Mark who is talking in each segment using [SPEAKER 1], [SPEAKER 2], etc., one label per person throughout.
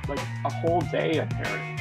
[SPEAKER 1] like a whole day of parenting.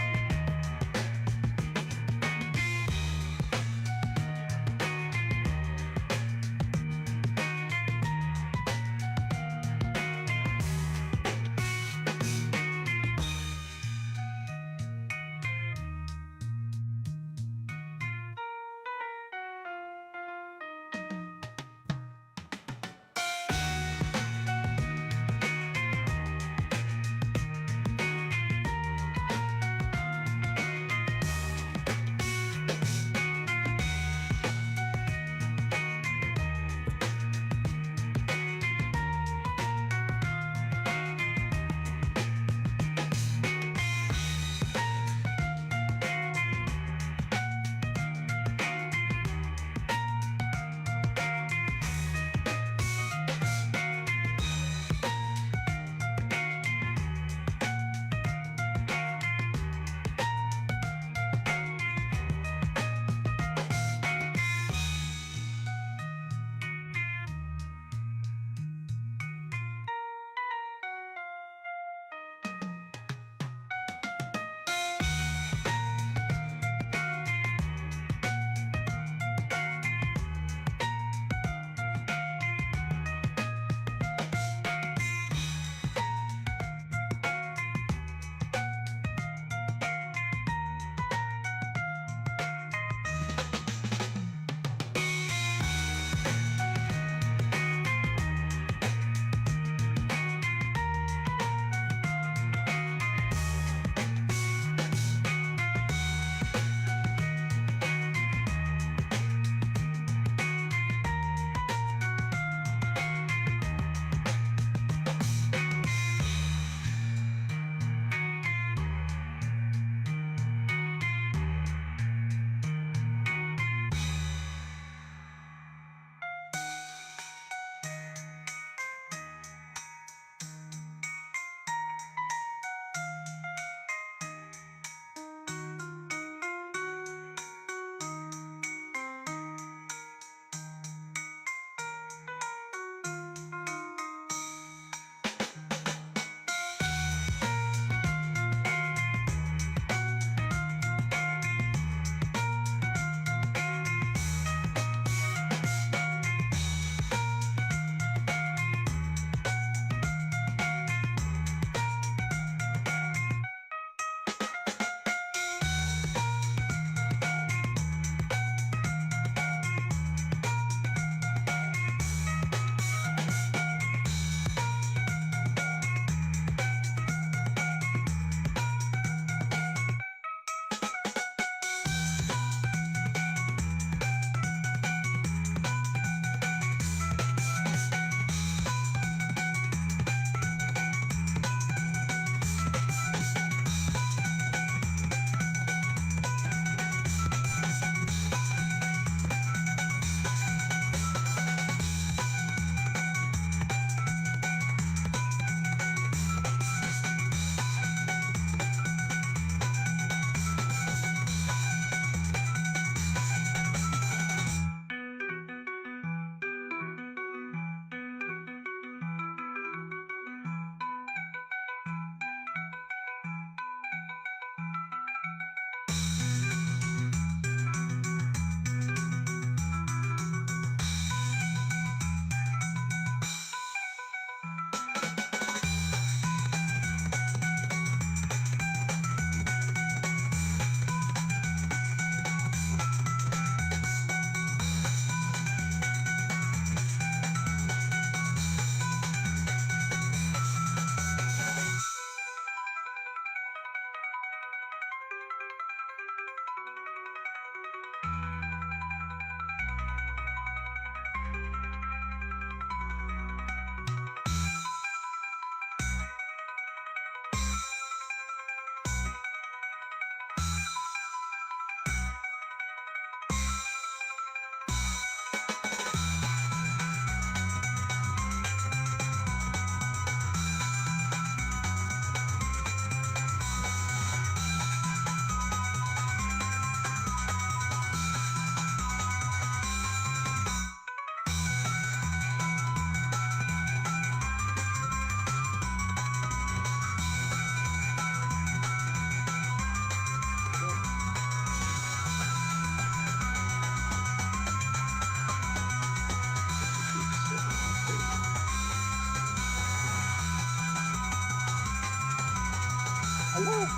[SPEAKER 1] no.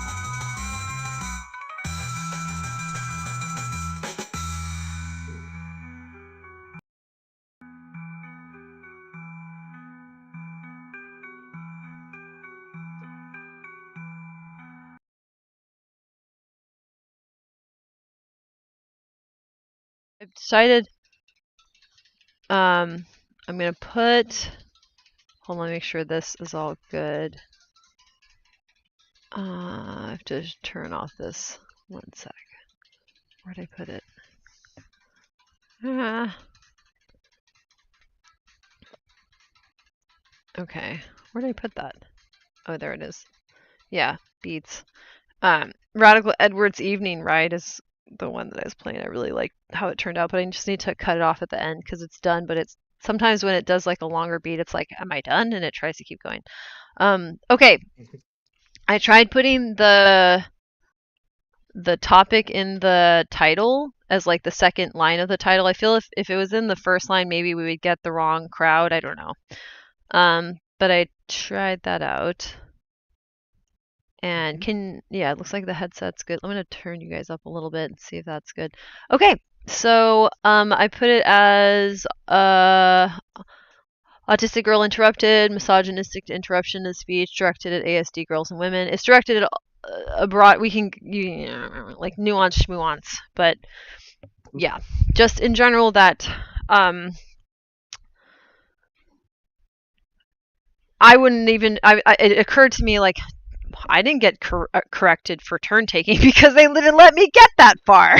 [SPEAKER 2] I've decided I'm gonna put, hold on, make sure this is all good. I have to turn off this. One sec. Where'd I put it? Okay, where did I put that? Oh, there it is. Yeah, beats. Radical Edwards Evening Ride is the one that I was playing. I really like how it turned out, but I just need to cut it off at the end because it's done. But it's sometimes when it does like a longer beat, it's like, am I done? And it tries to keep going. Okay. I tried putting the topic in the title as like the second line of the title. I feel if it was in the first line, maybe we would get the wrong crowd. I don't know. But I tried that out. And yeah, it looks like the headset's good. I'm gonna turn you guys up a little bit and see if that's good. Okay, so I put it as autistic girl interrupted, misogynistic interruption of speech directed at ASD girls and women. It's directed at a broad, we can like nuance, but yeah, just in general that I wouldn't even. It occurred to me like I didn't get corrected for turn taking because they didn't let me get that far.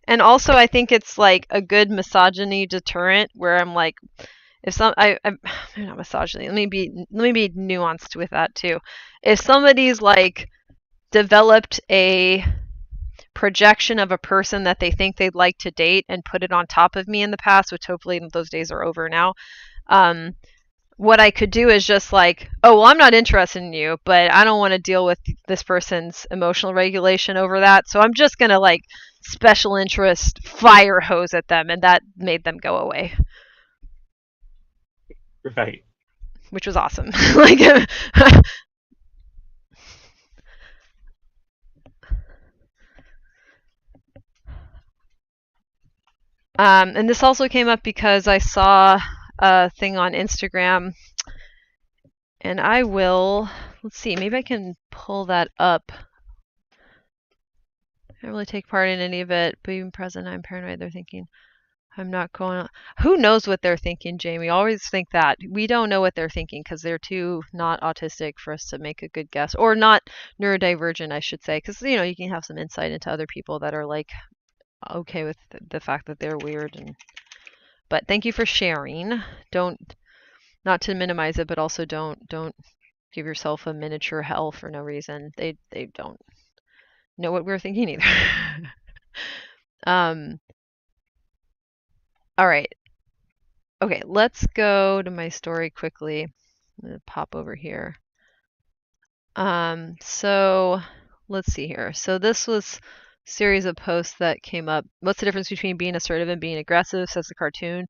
[SPEAKER 2] And also, I think it's like a good misogyny deterrent where I'm like, if some, I'm not misogyny. Let me be nuanced with that too. If somebody's like developed a projection of a person that they think they'd like to date and put it on top of me in the past, which hopefully those days are over now, what I could do is just like, oh, well, I'm not interested in you, but I don't want to deal with this person's emotional regulation over that. So I'm just going to like special interest fire hose at them. And that made them go away.
[SPEAKER 1] Right.
[SPEAKER 2] Which was awesome. Like, and this also came up because I saw a thing on Instagram, and I will, let's see, maybe I can pull that up. I don't really take part in any of it, but even present, I'm paranoid they're thinking I'm not going on. Who knows what they're thinking, Jamie? Always think that. We don't know what they're thinking because they're too not autistic for us to make a good guess. Or not neurodivergent, I should say. Because, you know, you can have some insight into other people that are like okay with the fact that they're weird. But thank you for sharing. Don't, not to minimize it, but also don't give yourself a miniature hell for no reason. They don't know what we're thinking either. All right. Okay, let's go to my story quickly. I'm gonna pop over here. So let's see here. So this was a series of posts that came up. What's the difference between being assertive and being aggressive? Says the cartoon.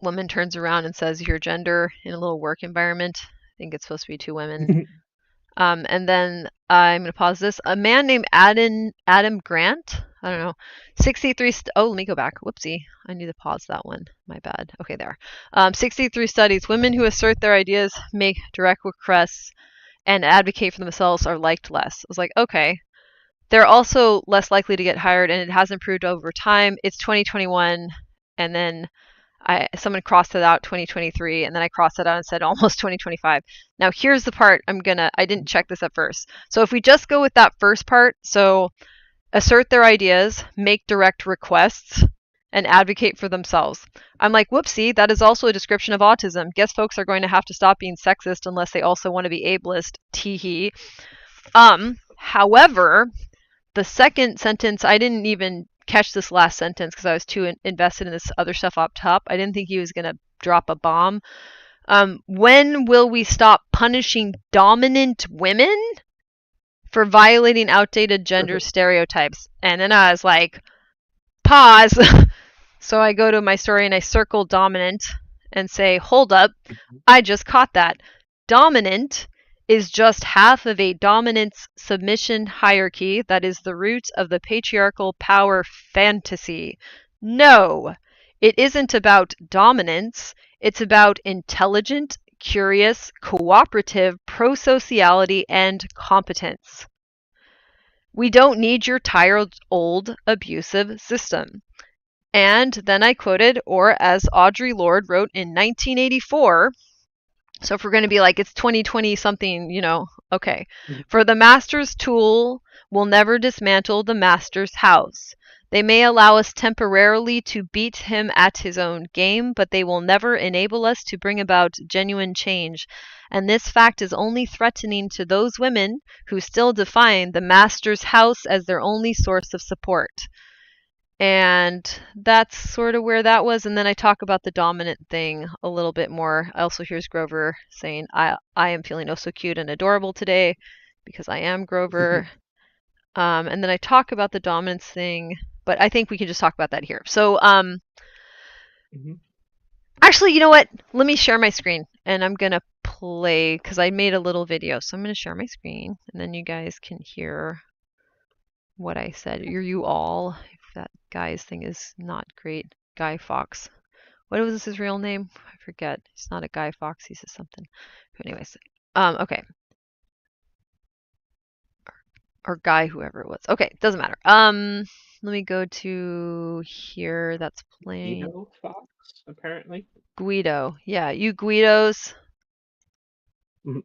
[SPEAKER 2] Woman turns around and says your gender in a little work environment. I think it's supposed to be two women. And then I'm going to pause this. A man named Adam Grant, I don't know, 63, oh, let me go back. Whoopsie. I need to pause that one. My bad. Okay, there. 63 studies. Women who assert their ideas, make direct requests, and advocate for themselves are liked less. I was like, okay. They're also less likely to get hired, and it has improved over time. It's 2021, and then someone crossed it out 2023, and then I crossed it out and said almost 2025. Now here's the part I didn't check this at first. So if we just go with that first part, so assert their ideas, make direct requests, and advocate for themselves. I'm like, whoopsie, that is also a description of autism. Guess folks are going to have to stop being sexist unless they also want to be ableist. Teehee. However, the second sentence, I didn't even catch this last sentence because I was too invested in this other stuff up top. I didn't think he was going to drop a bomb. When will we stop punishing dominant women for violating outdated gender stereotypes? And then I was like, pause. So I go to my story and I circle dominant and say, hold up,
[SPEAKER 1] Mhm.
[SPEAKER 2] I just caught that. Dominant is just half of a dominance submission hierarchy that is the root of the patriarchal power fantasy. No, it isn't about dominance. It's about intelligent, curious, cooperative prosociality and competence. We don't need your tired, old, abusive system. And then I quoted, or as Audre Lorde wrote in 1984, so if we're going to be like, it's 2020 something, okay. For the master's tool will never dismantle the master's house. They may allow us temporarily to beat him at his own game, but they will never enable us to bring about genuine change. And this fact is only threatening to those women who still define the master's house as their only source of support. And that's sort of where that was. And then I talk about the dominant thing a little bit more. Also, here's Grover saying, I am feeling oh so cute and adorable today because I am Grover. And then I talk about the dominance thing, but I think we can just talk about that here. So, actually, you know what? Let me share my screen and I'm going to play because I made a little video. So I'm going to share my screen and then you guys can hear what I said. You all, if that guy's thing is not great. Guy Fawkes. What was his real name? I forget. He's not a Guy Fawkes. He's something. Anyways, okay. Or Guy, whoever it was. Okay, doesn't matter. Let me go to here. That's playing.
[SPEAKER 1] Guido Fox, apparently.
[SPEAKER 2] Guido. Yeah, you Guidos.
[SPEAKER 1] Mhm.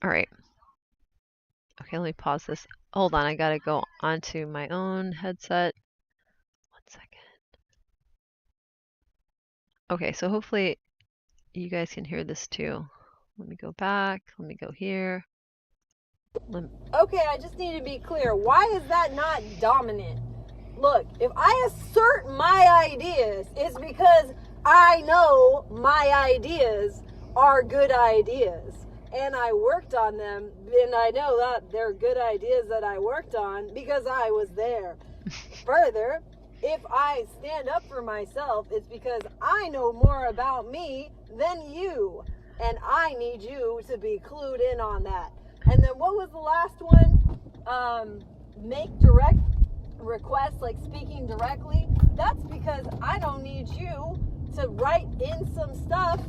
[SPEAKER 2] All right. Okay, let me pause this. Hold on, I gotta go onto my own headset. 1 second. Okay, so hopefully you guys can hear this too. Let me go back. Let me go here.
[SPEAKER 3] Okay, I just need to be clear. Why is that not dominant? Look, if I assert my ideas, it's because I know my ideas are good ideas. And I worked on them, and I know that they're good ideas that I worked on because I was there. Further, if I stand up for myself, it's because I know more about me than you. And I need you to be clued in on that. And then what was the last one? Make direct requests, like speaking directly. That's because I don't need you to write in some stuff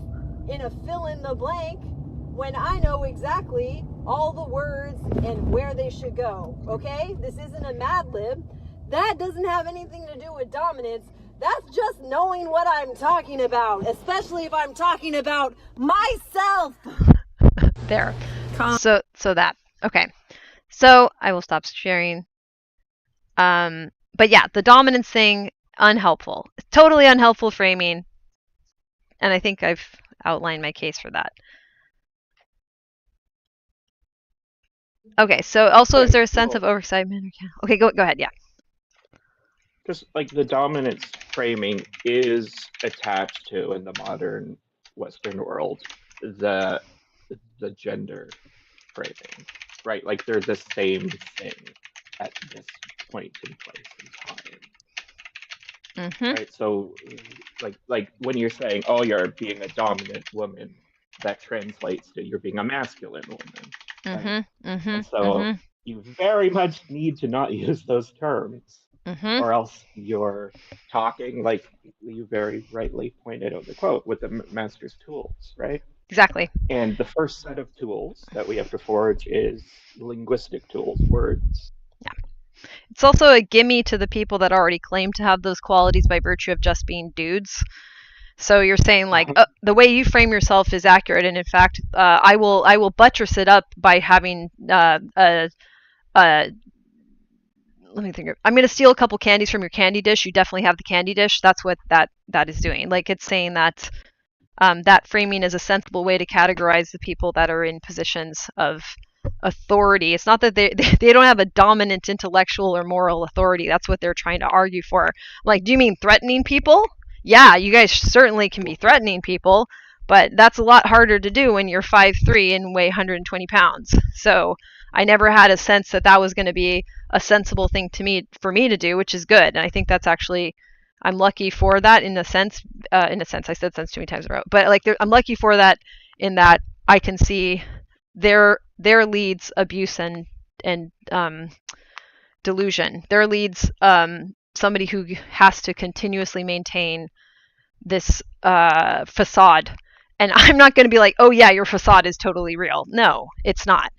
[SPEAKER 3] in a fill in the blank when I know exactly all the words and where they should go. Okay? This isn't a Mad Lib. That doesn't have anything to do with dominance. That's just knowing what I'm talking about, especially if I'm talking about myself.
[SPEAKER 2] There. So that. Okay. So I will stop sharing. But yeah, the dominance thing, unhelpful. Totally unhelpful framing. And I think I've outlined my case for that. Okay, so also is there a sense of overexcitement? Okay, go ahead, yeah.
[SPEAKER 1] Just like the dominance framing is attached to, in the modern Western world, the gender framing, right? Like they're the same thing at this point in place in time. Right? So like when you're saying, oh, you're being a dominant woman, that translates to you're being a masculine woman. Right? And so you very much need to not use those terms, or else you're talking, like you very rightly pointed out the quote, with the master's tools, right?
[SPEAKER 2] Exactly.
[SPEAKER 1] And the first set of tools that we have to forge is linguistic tools, words.
[SPEAKER 2] Yeah. It's also a gimme to the people that already claim to have those qualities by virtue of just being dudes. So you're saying like the way you frame yourself is accurate, and in fact, I will buttress it up by having let me think. I'm going to steal a couple candies from your candy dish. You definitely have the candy dish. That's what that is doing. Like it's saying that that framing is a sensible way to categorize the people that are in positions of authority. It's not that they don't have a dominant intellectual or moral authority. That's what they're trying to argue for. Like, do you mean threatening people? Yeah, you guys certainly can be threatening people, but that's a lot harder to do when you're 5'3" and weigh 120 pounds. So I never had a sense that that was going to be a sensible thing for me to do, which is good. And I think that's actually, I'm lucky for that in a sense. I said sense too many times in a row, but like I'm lucky for that in that I can see their leads abuse and delusion. Their leads somebody who has to continuously maintain this facade. And I'm not going to be like, oh yeah, your facade is totally real. No, it's not.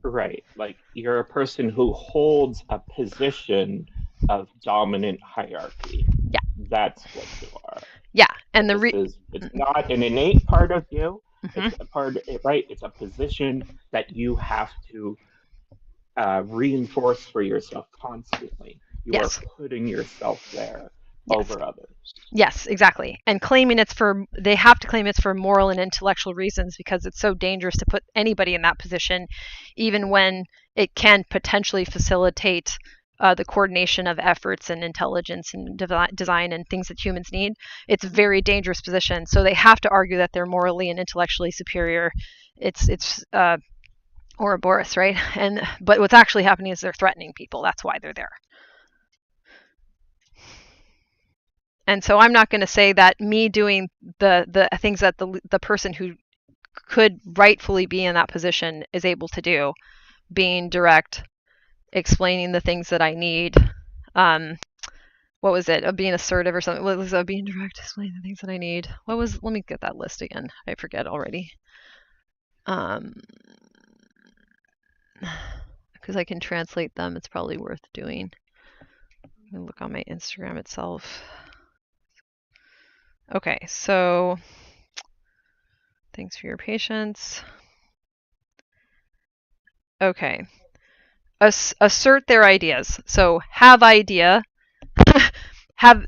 [SPEAKER 1] Right. Like you're a person who holds a position of dominant hierarchy.
[SPEAKER 2] Yeah.
[SPEAKER 1] That's what you are.
[SPEAKER 2] Yeah. And
[SPEAKER 1] it's not an innate part of you.
[SPEAKER 2] Mm-hmm.
[SPEAKER 1] It's a part, right? It's a position that you have to reinforce for yourself constantly. You
[SPEAKER 2] yes.
[SPEAKER 1] are putting yourself there
[SPEAKER 2] yes.
[SPEAKER 1] over others.
[SPEAKER 2] Yes, exactly. And claiming they have to claim it's for moral and intellectual reasons because it's so dangerous to put anybody in that position, even when it can potentially facilitate the coordination of efforts and intelligence and design and things that humans need. It's a very dangerous position. So they have to argue that they're morally and intellectually superior. It's Ouroboros, right? But what's actually happening is they're threatening people. That's why they're there. And so I'm not going to say that me doing the things that the person who could rightfully be in that position is able to do, being direct, explaining the things that I need. What was it? Being assertive or something? What was it? Being direct, explaining the things that I need. Let me get that list again. I forget already. Because I can translate them. It's probably worth doing. I'm going to look on my Instagram itself. Okay, so thanks for your patience. Okay. Assert their ideas. So have idea.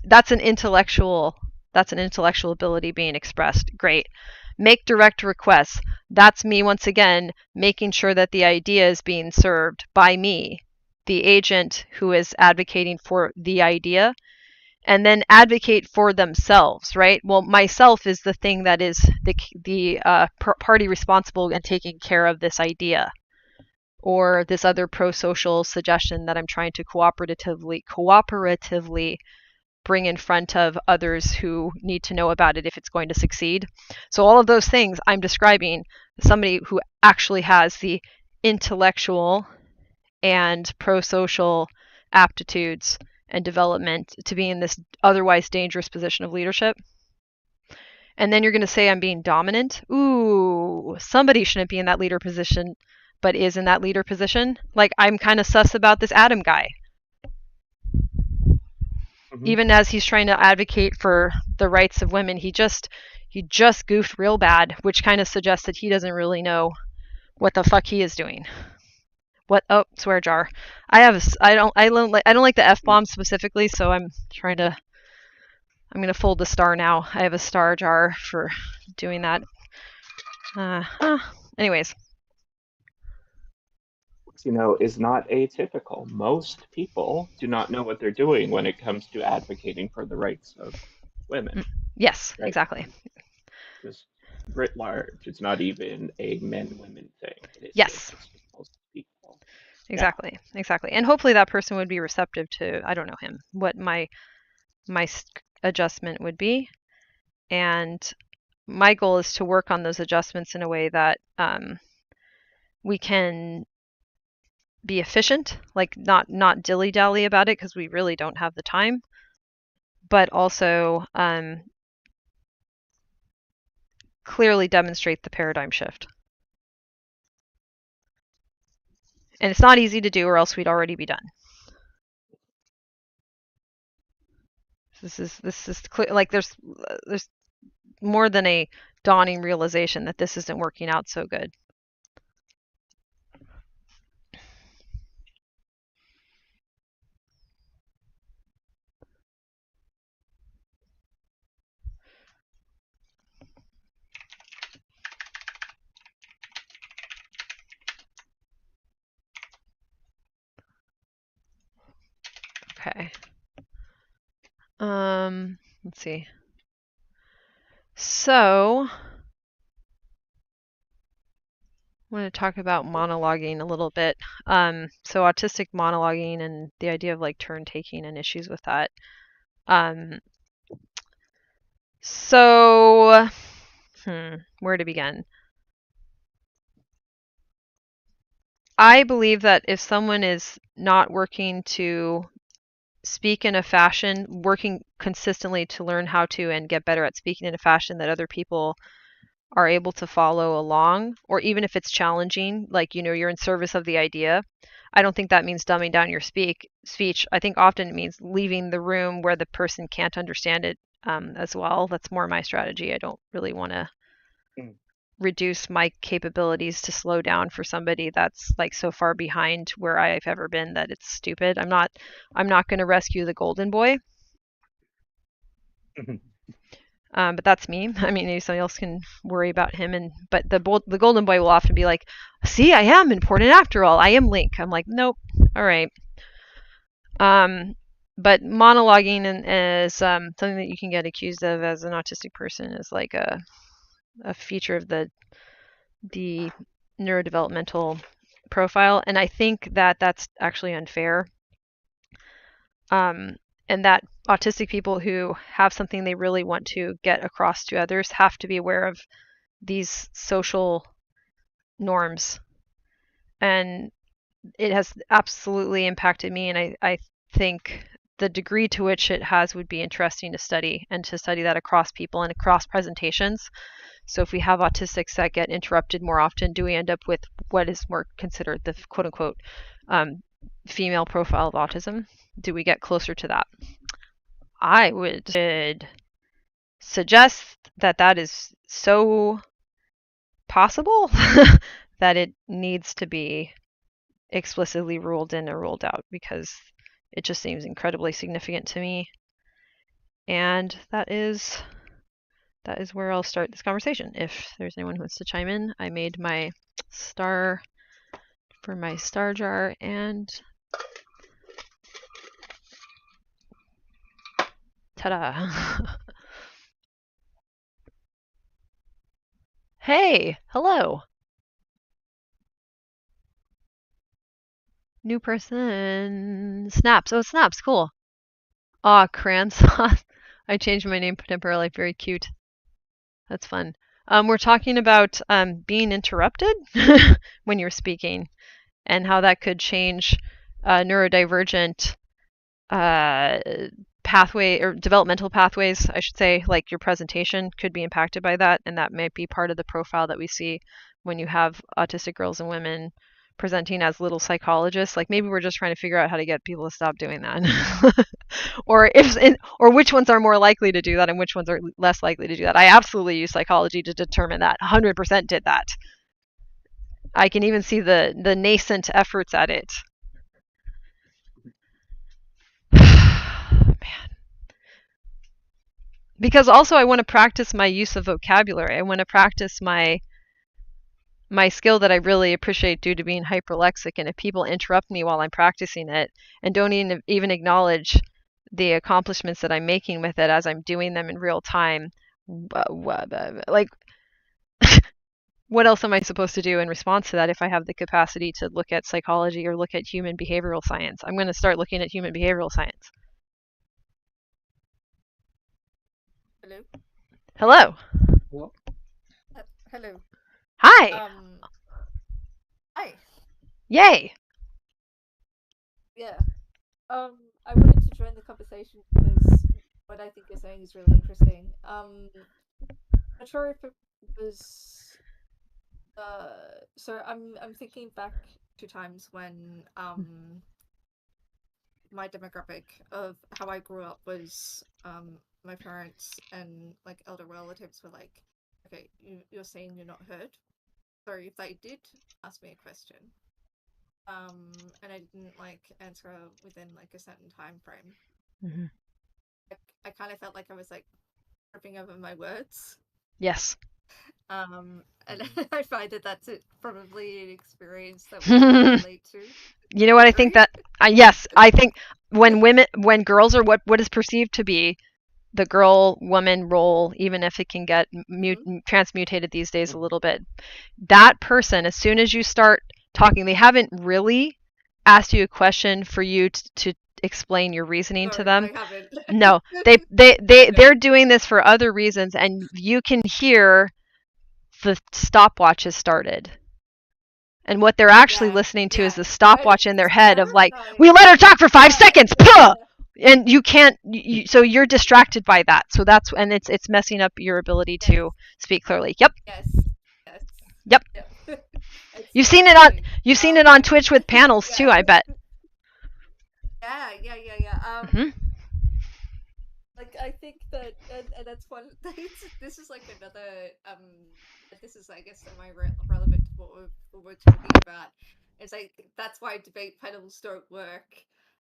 [SPEAKER 2] That's an intellectual ability being expressed. Great. Make direct requests. That's me once again making sure that the idea is being served by me, the agent who is advocating for the idea. And then advocate for themselves, right? Well, myself is the thing that is the party responsible and taking care of this idea or this other pro-social suggestion that I'm trying to cooperatively bring in front of others who need to know about it if it's going to succeed. So all of those things I'm describing somebody who actually has the intellectual and pro-social aptitudes and development to be in this otherwise dangerous position of leadership. And then you're going to say I'm being dominant. Ooh, somebody shouldn't be in that leader position, but is in that leader position. Like I'm kind of sus about this Adam guy. Mm-hmm. Even as he's trying to advocate for the rights of women, he just goofed real bad, which kind of suggests that he doesn't really know what the fuck he is doing. What? Oh, swear jar. I don't like the F-bomb specifically, so I'm going to fold the star now. I have a star jar for doing that. Anyways.
[SPEAKER 1] Is not atypical. Most people do not know what they're doing when it comes to advocating for the rights of women.
[SPEAKER 2] Yes, right? Exactly.
[SPEAKER 1] Just writ large. It's not even a men-women thing. It is
[SPEAKER 2] yes.
[SPEAKER 1] Just most people.
[SPEAKER 2] Exactly. Yeah. Exactly. And hopefully that person would be receptive to, I don't know him, what my adjustment would be. And my goal is to work on those adjustments in a way that we can be efficient, like not dilly-dally about it because we really don't have the time, but also clearly demonstrate the paradigm shift. And it's not easy to do or else we'd already be done. This is clear, like there's more than a dawning realization that this isn't working out so good. Okay. Let's see. So want to talk about monologuing a little bit. So autistic monologuing and the idea of like turn taking and issues with that. So, where to begin? I believe that if someone is not working to speak in a fashion, working consistently to learn how to and get better at speaking in a fashion that other people are able to follow along, or even if it's challenging, like, you know, you're in service of the idea. I don't think that means dumbing down your speech. I think often it means leaving the room where the person can't understand it as well. That's more my strategy. I don't really want to reduce my capabilities to slow down for somebody that's like so far behind where I've ever been that it's stupid. I'm not going to rescue the golden boy. But that's me. I mean, maybe somebody else can worry about him. But the golden boy will often be like, "See, I am important after all. I am Link." I'm like, "Nope. All right." But monologuing is something that you can get accused of as an autistic person is like a feature of the neurodevelopmental profile, and I think that that's actually unfair. And that autistic people who have something they really want to get across to others have to be aware of these social norms. And it has absolutely impacted me, and I think the degree to which it has would be interesting to study, and to study that across people and across presentations. So if we have autistics that get interrupted more often, do we end up with what is more considered the quote-unquote female profile of autism? Do we get closer to that? I would suggest that that is so possible that it needs to be explicitly ruled in or ruled out, because it just seems incredibly significant to me. And that is where I'll start this conversation. If there's anyone who wants to chime in, I made my star for my star jar, and ta-da. Hey, hello. New person. Snaps. Oh, Snaps. Cool. Ah, Cransauce. I changed my name temporarily. Very cute. That's fun. We're talking about being interrupted when you're speaking, and how that could change neurodivergent pathway or developmental pathways, I should say, like your presentation could be impacted by that, and that might be part of the profile that we see when you have autistic girls and women presenting as little psychologists. Like maybe we're just trying to figure out how to get people to stop doing that. or which ones are more likely to do that and which ones are less likely to do that. I absolutely use psychology to determine that. 100% did that. I can even see the nascent efforts at it. Man. Because also I want to practice my use of vocabulary. I want to practice my skill that I really appreciate due to being hyperlexic. And if people interrupt me while I'm practicing it and don't even acknowledge the accomplishments that I'm making with it as I'm doing them in real time, like what else am I supposed to do in response to that if I have the capacity to look at psychology or look at human behavioral science? I'm going to start looking at human behavioral science.
[SPEAKER 4] Hello.
[SPEAKER 2] Hello.
[SPEAKER 1] Well,
[SPEAKER 4] Hello.
[SPEAKER 2] Hi.
[SPEAKER 4] Hi.
[SPEAKER 2] Yay.
[SPEAKER 4] Yeah. I wanted to join the conversation because what I think you're saying is really interesting. Not sure if it was. So I'm thinking back to times when my demographic of how I grew up was my parents and like elder relatives were like, okay, you're saying you're not heard. So if they did ask me a question, and I didn't like answer within like a certain time frame,
[SPEAKER 2] Mm-hmm.
[SPEAKER 4] I kind of felt like I was like tripping over my words.
[SPEAKER 2] Yes.
[SPEAKER 4] And I find that that's probably an experience that we can relate to.
[SPEAKER 2] You know what I think that yes, I think when girls are what is perceived to be the girl woman role, even if it can get transmutated these days a
[SPEAKER 1] Mhm.
[SPEAKER 2] little bit. That person, as soon as you start talking, they haven't really asked you a question for you to explain your reasoning to
[SPEAKER 4] No,
[SPEAKER 2] them.
[SPEAKER 4] they haven't.
[SPEAKER 2] No, they're doing this for other reasons, and you can hear the stopwatch has started. And what they're actually
[SPEAKER 4] Yeah,
[SPEAKER 2] listening to is
[SPEAKER 4] yeah.
[SPEAKER 2] the stopwatch in
[SPEAKER 4] And
[SPEAKER 2] their
[SPEAKER 4] it's
[SPEAKER 2] head of like,
[SPEAKER 4] terrifying.
[SPEAKER 2] we let her talk for 5
[SPEAKER 4] Yeah,
[SPEAKER 2] seconds, puh!
[SPEAKER 4] yeah.
[SPEAKER 2] And you can't, so you're distracted by that. So that's, and it's messing up your ability
[SPEAKER 4] Yes,
[SPEAKER 2] to speak clearly. Yep,
[SPEAKER 4] yes, yes.
[SPEAKER 2] yep.
[SPEAKER 4] Yep. It's
[SPEAKER 2] You've seen it on,
[SPEAKER 4] terrifying.
[SPEAKER 2] you've seen it on
[SPEAKER 4] And
[SPEAKER 2] Twitch with panels too,
[SPEAKER 4] yeah,
[SPEAKER 2] I bet.
[SPEAKER 4] yeah.
[SPEAKER 2] Hmm.
[SPEAKER 4] Like I think that, and that's one. This is like another. This is, I guess, relevant to what we're talking about. It's like that's why debate panels don't work.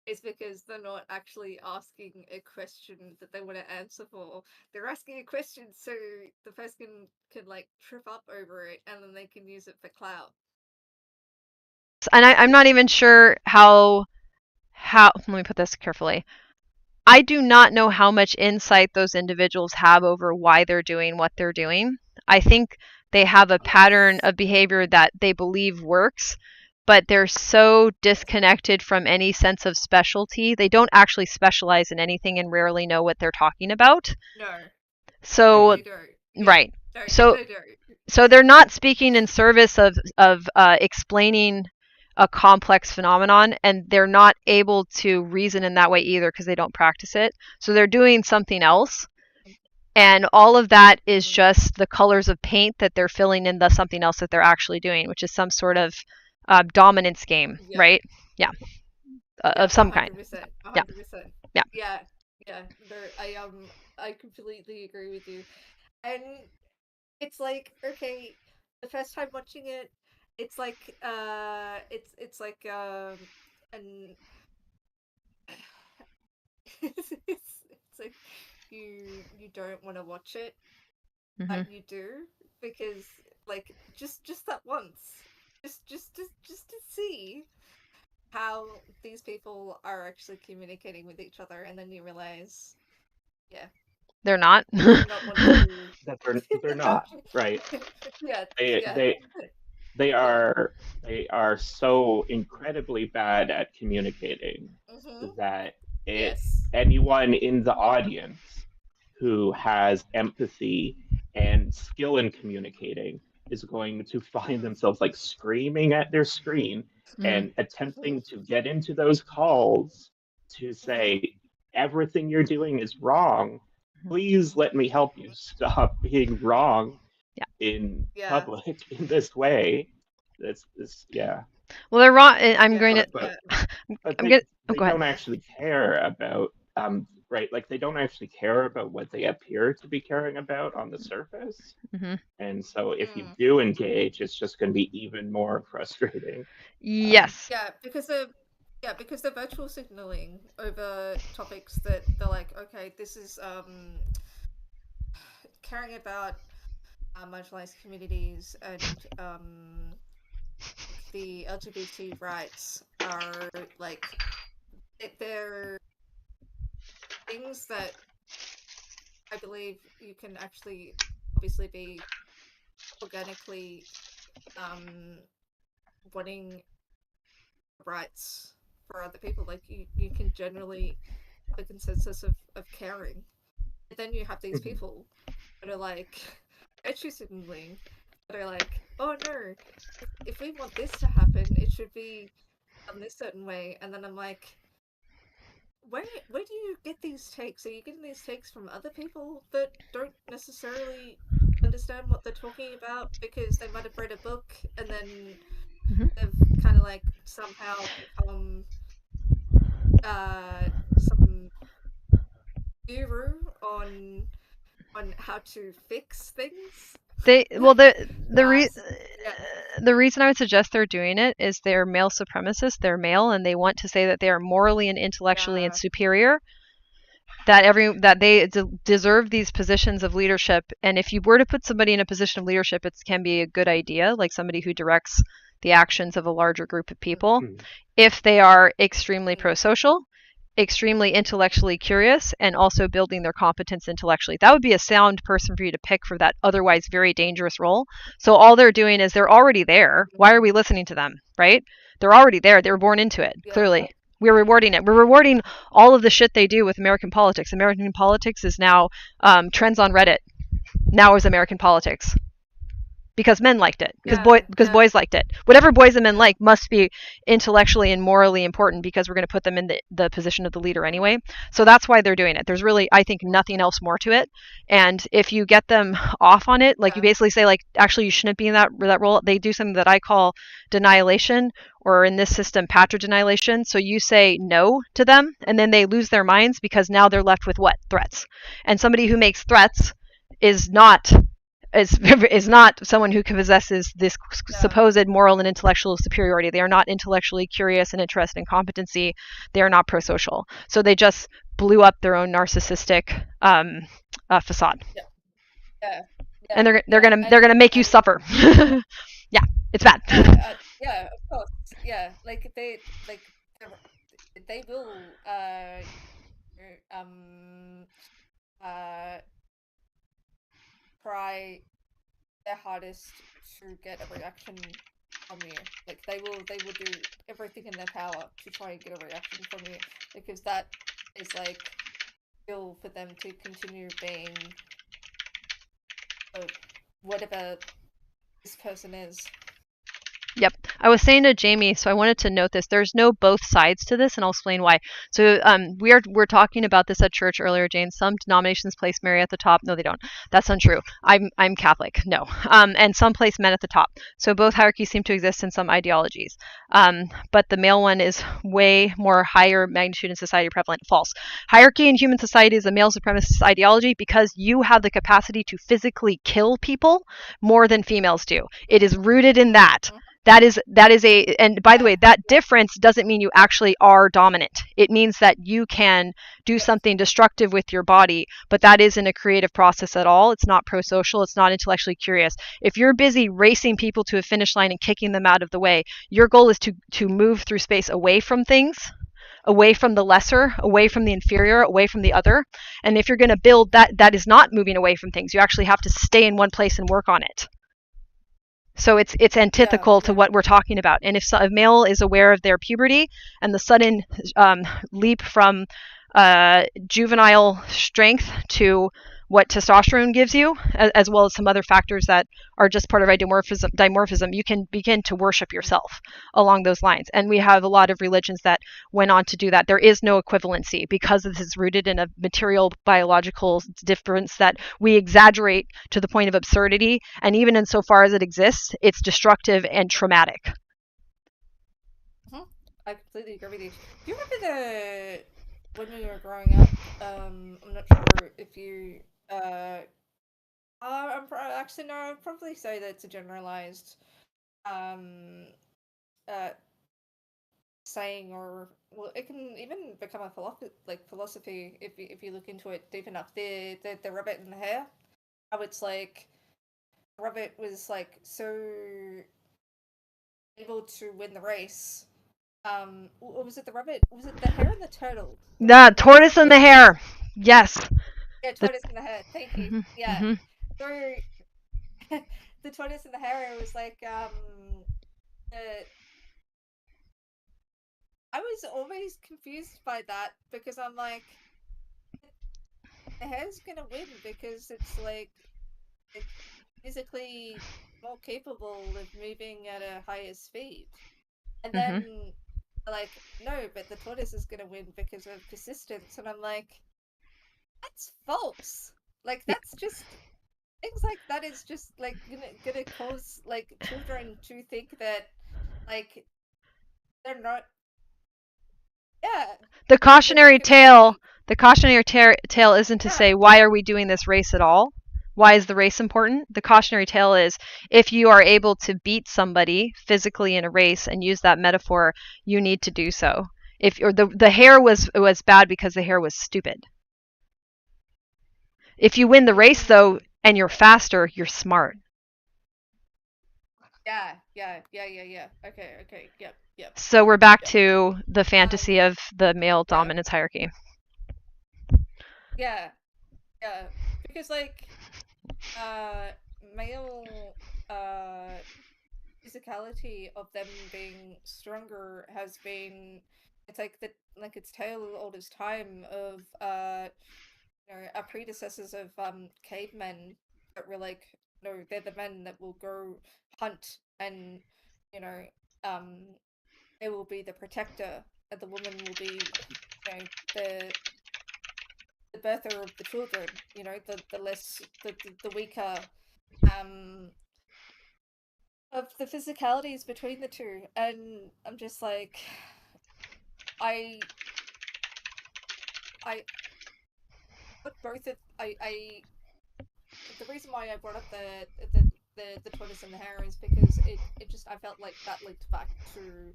[SPEAKER 4] Is because they're not actually asking a question that they want to answer for. They're asking a question so the person can like trip up over it, and then they can use it for clout.
[SPEAKER 2] And I'm not even sure how, let me put this carefully. I do not know how much insight those individuals have over why they're doing what they're doing. I think they have a pattern of behavior that they believe works, but they're so disconnected from any sense of specialty. They don't actually specialize in anything and rarely know what they're talking about.
[SPEAKER 4] No,
[SPEAKER 2] So,
[SPEAKER 4] they don't. Yeah,
[SPEAKER 2] right.
[SPEAKER 4] no,
[SPEAKER 2] So,
[SPEAKER 4] they don't.
[SPEAKER 2] so they're not speaking in service of explaining a complex phenomenon, and they're not able to reason in that way either because they don't practice it. So they're doing something else, and all of that is just the colors of paint that they're filling in the something else that they're actually doing, which is some sort of dominance game,
[SPEAKER 4] Yeah.
[SPEAKER 2] right? Yeah, of some kind.
[SPEAKER 4] 100%,
[SPEAKER 2] Yeah.
[SPEAKER 4] 100%.
[SPEAKER 2] Yeah.
[SPEAKER 4] Yeah. No, I completely agree with you. And it's like, okay, the first time watching it, it's like it's like and it's like you don't want to watch it,
[SPEAKER 2] Mm-hmm.
[SPEAKER 4] but you do because like just that once. Just to see how these people are actually communicating with each other, and then you realize, yeah,
[SPEAKER 2] They're not.
[SPEAKER 4] you do not want to.
[SPEAKER 1] That they're not right.
[SPEAKER 4] Yeah,
[SPEAKER 1] They
[SPEAKER 4] yeah,
[SPEAKER 1] they they
[SPEAKER 4] yeah.
[SPEAKER 1] are so incredibly bad at communicating
[SPEAKER 4] Mm-hmm.
[SPEAKER 1] that
[SPEAKER 4] Yes.
[SPEAKER 1] anyone in the audience who has empathy and skill in communicating is going to find themselves like screaming at their screen
[SPEAKER 2] Mm-hmm.
[SPEAKER 1] and attempting to get into those calls to
[SPEAKER 4] Mm-hmm.
[SPEAKER 1] say everything you're doing is wrong. Please let me help you stop being wrong
[SPEAKER 2] Yeah.
[SPEAKER 1] in
[SPEAKER 4] Yeah.
[SPEAKER 1] public in this way. This yeah.
[SPEAKER 2] Well, they're wrong. I'm going
[SPEAKER 4] Yeah.
[SPEAKER 2] to.
[SPEAKER 1] But but
[SPEAKER 2] I'm going. Oh,
[SPEAKER 1] they
[SPEAKER 2] go ahead.
[SPEAKER 1] don't actually care about right, like they don't actually care about what they appear to be caring about on the surface.
[SPEAKER 2] Mm-hmm.
[SPEAKER 1] And so if you
[SPEAKER 4] Mm.
[SPEAKER 1] do engage, it's just going to be even more frustrating.
[SPEAKER 2] Yes.
[SPEAKER 4] Yeah, because they're virtual signaling over topics that they're like, okay, this is caring about marginalized communities and the LGBT rights are like they're things that I believe you can actually obviously be organically wanting rights for other people. Like you can generally have a consensus of caring. And then you have these people that are like virtue signaling that are like, oh no, if we want this to happen, it should be done this certain way. And then I'm like, where do you get these takes? Are you getting these takes from other people that don't necessarily understand what they're talking about because they might have read a book and then
[SPEAKER 2] Mm-hmm.
[SPEAKER 4] they've kind of like somehow become some guru on how to fix things.
[SPEAKER 2] Well,
[SPEAKER 4] So, yeah.
[SPEAKER 2] the reason I would suggest they're doing it is they're male supremacists. They're male, and they want to say that they are morally and intellectually and superior. That they deserve these positions of leadership. And if you were to put somebody in a position of leadership, it can be a good idea, like somebody who directs the actions of a larger group of people.
[SPEAKER 1] Mm.
[SPEAKER 2] If they are extremely pro-social, extremely intellectually curious and also building their competence intellectually. That would be a sound person for you to pick for that otherwise very dangerous role. So all they're doing is they're already there. Why are we listening to them, right? They're already there. They were born into it, clearly. We're rewarding it. We're rewarding all of the shit they do with American politics. American politics is now trends on Reddit. Now is American politics. Because men liked it, because boys liked it. Whatever boys and men like must be intellectually and morally important, because we're going to put them in the position of the leader anyway. So that's why they're doing it. There's really, I think, nothing else more to it. And if you get them off on it, like you basically say, like, actually you shouldn't be in that role, they do something that I call denialation, or in this system, patrodenialation. So you say no to them, and then they lose their minds, because now they're left with what? Threats. And somebody who makes threats is not someone who possesses this supposed moral and intellectual superiority. They are not intellectually curious and interested in competency. They are not pro-social. So they just blew up their own narcissistic facade. And they're gonna make you suffer. Yeah, it's bad.
[SPEAKER 4] Yeah, of course. Yeah, like they will try their hardest to get a reaction from you. Like they will do everything in their power to try and get a reaction from you, because that is like fuel for them to continue being whatever this person is.
[SPEAKER 2] Yep. I was saying to Jamie, so I wanted to note this. There's no both sides to this, and I'll explain why. So we're talking about this at church earlier, Jane. Some denominations place Mary at the top. No, they don't. That's untrue. I'm Catholic. No. And some place men at the top. So both hierarchies seem to exist in some ideologies. But the male one is way more higher magnitude in society prevalent. False. Hierarchy in human society is a male supremacist ideology because you have the capacity to physically kill people more than females do. It is rooted in that. That is and by the way, that difference doesn't mean you actually are dominant. It means that you can do something destructive with your body, but that isn't a creative process at all. It's not pro-social. It's not intellectually curious. If you're busy racing people to a finish line and kicking them out of the way, your goal is to move through space away from things, away from the lesser, away from the inferior, away from the other. And if you're going to build that is not moving away from things. You actually have to stay in one place and work on it. So it's antithetical to what we're talking about. And if a male is aware of their puberty and the sudden leap from juvenile strength to what testosterone gives you, as well as some other factors that are just part of dimorphism, you can begin to worship yourself along those lines. And we have a lot of religions that went on to do that. There is no equivalency because this is rooted in a material biological difference that we exaggerate to the point of absurdity. And even insofar as it exists, it's destructive and traumatic.
[SPEAKER 4] I completely agree with you. Do you remember when we were growing up? I'm not sure if you. Actually, no. I'd probably say that it's a generalized saying, or well, it can even become a philosophy if you look into it deep enough. The rabbit and the hare. How it's like, the rabbit was like so able to win the race. What was it? The rabbit? Was it the hare and the turtle?
[SPEAKER 2] The tortoise and the hare. Yes.
[SPEAKER 4] Yeah, tortoise and the hare. Thank you. Yeah.
[SPEAKER 2] Mm-hmm.
[SPEAKER 4] So the tortoise and the hare was like I was always confused by that, because I'm like, the hare's gonna win because it's like it's physically more capable of moving at a higher speed. And then like, no, but the tortoise is gonna win because of persistence. And I'm like, that's false. Like, that's just things like that is just like gonna cause like children to think that like they're not. Yeah.
[SPEAKER 2] The cautionary tale isn't to say, why are we doing this race at all? Why is the race important? The cautionary tale is, if you are able to beat somebody physically in a race and use that metaphor, you need to do so. The hare was bad because the hare was stupid. If you win the race though and you're faster, you're smart.
[SPEAKER 4] Yeah. Okay. Yep.
[SPEAKER 2] So we're back to the fantasy of the male dominance hierarchy.
[SPEAKER 4] Yeah. Because like, male physicality of them being stronger has been, it's like it's tale all this time of our predecessors of cavemen that were like, no, they're the men that will go hunt, and you know they will be the protector, and the woman will be the birther of the children, the less the weaker of the physicalities between the two. And I'm just like, I put both of I the reason why I brought up the tortoise and the hare is because it just, I felt like that linked back to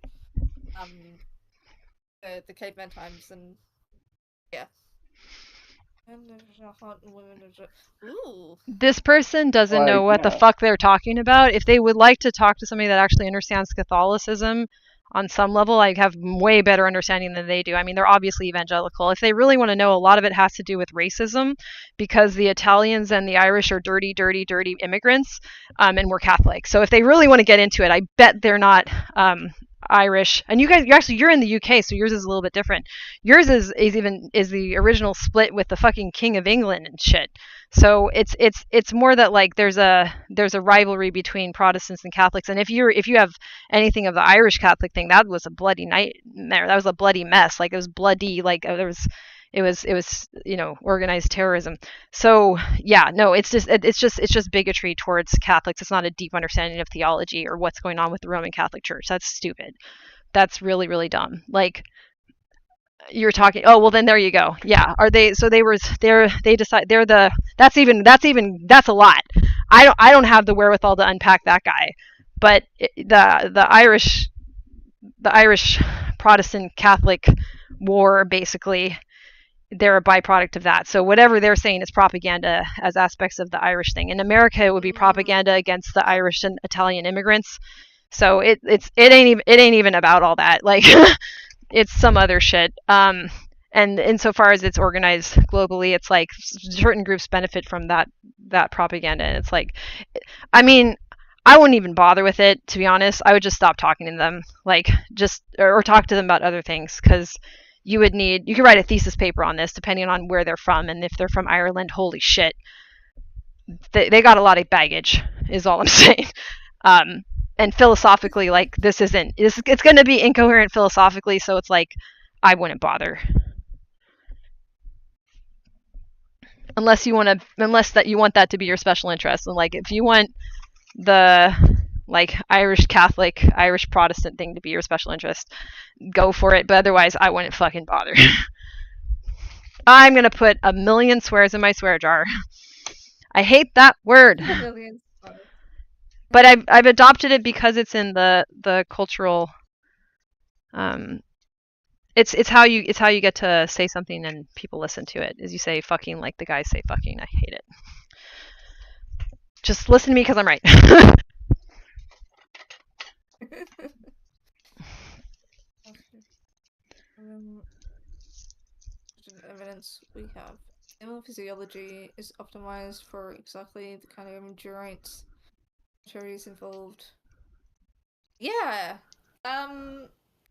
[SPEAKER 4] the caveman times. And yeah. Ooh.
[SPEAKER 2] This person doesn't know what the fuck they're talking about. If they would like to talk to somebody that actually understands Catholicism on some level, I have way better understanding than they do. I mean, they're obviously evangelical. If they really want to know, a lot of it has to do with racism, because the Italians and the Irish are dirty immigrants, and we're Catholic. So if they really want to get into it, I bet they're not Irish. And you guys, you're in the UK, so yours is a little bit different. Yours is the original split with the fucking King of England and shit. So it's more that like there's a rivalry between Protestants and Catholics. And if you have anything of the Irish Catholic thing, that was a bloody nightmare. That was a bloody mess. Like, it was bloody. Like, it was organized terrorism. So yeah, no, it's just bigotry towards Catholics. It's not a deep understanding of theology or what's going on with the Roman Catholic Church. That's stupid. That's really, really dumb. Like, you're talking, oh well, then there you go. Yeah, are they, so they decide they're the, that's a lot. I don't have the wherewithal to unpack that guy. But the Irish Protestant Catholic war, basically, they're a byproduct of that. So whatever they're saying is propaganda as aspects of the Irish thing. In America, it would be propaganda against the Irish and Italian immigrants. So it ain't even about all that. Like, it's some other shit. And insofar as it's organized globally, it's like certain groups benefit from that propaganda. And it's like, I mean, I wouldn't even bother with it, to be honest. I would just stop talking to them, like, or talk to them about other things, because you could write a thesis paper on this depending on where they're from. And if they're from Ireland, holy shit, they got a lot of baggage, is all I'm saying. And philosophically, like, it's going to be incoherent philosophically, so it's like, I wouldn't bother. Unless you want that to be your special interest. And like, if you want the like Irish Catholic, Irish Protestant thing to be your special interest, go for it. But otherwise, I wouldn't fucking bother. I'm going to put a million swears in my swear jar. I hate that word. But I've adopted it because it's in the cultural. It's how you get to say something and people listen to it. Is you say fucking like the guys say fucking. I hate it. Just listen to me because I'm right.
[SPEAKER 4] Evidence we have. Animal physiology is optimized for exactly the kind of endurance maturities involved. Yeah.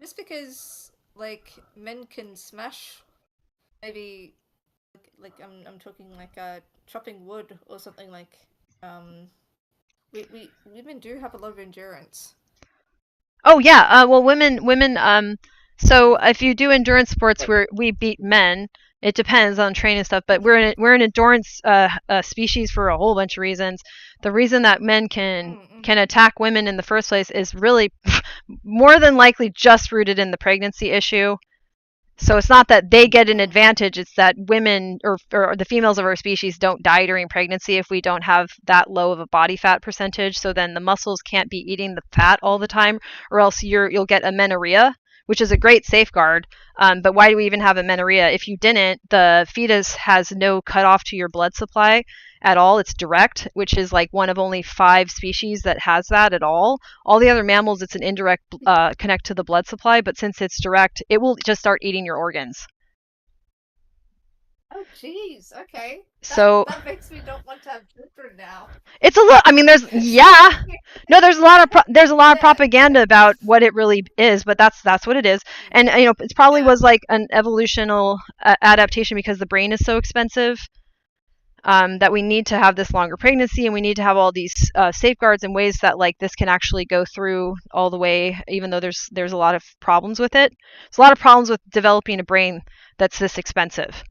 [SPEAKER 4] Just because like men can smash, maybe like I'm talking like chopping wood or something, like women do have a lot of endurance.
[SPEAKER 2] Oh yeah, well women so if you do endurance sports where we beat men, it depends on training stuff, but we're an endurance species for a whole bunch of reasons. The reason that men can attack women in the first place is really more than likely just rooted in the pregnancy issue. So it's not that they get an advantage, it's that women or the females of our species don't die during pregnancy if we don't have that low of a body fat percentage. So then the muscles can't be eating the fat all the time, or else you'll get amenorrhea, which is a great safeguard. But why do we even have amenorrhea? If you didn't, the fetus has no cutoff to your blood supply, at all. It's direct, which is like one of only 5 species that has that at all. All the other mammals, it's an indirect connect to the blood supply, but since it's direct, it will just start eating your organs.
[SPEAKER 4] Oh, jeez. Okay.
[SPEAKER 2] So
[SPEAKER 4] that makes me not want to have children now.
[SPEAKER 2] it's a little. I mean, there's no, there's a lot of propaganda about what it really is, but that's what it is. And you know, it probably was like an evolutional adaptation because the brain is so expensive. That we need to have this longer pregnancy, and we need to have all these safeguards and ways that like this can actually go through all the way, even though there's a lot of problems with it. There's a lot of problems with developing a brain that's this expensive.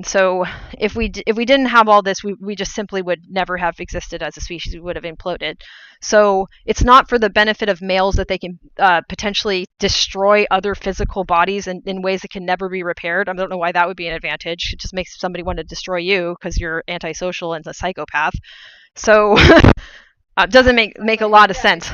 [SPEAKER 2] So if we didn't have all this, we just simply would never have existed as a species. We would have imploded. So it's not for the benefit of males that they can potentially destroy other physical bodies in ways that can never be repaired. I don't know why that would be an advantage. It just makes somebody want to destroy you because you're antisocial and a psychopath. So it doesn't make a lot of sense.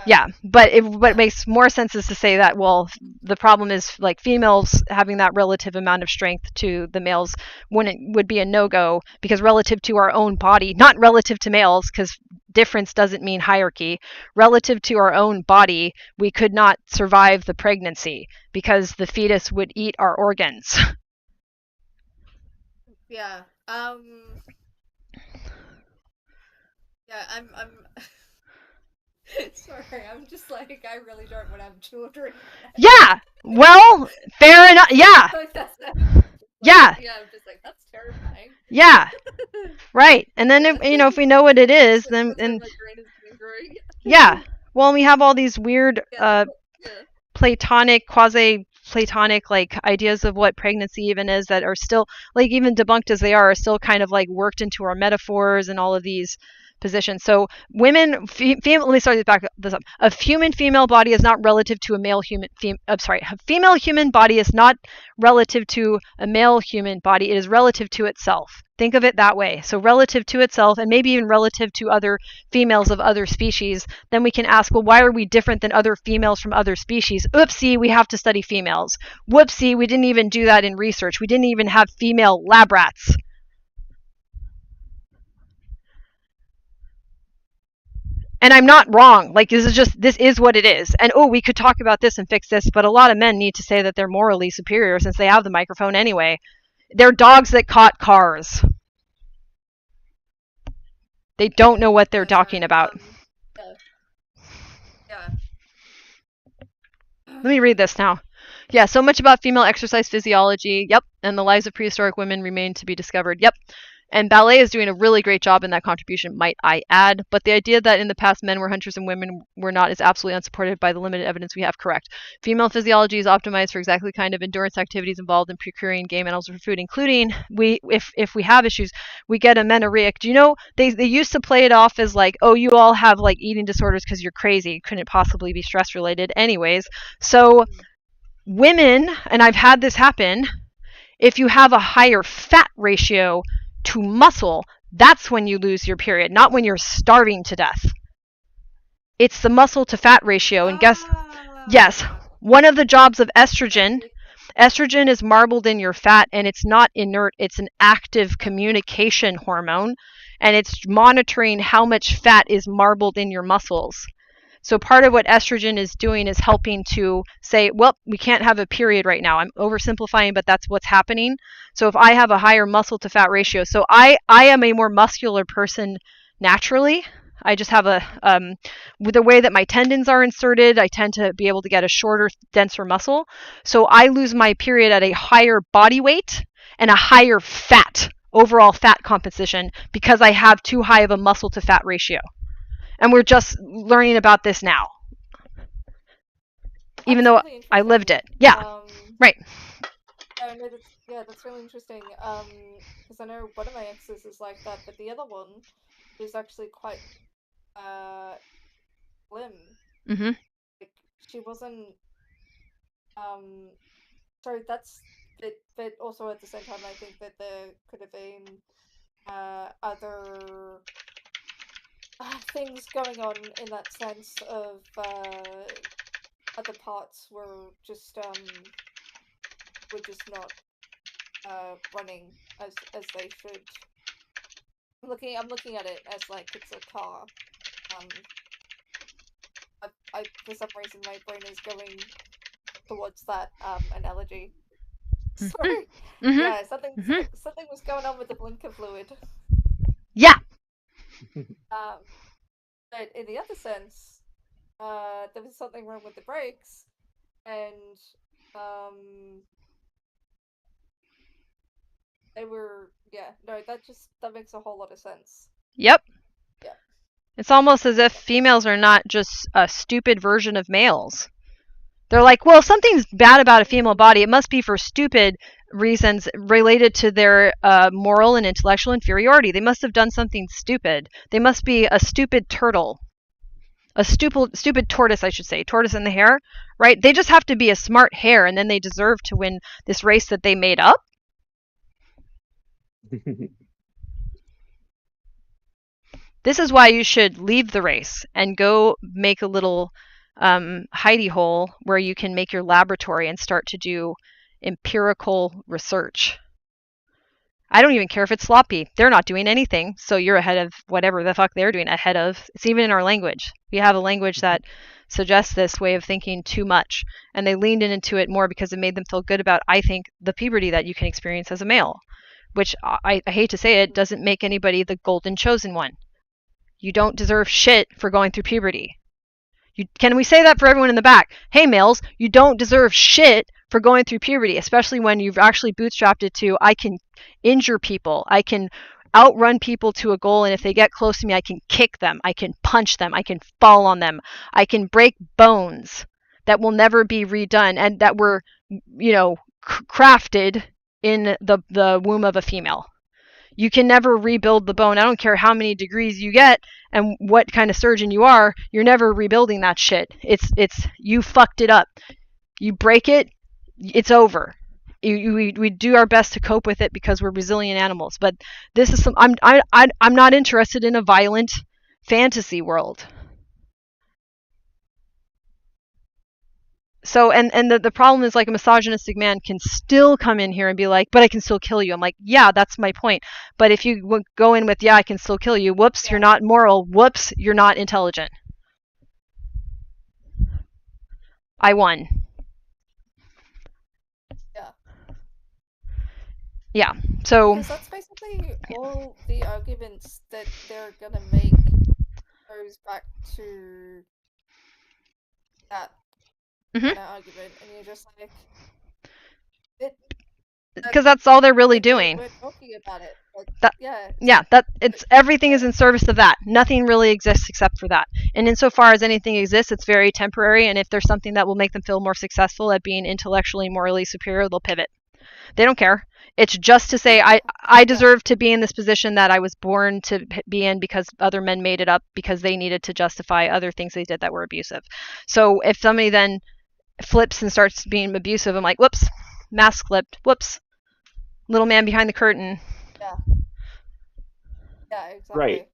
[SPEAKER 2] Yeah, but what makes more sense is to say that, well, the problem is like females having that relative amount of strength to the males would be a no-go, because relative to our own body, not relative to males, because difference doesn't mean hierarchy, relative to our own body, we could not survive the pregnancy because the fetus would eat our organs.
[SPEAKER 4] Yeah. Yeah, I'm sorry, I'm just like, I really don't want to have children.
[SPEAKER 2] Yeah, well, fair enough. Yeah. Yeah.
[SPEAKER 4] Yeah, I'm just like, that's terrifying.
[SPEAKER 2] Yeah. Right. And then if we know what it is, then yeah. Well, we have all these weird Platonic, quasi-Platonic like ideas of what pregnancy even is that are still, like, even debunked as they are still kind of like worked into our metaphors and all of these positions. So women, let me start this up. A human female body is not relative to a male human. A female human body is not relative to a male human body. It is relative to itself. Think of it that way. So relative to itself, and maybe even relative to other females of other species. Then we can ask, well, why are we different than other females from other species? Oopsie, we have to study females. Whoopsie, we didn't even do that in research. We didn't even have female lab rats. And I'm not wrong. Like, this is what it is. And we could talk about this and fix this, but a lot of men need to say that they're morally superior since they have the microphone anyway. They're dogs that caught cars. They don't know what they're talking about.
[SPEAKER 4] Yeah.
[SPEAKER 2] Let me read this now. Yeah, so much about female exercise physiology. Yep. And the lives of prehistoric women remain to be discovered. Yep. And ballet is doing a really great job in that contribution, might I add. But the idea that in the past men were hunters and women were not is absolutely unsupported by the limited evidence we have. Correct. Female physiology is optimized for exactly the kind of endurance activities involved in procuring game animals for food, including if we have issues, we get amenorrheic. Do you know they used to play it off as like, oh, you all have like eating disorders because you're crazy. Couldn't possibly be stress related anyways. So women, and I've had this happen, if you have a higher fat ratio to muscle, that's when you lose your period, not when you're starving to death. It's the muscle to fat ratio. And yes, one of the jobs of estrogen is marbled in your fat, and it's not inert, it's an active communication hormone, and it's monitoring how much fat is marbled in your muscles. So part of what estrogen is doing is helping to say, well, we can't have a period right now. I'm oversimplifying, but that's what's happening. So if I have a higher muscle to fat ratio, so I am a more muscular person naturally. I just have with the way that my tendons are inserted, I tend to be able to get a shorter, denser muscle. So I lose my period at a higher body weight and a higher overall fat composition, because I have too high of a muscle to fat ratio. And we're just learning about this now. Even though I lived it. Yeah. Right.
[SPEAKER 4] No, that's really interesting. Because I know one of my exes is like that, but the other one is actually quite slim.
[SPEAKER 2] Mm-hmm.
[SPEAKER 4] Like, she wasn't sorry, that's it, but also at the same time I think that there could have been other things going on in that sense of other parts were just not running as they should. I'm looking at it as like it's a car. I for some reason my brain is going towards that analogy. Sorry.
[SPEAKER 2] Mm-hmm.
[SPEAKER 4] Yeah,
[SPEAKER 2] Mm-hmm.
[SPEAKER 4] something was going on with the blinker fluid.
[SPEAKER 2] Yeah.
[SPEAKER 4] But in the other sense, there was something wrong with the brakes, and they were that makes a whole lot of sense.
[SPEAKER 2] Yep.
[SPEAKER 4] Yeah.
[SPEAKER 2] It's almost as if females are not just a stupid version of males. They're like, well, something's bad about a female body. It must be for stupid reasons related to their moral and intellectual inferiority. They must have done something stupid. They must be a stupid turtle. A stupid tortoise, I should say. Tortoise in the hare, right? They just have to be a smart hare, and then they deserve to win this race that they made up. This is why you should leave the race and go make a little hidey hole where you can make your laboratory and start to do empirical research. I don't even care if it's sloppy. They're not doing anything, so you're ahead of whatever the fuck they're doing ahead of. It's even in our language. We have a language that suggests this way of thinking too much, and they leaned into it more because it made them feel good about, I think, the puberty that you can experience as a male, which I hate to say it, doesn't make anybody the golden chosen one. You don't deserve shit for going through puberty. Can we say that for everyone in the back? Hey, males, you don't deserve shit for going through puberty, especially when you've actually bootstrapped it to, I can injure people, I can outrun people to a goal, and if they get close to me, I can kick them, I can punch them, I can fall on them, I can break bones that will never be redone and that were, crafted in the womb of a female. You can never rebuild the bone. I don't care how many degrees you get and what kind of surgeon you are, you're never rebuilding that shit. It's you fucked it up. You break it, it's over. We do our best to cope with it because we're resilient animals. But this is I'm not interested in a violent fantasy world. So and the problem is, like, a misogynistic man can still come in here and be like, but I can still kill you. I'm like, yeah, that's my point. But if you go in with, yeah, I can still kill you, whoops, yeah, you're not moral, whoops, you're not intelligent. I won.
[SPEAKER 4] Yeah.
[SPEAKER 2] Yeah. So
[SPEAKER 4] because that's basically all the arguments that they're gonna make goes back to that argument, and you're just like,
[SPEAKER 2] because that's all they're really doing.
[SPEAKER 4] We're talking about it. Like,
[SPEAKER 2] everything is in service of that. Nothing really exists except for that. And insofar as anything exists, it's very temporary. And if there's something that will make them feel more successful at being intellectually, morally superior, they'll pivot. They don't care. It's just to say, I deserve to be in this position that I was born to be in because other men made it up because they needed to justify other things they did that were abusive. So if somebody then flips and starts being abusive, I'm like, whoops, mask flipped, whoops, little man behind the curtain.
[SPEAKER 4] Yeah, exactly.
[SPEAKER 1] Right,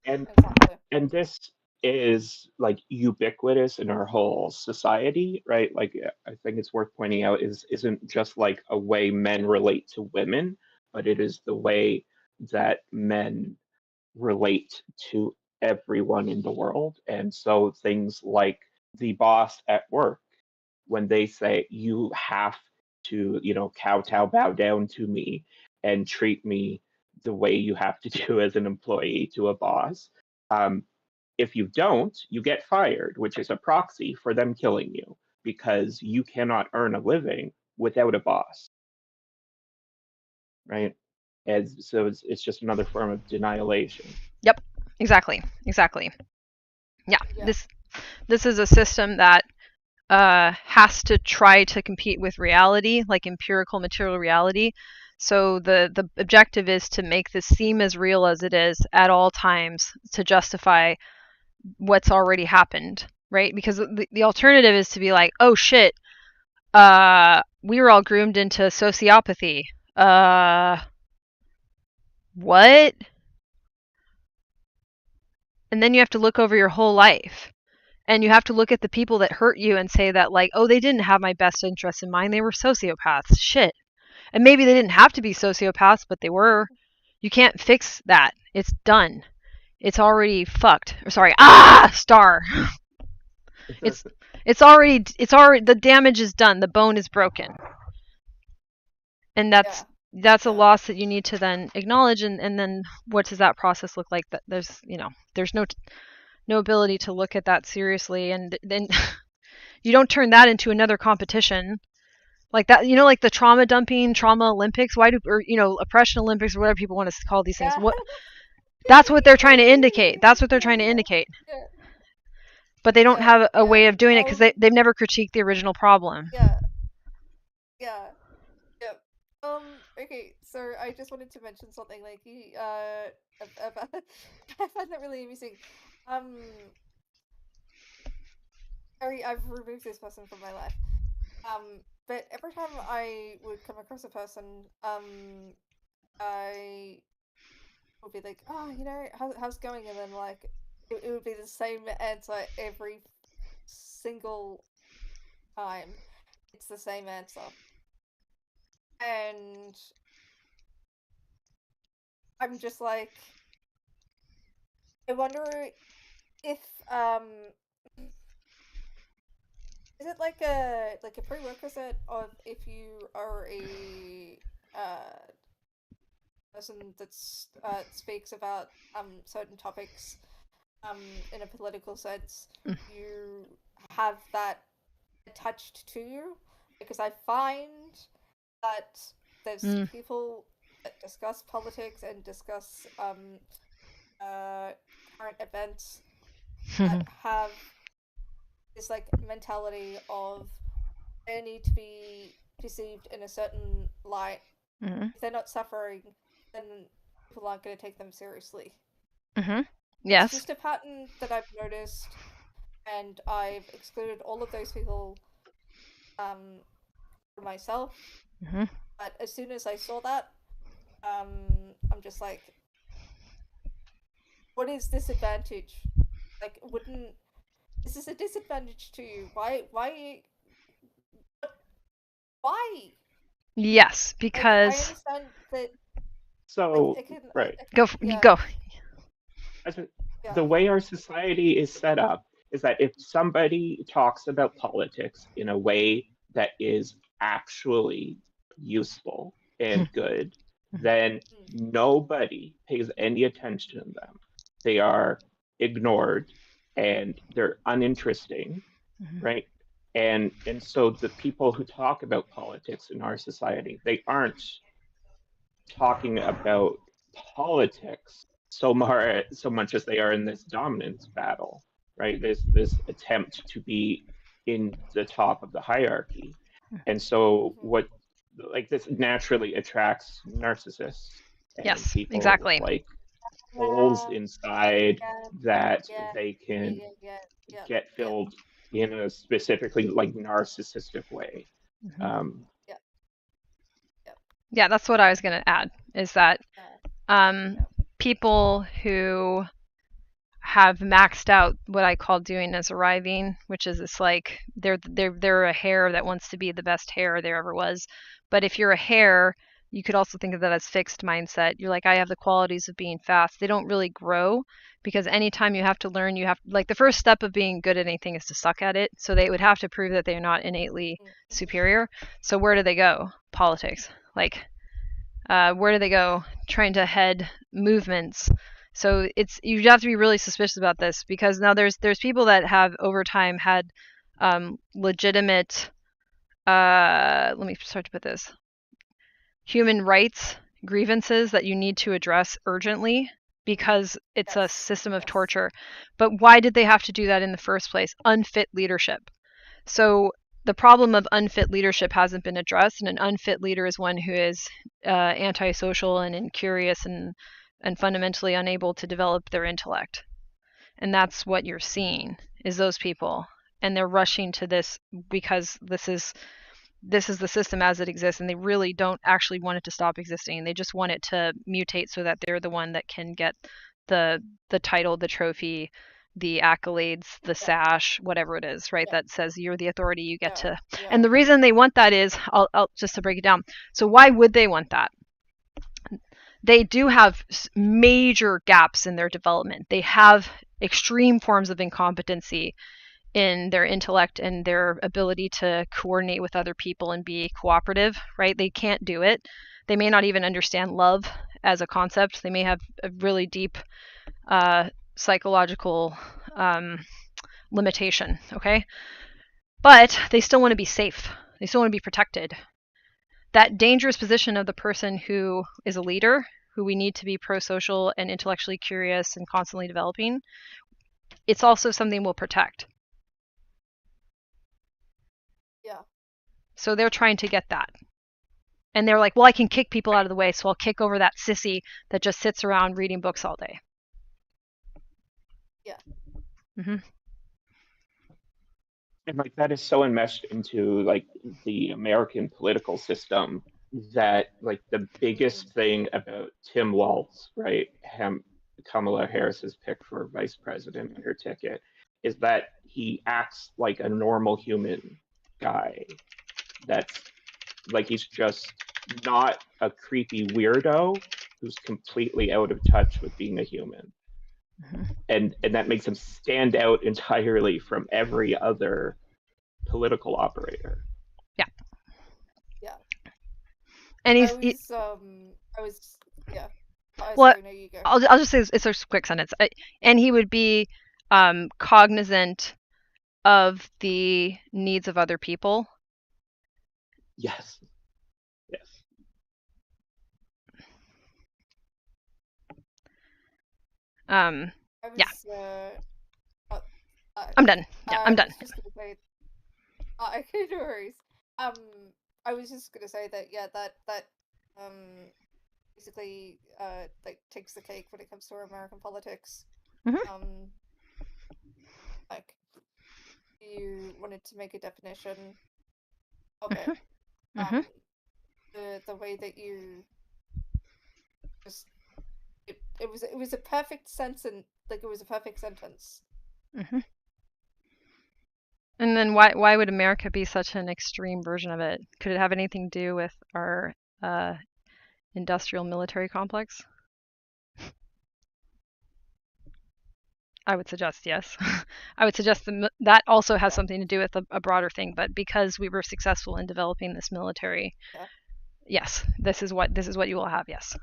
[SPEAKER 1] and this is like ubiquitous in our whole society, right? Like, I think it's worth pointing out isn't just like a way men relate to women, but it is the way that men relate to everyone in the world. And so things like the boss at work, when they say you have to, kowtow, bow down to me and treat me the way you have to do as an employee to a boss. If you don't, you get fired, which is a proxy for them killing you because you cannot earn a living without a boss. Right? And so it's just another form of denialation.
[SPEAKER 2] Yep, exactly. Yeah. This is a system that has to try to compete with reality, like empirical material reality. So the objective is to make this seem as real as it is at all times to justify what's already happened, right? Because the alternative is to be like, oh shit, we were all groomed into sociopathy. What? And then you have to look over your whole life. And you have to look at the people that hurt you and say that, like, oh, they didn't have my best interests in mind. They were sociopaths. Shit. And maybe they didn't have to be sociopaths, but they were. You can't fix that. It's done. It's already fucked. Or sorry, star. It's already the damage is done. The bone is broken. And that's a loss that you need to then acknowledge, and then what does that process look like? That there's no ability to look at that seriously, and then you don't turn that into another competition like that, like the trauma dumping, trauma Olympics. Why do, or oppression Olympics, or whatever people want to call these things? What that's what they're trying to indicate.
[SPEAKER 4] Yeah.
[SPEAKER 2] But they don't have a way of doing it because they've never critiqued the original problem.
[SPEAKER 4] Yeah. Okay, so I just wanted to mention something like about I find that really amusing. I've removed this person from my life. But every time I would come across a person, I would be like, oh, how's it going? And then like it would be the same answer every single time. It's the same answer. And I'm just like, I wonder if is it like a prerequisite of if you are a person that speaks about certain topics in a political sense, you have that attached to you? Because I find that there's people that discuss politics and discuss current events that have this like mentality of they need to be perceived in a certain light. If they're not suffering, then people aren't going to take them seriously.
[SPEAKER 2] Yes.
[SPEAKER 4] It's just a pattern that I've noticed, and I've excluded all of those people for myself. But as soon as I saw that, I'm just like, what is disadvantage? Like, this is a disadvantage to you. Why?
[SPEAKER 2] Yes, because
[SPEAKER 4] I understand that.
[SPEAKER 1] So right.
[SPEAKER 2] Go.
[SPEAKER 1] The way our society is set up is that if somebody talks about politics in a way that is actually useful and good, then nobody pays any attention to them. They are ignored and they're uninteresting, right? And so the people who talk about politics in our society, they aren't talking about politics so much as they are in this dominance battle, right? There's this attempt to be in the top of the hierarchy. And so what like this naturally attracts narcissists and people
[SPEAKER 2] exactly.
[SPEAKER 1] with like holes inside that they can get filled in a specifically like narcissistic way.
[SPEAKER 2] Yeah, that's what I was going to add, is that people who have maxed out what I call doing as arriving, which is it's like they're a hare that wants to be the best hare there ever was. But if you're a hare, you could also think of that as fixed mindset. You're like, I have the qualities of being fast. They don't really grow, because anytime you have to learn, you have like the first step of being good at anything is to suck at it. So they would have to prove that they're not innately superior. So where do they go? Politics. Like, where do they go? Trying to head movements. So you have to be really suspicious about this, because now there's people that have over time had legitimate let me start to put this, human rights grievances that you need to address urgently, because it's a system of torture. But why did they have to do that in the first place? Unfit leadership. So the problem of unfit leadership hasn't been addressed, and an unfit leader is one who is antisocial and incurious and fundamentally unable to develop their intellect. And that's what you're seeing, is those people. And they're rushing to this because this is the system as it exists, and they really don't actually want it to stop existing. They just want it to mutate so that they're the one that can get the title, the trophy, the accolades, the sash, whatever it is, right? That says you're the authority, you get to. And the reason they want that is, I'll just to break it down. So why would they want that? they do have major gaps in their development. They have extreme forms of incompetency in their intellect and their ability to coordinate with other people and be cooperative, right? They can't do it. They may not even understand love as a concept. They may have a really deep psychological limitation, okay? But they still want to be safe. They still want to be protected. That dangerous position of the person who is a leader, who we need to be pro-social and intellectually curious and constantly developing, it's also something we'll protect.
[SPEAKER 4] Yeah.
[SPEAKER 2] So they're trying to get that. And they're like, well, I can kick people out of the way, so I'll kick over that sissy that just sits around reading books all day.
[SPEAKER 4] Yeah.
[SPEAKER 2] Mm-hmm.
[SPEAKER 1] And like that is so enmeshed into like the American political system that like the biggest thing about Tim Walz, right, Kamala Harris's pick for vice president and her ticket, is that he acts like a normal human guy. That's like he's just not a creepy weirdo who's completely out of touch with being a human.
[SPEAKER 2] Mm-hmm.
[SPEAKER 1] And that makes him stand out entirely from every other political operator.
[SPEAKER 2] Yeah.
[SPEAKER 4] Yeah.
[SPEAKER 2] And
[SPEAKER 4] I was yeah.
[SPEAKER 2] Well,
[SPEAKER 4] sorry, no, you go.
[SPEAKER 2] I'll just say it's a quick sentence. And he would be cognizant of the needs of other people.
[SPEAKER 1] Yes. Yes.
[SPEAKER 2] Yeah.
[SPEAKER 4] I'm
[SPEAKER 2] done. Yeah, I'm done.
[SPEAKER 4] I was just gonna say, okay, no worries. I was just gonna say that basically like takes the cake when it comes to American politics.
[SPEAKER 2] Mm-hmm.
[SPEAKER 4] Like you wanted to make a definition of it.
[SPEAKER 2] Mm-hmm.
[SPEAKER 4] The way that you just it was a perfect sentence, like it was a perfect sentence.
[SPEAKER 2] Mm-hmm. And then why would America be such an extreme version of it? Could it have anything to do with our industrial military complex? I would suggest yes. I would suggest that also has something to do with a broader thing, but because we were successful in developing this military, yes, this is what you will have, yes.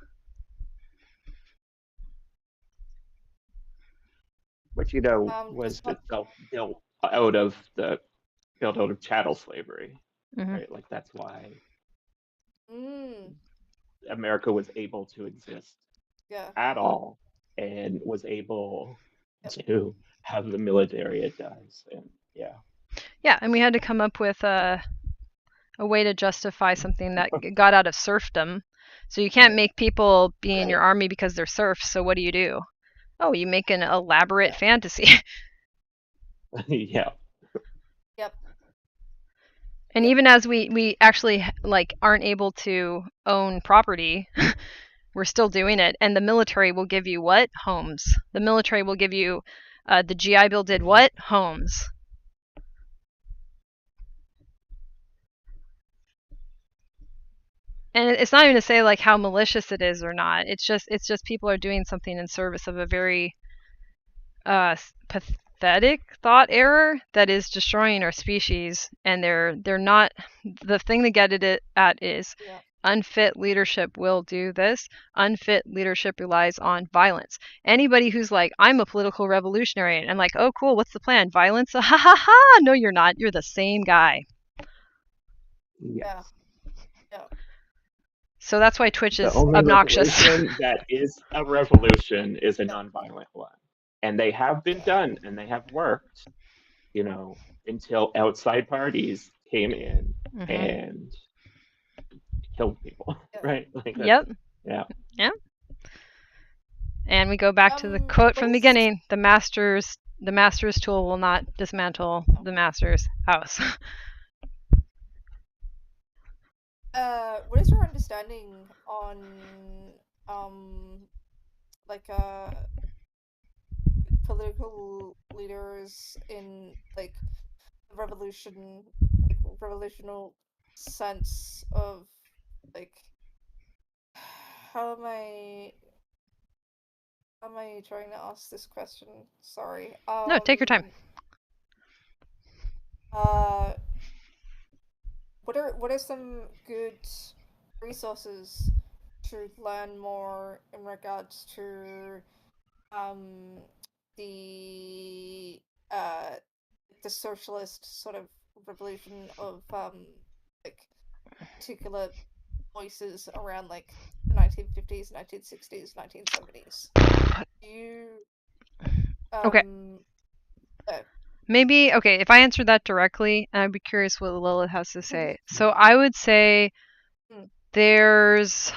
[SPEAKER 1] Which was itself built out of chattel slavery, right? Like that's why America was able to exist at all and was able to have the military it does. And
[SPEAKER 2] yeah, and we had to come up with a way to justify something that got out of serfdom. So you can't make people be in your army because they're serfs. So what do? Oh, you make an elaborate fantasy.
[SPEAKER 1] Yeah.
[SPEAKER 4] Yep.
[SPEAKER 2] And even as we actually like aren't able to own property, we're still doing it. And the military will give you what? Homes. The military will give you the GI Bill did what? Homes. And it's not even to say like how malicious it is or not. It's just people are doing something in service of a very pathetic thought error that is destroying our species. And they're not. The thing to get it at is unfit leadership will do this. Unfit leadership relies on violence. Anybody who's like, I'm a political revolutionary, and I'm like, oh cool, what's the plan? Violence? Ha ha ha! No, you're not. You're the same guy.
[SPEAKER 1] Yeah.
[SPEAKER 2] So that's why Twitch is obnoxious.
[SPEAKER 1] The only that is a revolution is a nonviolent one. And they have been done and they have worked, until outside parties came in and killed people, right? Like
[SPEAKER 2] yep.
[SPEAKER 1] Yeah.
[SPEAKER 2] Yeah. And we go back to the quote from the beginning, the master's tool will not dismantle the master's house.
[SPEAKER 4] What is your understanding on like political leaders in like the revolutional sense of like how am I trying to ask this question? Sorry.
[SPEAKER 2] No, take your time.
[SPEAKER 4] What are some good resources to learn more in regards to the the socialist sort of revolution of like particular voices around like 1950s, 1960s, 1970s? Do you
[SPEAKER 2] Okay. Maybe, okay, if I answer that directly, I'd be curious what Lilith has to say. So I would say there's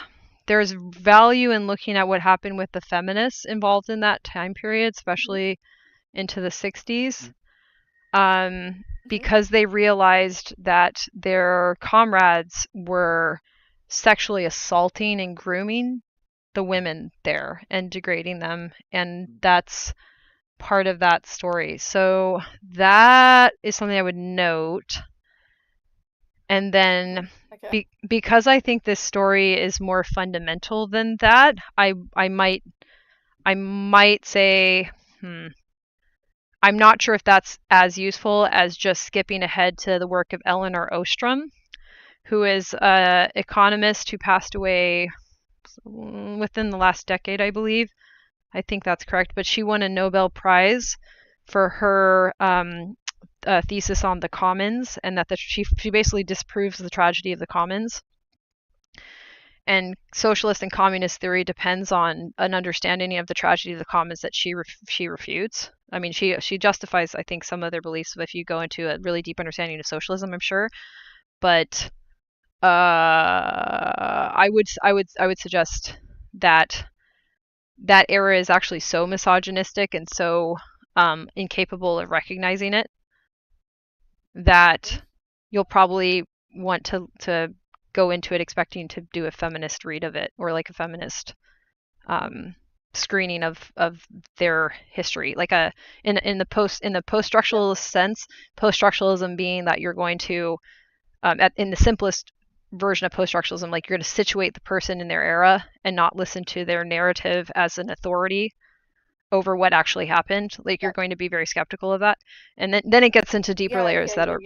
[SPEAKER 2] value in looking at what happened with the feminists involved in that time period, especially into the 60s, because they realized that their comrades were sexually assaulting and grooming the women there and degrading them, and that's part of that story. So that is something I would note. And then because I think this story is more fundamental than that, I might say, I'm not sure if that's as useful as just skipping ahead to the work of Elinor Ostrom, who is an economist who passed away within the last decade, I believe. I think that's correct. But she won a Nobel Prize for her thesis on the commons, and that she basically disproves the tragedy of the commons. And socialist and communist theory depends on an understanding of the tragedy of the commons that she refutes. I mean, she justifies, I think, some of their beliefs if you go into a really deep understanding of socialism, I'm sure. But I would suggest that that era is actually so misogynistic and so incapable of recognizing it that you'll probably want to go into it expecting to do a feminist read of it, or like a feminist screening of their history, like in the post-structuralist sense, post-structuralism being that you're going to in the simplest version of post-structuralism, like you're going to situate the person in their era and not listen to their narrative as an authority over what actually happened. Like you're going to be very skeptical of that, and then it gets into deeper layers that are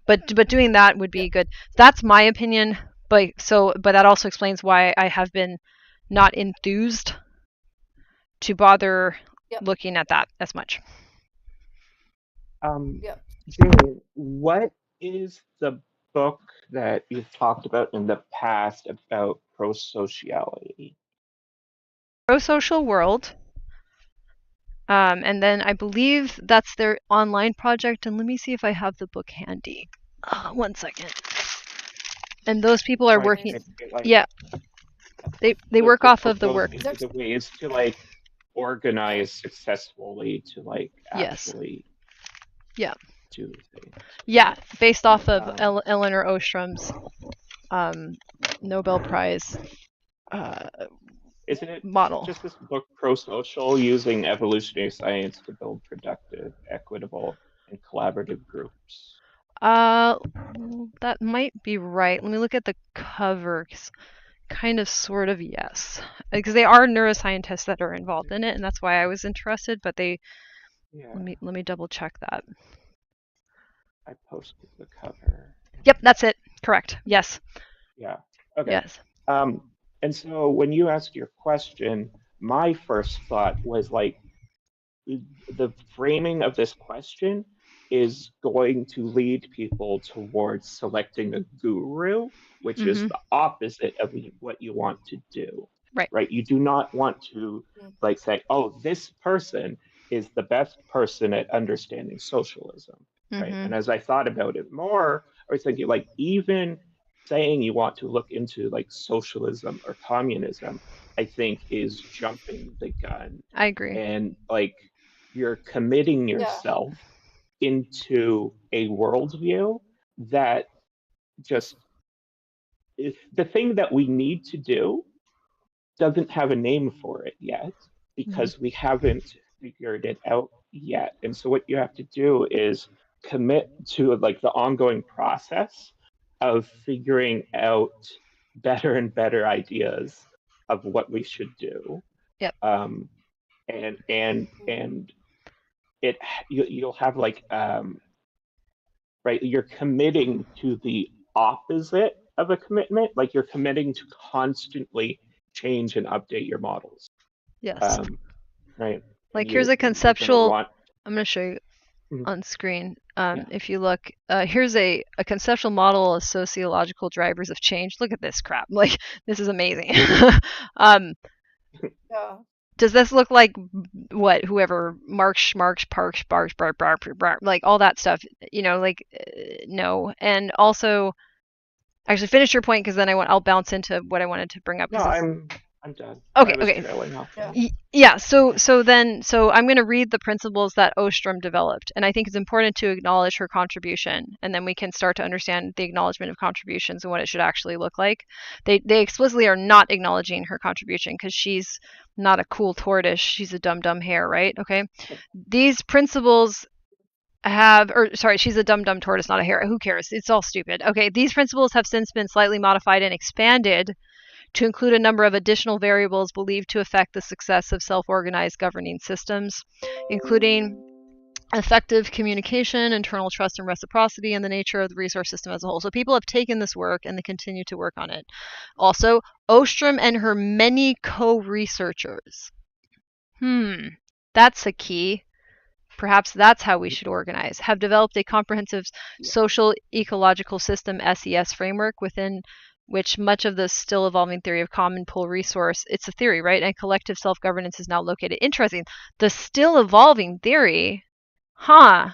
[SPEAKER 2] But doing that would be good. That's my opinion. But that also explains why I have been not enthused to bother looking at that as much.
[SPEAKER 1] Jamie, what is the book that you've talked about in the past about pro-sociality?
[SPEAKER 2] Pro-social world. And then I believe that's their online project. And let me see if I have the book handy. 1 second. And those people are working. They work off of the work.
[SPEAKER 1] The ways to like organize successfully to like actually do things.
[SPEAKER 2] Yeah, based off of Elinor Ostrom's Nobel Prize
[SPEAKER 1] Isn't it
[SPEAKER 2] model.
[SPEAKER 1] Just this book, Pro-Social, using evolutionary science to build productive, equitable, and collaborative groups?
[SPEAKER 2] That might be right. Let me look at the cover. Kind of, sort of, yes. Because they are neuroscientists that are involved in it, and that's why I was interested, but they... Let me double check that.
[SPEAKER 1] I posted the cover.
[SPEAKER 2] Yep, that's it. Correct. Yes.
[SPEAKER 1] Yeah. Okay.
[SPEAKER 2] Yes.
[SPEAKER 1] And so when you asked your question, my first thought was like, the framing of this question is going to lead people towards selecting a guru, which is the opposite of what you want to do. Right? You do not want to like say, oh, this person is the best person at understanding socialism. Right? And as I thought about it more, I was thinking like, even saying you want to look into like socialism or communism, I think is jumping the gun.
[SPEAKER 2] I agree.
[SPEAKER 1] And like, you're committing yourself into a worldview that just the thing that we need to do doesn't have a name for it yet, because we haven't figured it out yet. And so what you have to do is commit to like the ongoing process of figuring out better and better ideas of what we should do.
[SPEAKER 2] Yep.
[SPEAKER 1] And it you'll have like right, you're committing to the opposite of a commitment, like you're committing to constantly change and update your models.
[SPEAKER 2] Yes.
[SPEAKER 1] Right.
[SPEAKER 2] Like
[SPEAKER 1] And
[SPEAKER 2] here's a
[SPEAKER 1] you're gonna
[SPEAKER 2] conceptual.
[SPEAKER 1] want.
[SPEAKER 2] I'm going to show you
[SPEAKER 1] Mhm.
[SPEAKER 2] on screen.
[SPEAKER 1] Yeah.
[SPEAKER 2] If you look, here's a conceptual model of sociological drivers of change. Look at this crap. Like this is amazing.
[SPEAKER 4] Yeah.
[SPEAKER 2] Does this look like what whoever Marx, Parks, Barks, like all that stuff? You know, like no. And also, actually, finish your point because then I'll bounce into what I wanted to bring up.
[SPEAKER 1] No, I'm done.
[SPEAKER 2] Okay.
[SPEAKER 1] I was
[SPEAKER 2] Okay.
[SPEAKER 1] trailing off.
[SPEAKER 4] Yeah.
[SPEAKER 2] Yeah, so I'm going to read the principles that Ostrom developed, and I think it's important to acknowledge her contribution, and then we can start to understand the acknowledgement of contributions and what it should actually look like. They explicitly are not acknowledging her contribution because she's not a cool tortoise, she's a dumb hare, right? Okay. These principles she's a dumb tortoise, not a hare. Who cares? It's all stupid. Okay, these principles have since been slightly modified and expanded to include a number of additional variables believed to affect the success of self-organized governing systems, including effective communication, internal trust and reciprocity, and the nature of the resource system as a whole. So people have taken this work and they continue to work on it. Also, Ostrom and her many co-researchers. That's a key. Perhaps that's how we should organize. Have developed a comprehensive social ecological system SES framework within which much of the still evolving theory of common pool resource, it's a theory, right? And collective self-governance is now located. Interesting. The still evolving theory, I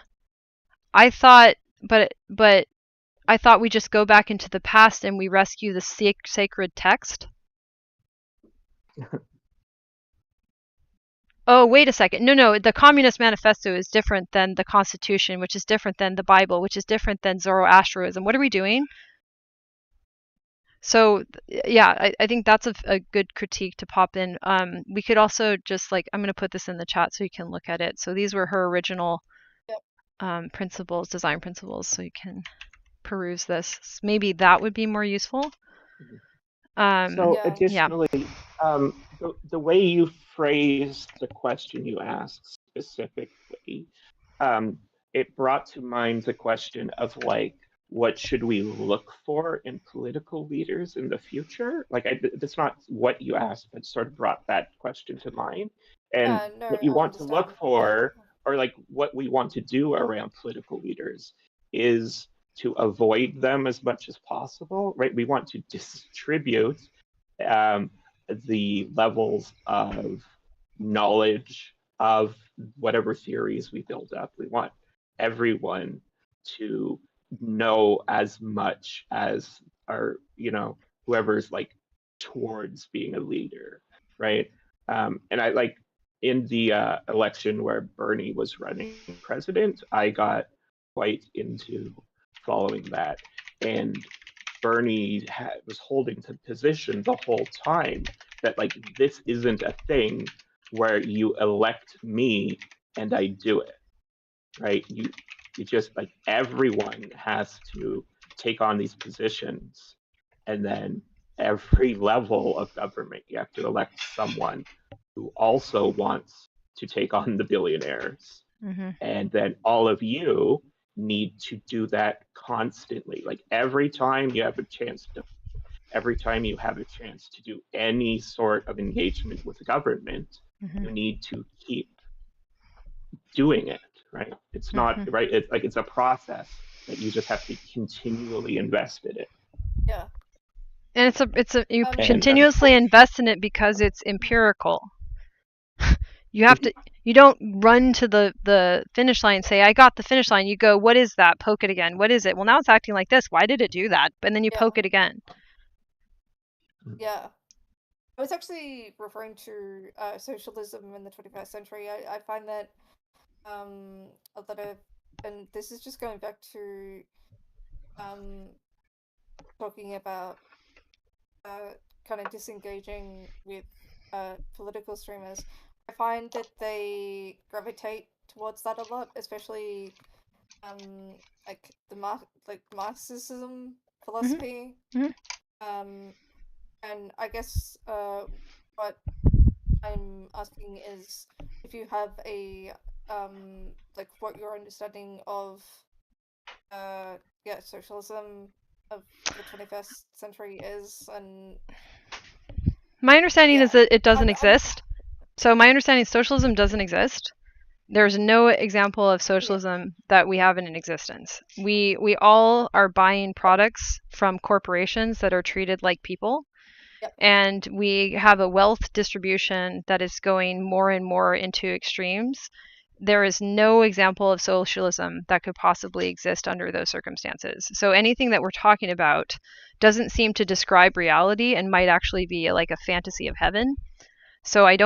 [SPEAKER 2] thought, but I thought we just go back into the past and we rescue the sacred text. Oh, wait a second. No, the Communist Manifesto is different than the Constitution, which is different than the Bible, which is different than Zoroastrianism. What are we doing? So yeah, I think that's a good critique to pop in. We could also just like, I'm going to put this in the chat so you can look at it. So these were her original principles, design principles, so you can peruse this. Maybe that would be more useful.
[SPEAKER 1] So additionally, the way you phrased the question you asked specifically, it brought to mind the question of like, what should we look for in political leaders in the future? Like, that's not what you asked, but sort of brought that question to mind. And what you want to look for, or like what we want to do around political leaders, is to avoid them as much as possible, right? We want to distribute the levels of knowledge of whatever theories we build up. We want everyone to know as much as whoever's like towards being a leader, right? And I like in the election where Bernie was running president, I got quite into following that, and Bernie was holding the position the whole time that like this isn't a thing where you elect me and I do it, right? You just like everyone has to take on these positions, and then every level of government you have to elect someone who also wants to take on the billionaires, and then all of you need to do that constantly. Like every time you have a chance to do any sort of engagement with the government, you need to keep doing it, right? It's not right. It's like it's a process that you just have to continually invest in it.
[SPEAKER 4] Yeah.
[SPEAKER 2] And you continuously invest in it because it's empirical. You don't run to the finish line and say, I got the finish line. You go, what is that? Poke it again. What is it? Well, now it's acting like this. Why did it do that? And then you poke it again.
[SPEAKER 4] Yeah. I was actually referring to socialism in the 21st century. I find that a lot of, and this is just going back to talking about kind of disengaging with political streamers. I find that they gravitate towards that a lot, especially like the Marxism philosophy. And I guess what I'm asking is if you have a like what your understanding of socialism of the 21st century is, and
[SPEAKER 2] My understanding is that it doesn't
[SPEAKER 4] I'm
[SPEAKER 2] exist. So my understanding is socialism doesn't exist. There's no example of socialism that we have in existence. We all are buying products from corporations that are treated like people.
[SPEAKER 4] Yep.
[SPEAKER 2] And we have a wealth distribution that is going more and more into extremes. There is no example of socialism that could possibly exist under those circumstances. So anything that we're talking about doesn't seem to describe reality and might actually be like a fantasy of heaven. So I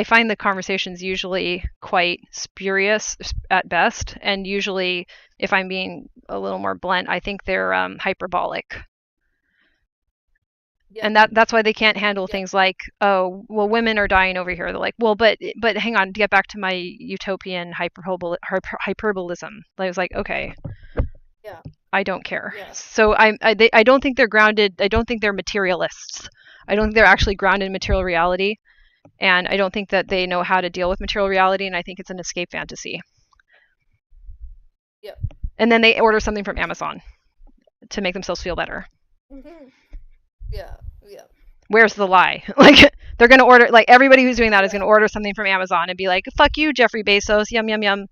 [SPEAKER 2] find the conversations usually quite spurious at best, and usually, if I'm being a little more blunt, I think they're hyperbolic.
[SPEAKER 4] Yep.
[SPEAKER 2] And that's why they can't handle things like, oh, well, women are dying over here. They're like, well, but hang on, to get back to my utopian hyperbolism. I was like, okay, I don't care. So I don't think they're grounded. I don't think they're materialists. I don't think they're actually grounded in material reality. And I don't think that they know how to deal with material reality. And I think it's an escape fantasy.
[SPEAKER 4] Yep.
[SPEAKER 2] And then they order something from Amazon to make themselves feel better.
[SPEAKER 4] Yeah.
[SPEAKER 2] Where's the lie? Like, they're going to order, like, everybody who's doing that is going to order something from Amazon and be like, fuck you, Jeffrey Bezos, yum, yum, yum.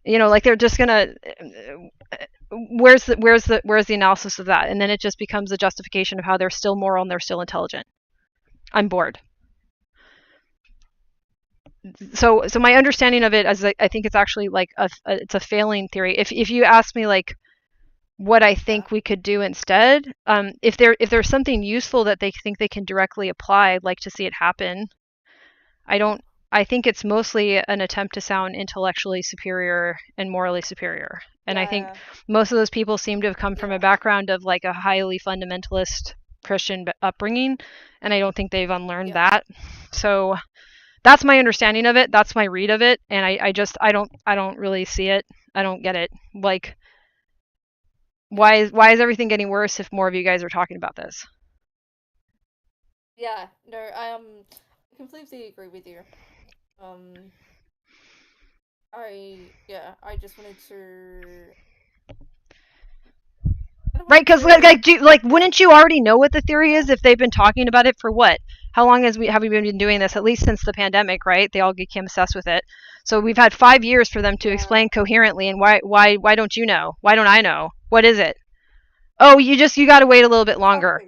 [SPEAKER 2] You know, like, they're just going to, where's the analysis of that? And then it just becomes a justification of how they're still moral and they're still intelligent. I'm bored. So my understanding of it is, I think it's actually like it's a failing theory. If you ask me, like, what I think we could do instead, if there's something useful that they think they can directly apply, I'd like to see it happen. I think it's mostly an attempt to sound intellectually superior and morally superior. And I think most of those people seem to have come from a background of like a highly fundamentalist Christian upbringing, and I don't think they've unlearned that. So that's my understanding of it. That's my read of it, and I don't really see it. I don't get it. Like, why is everything getting worse if more of you guys are talking about this?
[SPEAKER 4] Yeah, no, I completely agree with you. I just wanted to.
[SPEAKER 2] Right, because like, wouldn't you already know what the theory is if they've been talking about it for what? How long have we been doing this? At least since the pandemic, right? They all became obsessed with it. So we've had 5 years for them to explain coherently. And why don't you know? Why don't I know? What is it? Oh, you got to wait a little bit longer.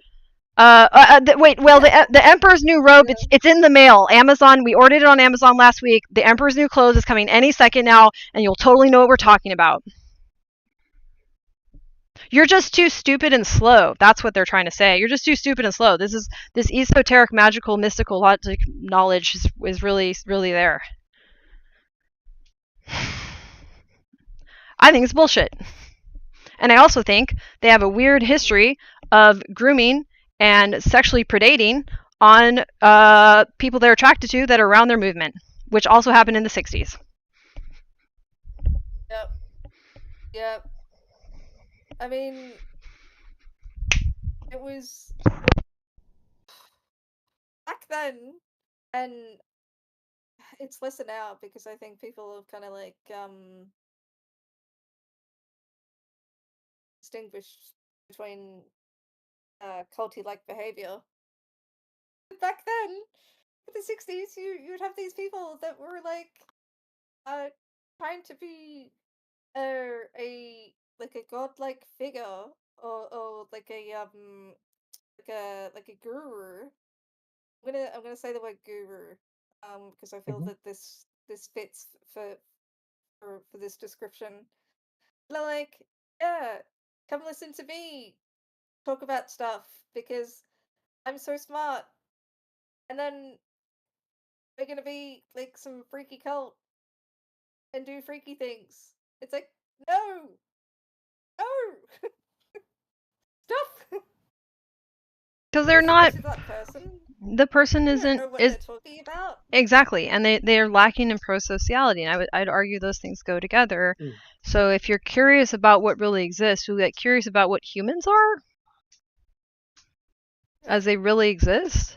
[SPEAKER 2] Wait. Well, the Emperor's new robe. It's in the mail. Amazon. We ordered it on Amazon last week. The Emperor's new clothes is coming any second now, and you'll totally know what we're talking about. You're just too stupid and slow. That's what they're trying to say. You're just too stupid and slow. This esoteric, magical, mystical logic knowledge is really, really there. I think it's bullshit. And I also think they have a weird history of grooming and sexually predating on people they're attracted to that are around their movement, which also happened in the 60s.
[SPEAKER 4] Yep. I mean, it was back then, and it's lesser now because I think people have kind of like distinguished between culty-like behavior. But back then, in the 60s, you'd have these people that were like trying to be a godlike figure or like a guru. I'm gonna say the word guru because I feel that this fits for this description. They're like, yeah, come listen to me talk about stuff because I'm so smart, and then we're gonna be like some freaky cult and do freaky things. It's like, no, stop.
[SPEAKER 2] Because they're not.
[SPEAKER 4] That person.
[SPEAKER 2] The person
[SPEAKER 4] isn't. Know what they're talking about.
[SPEAKER 2] Exactly, and they're lacking in prosociality, and I'd argue those things go together. So if you're curious about what really exists, you'll get curious about what humans are. as they really exist?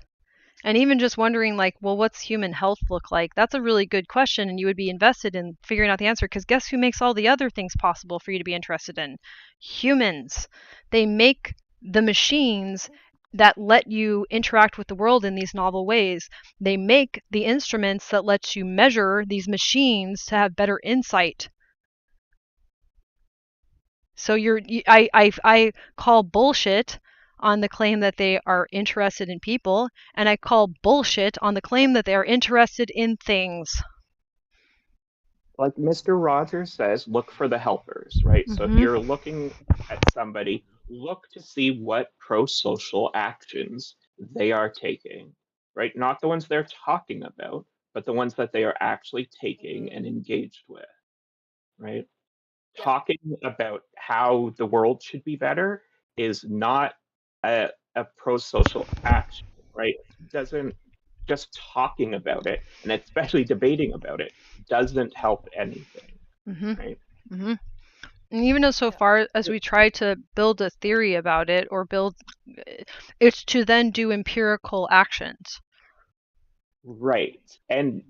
[SPEAKER 2] And even just wondering, like, well, what's human health look like? That's a really good question, and you would be invested in figuring out the answer, because guess who makes all the other things possible for you to be interested in? Humans. They make the machines that let you interact with the world in these novel ways. They make the instruments that let you measure these machines to have better insight. So I call bullshit on the claim that they are interested in people, and I call bullshit on the claim that they are interested in things.
[SPEAKER 1] Like Mr. Rogers says, look for the helpers, right? So if you're looking at somebody, look to see what pro-social actions they are taking, right? Not the ones they're talking about, but the ones that they are actually taking and engaged with, right?
[SPEAKER 4] Yeah.
[SPEAKER 1] Talking about how the world should be better is not a pro-social action, right? It doesn't, just talking about it, and especially debating about it, doesn't help anything, right?
[SPEAKER 2] And even as so far as we try to build a theory about it, or build, it's to then do empirical actions.
[SPEAKER 1] Right. And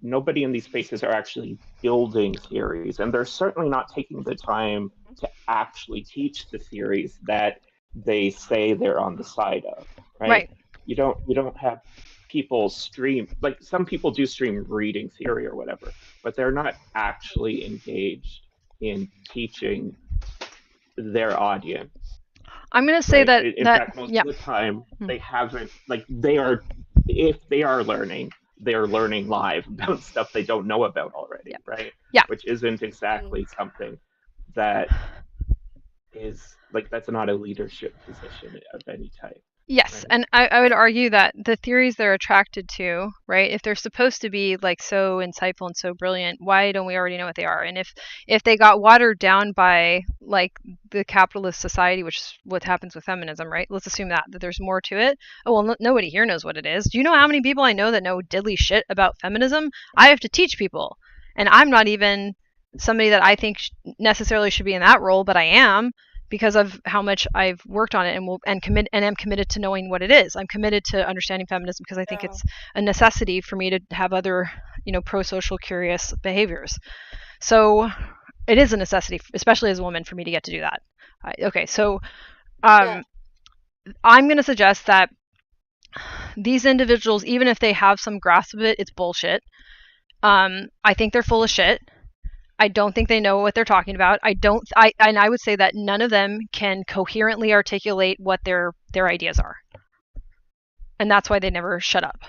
[SPEAKER 1] nobody in these spaces are actually building theories, and they're certainly not taking the time to actually teach the theories that they say they're on the side of, right? You don't have people stream, like some people do stream reading theory or whatever, but they're not actually engaged in teaching their audience.
[SPEAKER 2] I'm going to say that
[SPEAKER 1] in fact, most of the time they haven't, like, if they are learning, they're learning live about stuff they don't know about already, right?
[SPEAKER 2] Yeah.
[SPEAKER 1] Which isn't exactly something that is, like, that's not a leadership position of any type.
[SPEAKER 2] Yes,
[SPEAKER 1] right?
[SPEAKER 2] and I would argue that the theories they're attracted to, right, if they're supposed to be like so insightful and so brilliant, why don't we already know what they are? And if they got watered down by like the capitalist society, which is what happens with feminism, right? Let's assume that there's more to it. Oh, well, nobody here knows what it is. Do you know how many people I know that know diddly shit about feminism? I have to teach people, and I'm not even somebody that I think necessarily should be in that role, but I am, because of how much I've worked on it and am committed to knowing what it is. I'm committed to understanding feminism because I think it's a necessity for me to have other, pro-social curious behaviors. So it is a necessity, especially as a woman, for me to get to do that. Okay, so I'm going to suggest that these individuals, even if they have some grasp of it, it's bullshit. I think they're full of shit. I don't think they know what they're talking about. And I would say that none of them can coherently articulate what their ideas are. And that's why they never shut up.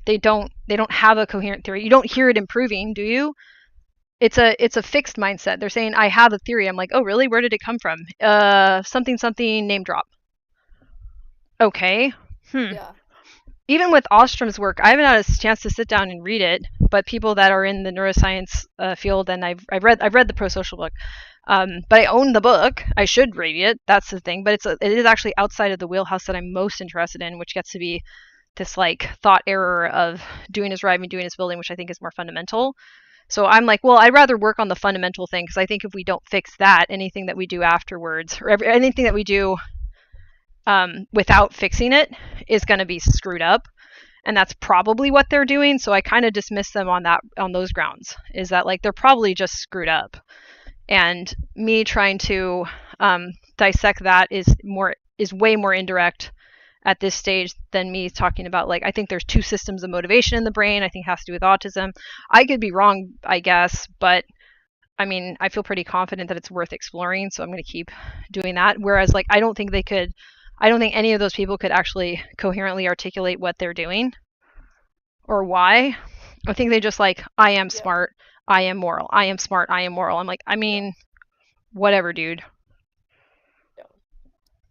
[SPEAKER 2] They don't have a coherent theory. You don't hear it improving, do you? It's a fixed mindset. They're saying, I have a theory. I'm like, oh really? Where did it come from? Something name drop. Okay.
[SPEAKER 4] Yeah.
[SPEAKER 2] Even with Ostrom's work, I haven't had a chance to sit down and read it, but people that are in the neuroscience field, and I've read the pro-social book, but I own the book. I should read it. That's the thing. But it is actually outside of the wheelhouse that I'm most interested in, which gets to be this like thought error of doing is driving, doing is building, which I think is more fundamental. So I'm like, well, I'd rather work on the fundamental thing, because I think if we don't fix that, anything that we do afterwards, or anything that we do without fixing it, is going to be screwed up. And that's probably what they're doing. So I kind of dismiss them on those grounds, is that like they're probably just screwed up. And me trying to dissect that is way more indirect at this stage than me talking about, like, I think there's two systems of motivation in the brain. I think it has to do with autism. I could be wrong, I guess, but I mean, I feel pretty confident that it's worth exploring. So I'm going to keep doing that. Whereas, like, I don't think any of those people could actually coherently articulate what they're doing or why. I think they just like, I am smart, I am moral, I am smart, I am moral. I'm like, I mean, whatever, dude.
[SPEAKER 4] Yeah.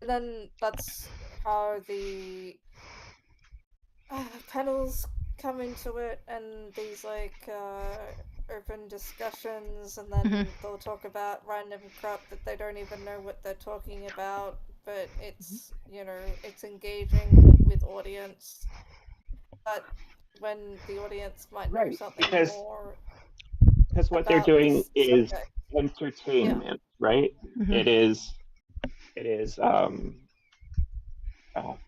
[SPEAKER 4] And then that's how the panels come into it, and these like open discussions, and then they'll talk about random crap that they don't even know what they're talking about, but it's it's engaging with audience. But when the audience might know something more,
[SPEAKER 1] because what they're doing is entertainment, right? It is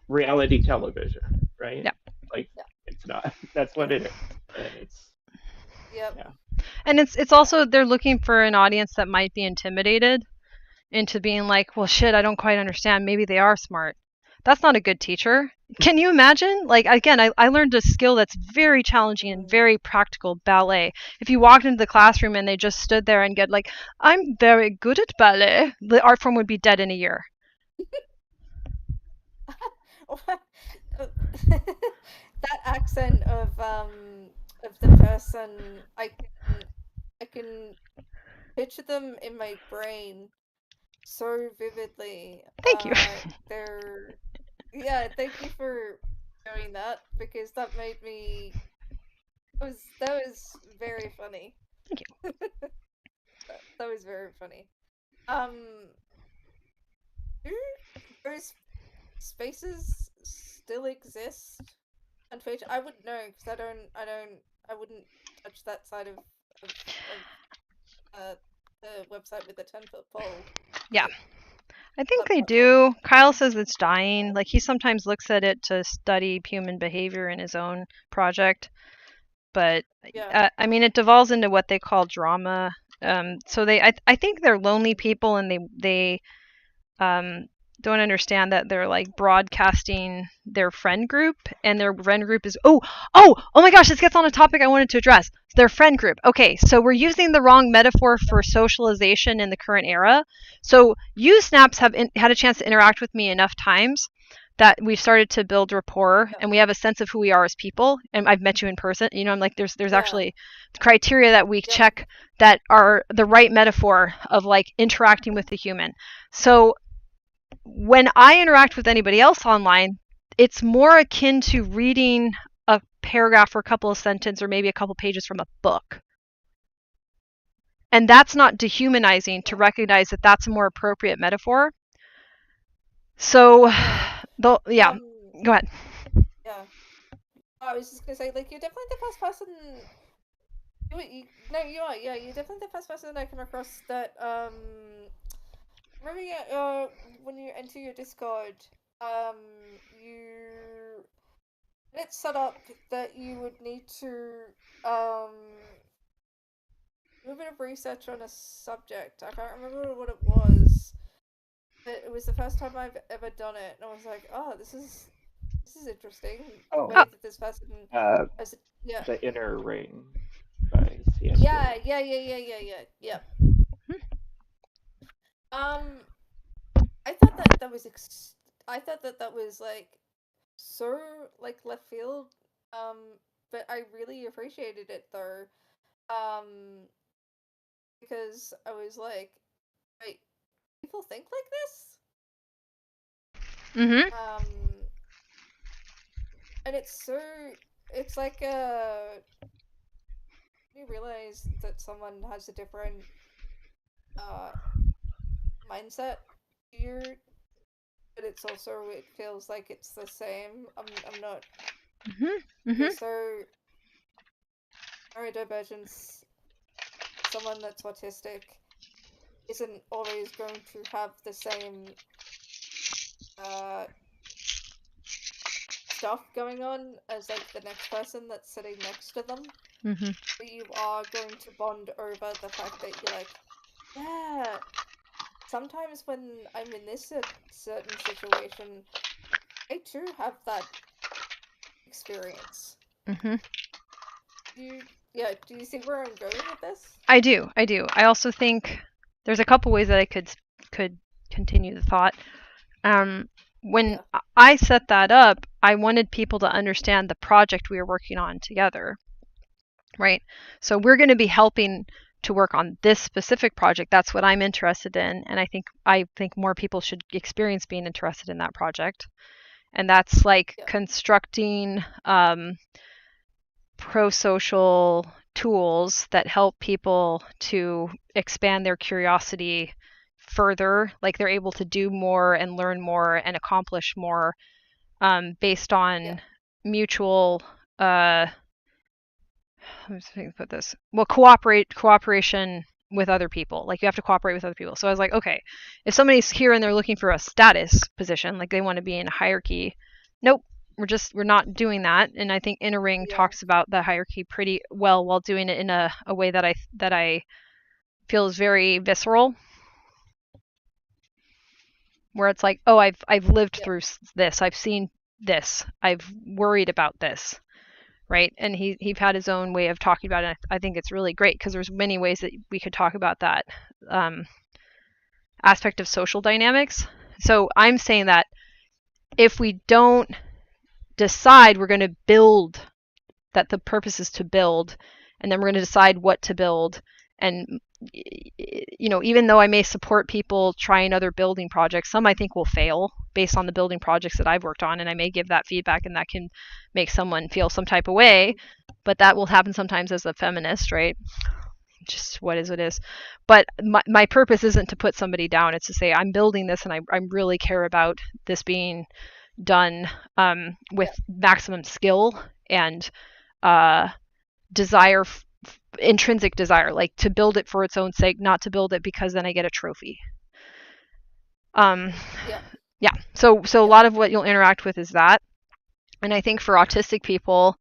[SPEAKER 1] reality television, right?
[SPEAKER 2] Yeah.
[SPEAKER 1] Like
[SPEAKER 3] Yeah.
[SPEAKER 1] it's not. That's what it is, and it's
[SPEAKER 4] Yep.
[SPEAKER 1] yeah.
[SPEAKER 2] And it's also they're looking for an audience that might be intimidated into being like, well, shit, I don't quite understand. Maybe they are smart. That's not a good teacher. Can you imagine? Like, again, I learned a skill that's very challenging and very practical, ballet. If you walked into the classroom and they just stood there and get like, I'm very good at ballet, the art form would be dead in a year.
[SPEAKER 4] That accent of the person, I can picture them in my brain so vividly.
[SPEAKER 2] Thank you.
[SPEAKER 4] They're yeah, thank you for doing that because that made me that was very funny.
[SPEAKER 2] Thank you.
[SPEAKER 4] That was very funny. Um, do those spaces still exist on Twitch? I wouldn't know because I wouldn't touch that side of the website with the 10-foot pole.
[SPEAKER 2] Yeah. I think
[SPEAKER 4] that
[SPEAKER 2] they
[SPEAKER 4] platform.
[SPEAKER 2] do. Kyle says it's dying. Like, he sometimes looks at it to study human behavior in his own project. But
[SPEAKER 4] Yeah.
[SPEAKER 2] I mean, it devolves into what they call drama. So I think they're lonely people, and they don't understand that they're like broadcasting their friend group, and their friend group is oh my gosh, this gets on a topic I wanted to address. Their friend group. Okay, so we're using the wrong metaphor for socialization in the current era. So you snaps have had a chance to interact with me enough times that we've started to build rapport, and we have a sense of who we are as people, and I've met you in person. You know, I'm like, there's actually criteria that we check that are the right metaphor of like interacting with the human. So when I interact with anybody else online, it's more akin to reading a paragraph or a couple of sentences or maybe a couple pages from a book. And that's not dehumanizing to recognize that that's a more appropriate metaphor. So, go ahead.
[SPEAKER 4] Yeah. I was just gonna say, like, you're definitely the first person. No, you are. Yeah, you're definitely the first person I come across that. Remember, when you enter your Discord, you it's set up that you would need to do a bit of research on a subject. I can't remember what it was, but it was the first time I've ever done it, and I was like, oh, this is interesting.
[SPEAKER 1] Oh.
[SPEAKER 4] The way that this person
[SPEAKER 1] The Inner Ring by PST.
[SPEAKER 4] Yeah. I thought that was I thought that was like so like left field. But I really appreciated it though. Because I was like, wait, people think like this? And it's like you realize that someone has a different mindset to you, but it's also, it feels like it's the same. I'm not so neurodivergence, someone that's autistic isn't always going to have the same stuff going on as like the next person that's sitting next to them. But you are going to bond over the fact that you're like, yeah, sometimes when I'm in this certain situation, I too have that experience. Do you see where I'm going with this?
[SPEAKER 2] I do. I also think there's a couple ways that I could continue the thought. When I set that up, I wanted people to understand the project we were working on together, right? So we're going to be helping to work on this specific project. That's what I'm interested in, and I think more people should experience being interested in that project. And that's like constructing pro-social tools that help people to expand their curiosity further, like they're able to do more and learn more and accomplish more based on mutual let me put this, well, cooperation with other people. Like you have to cooperate with other people. So I was like, okay, if somebody's here and they're looking for a status position, like they want to be in a hierarchy, nope, we're not doing that. And I think Inner Ring talks about the hierarchy pretty well while doing it in a way that I feel is very visceral, where it's like, oh, I've lived through this, I've seen this, I've worried about this, right? And he had his own way of talking about it. I think it's really great because there's many ways that we could talk about that aspect of social dynamics. So I'm saying that if we don't decide we're going to build, that the purpose is to build, and then we're going to decide what to build, and even though I may support people trying other building projects, some I think will fail based on the building projects that I've worked on, and I may give that feedback and that can make someone feel some type of way, but that will happen sometimes as a feminist, right? Just what is it is. But my purpose isn't to put somebody down. It's to say I'm building this and I really care about this being done with maximum skill and desire, intrinsic desire, like to build it for its own sake, not to build it because then I get a trophy. So a lot of what you'll interact with is that. And I think for autistic people,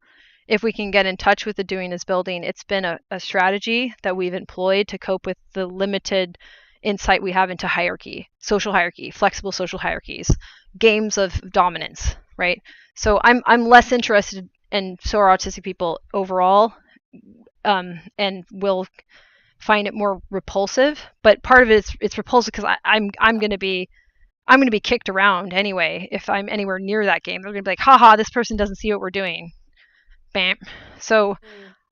[SPEAKER 2] if we can get in touch with the doing is building, it's been a strategy that we've employed to cope with the limited insight we have into hierarchy, social hierarchy, flexible social hierarchies, games of dominance, right? So I'm less interested, and so are autistic people overall, and will find it more repulsive. But part of it it's repulsive because I'm going to be kicked around anyway if I'm anywhere near that game. They're going to be like, haha, this person doesn't see what we're doing. Bam. So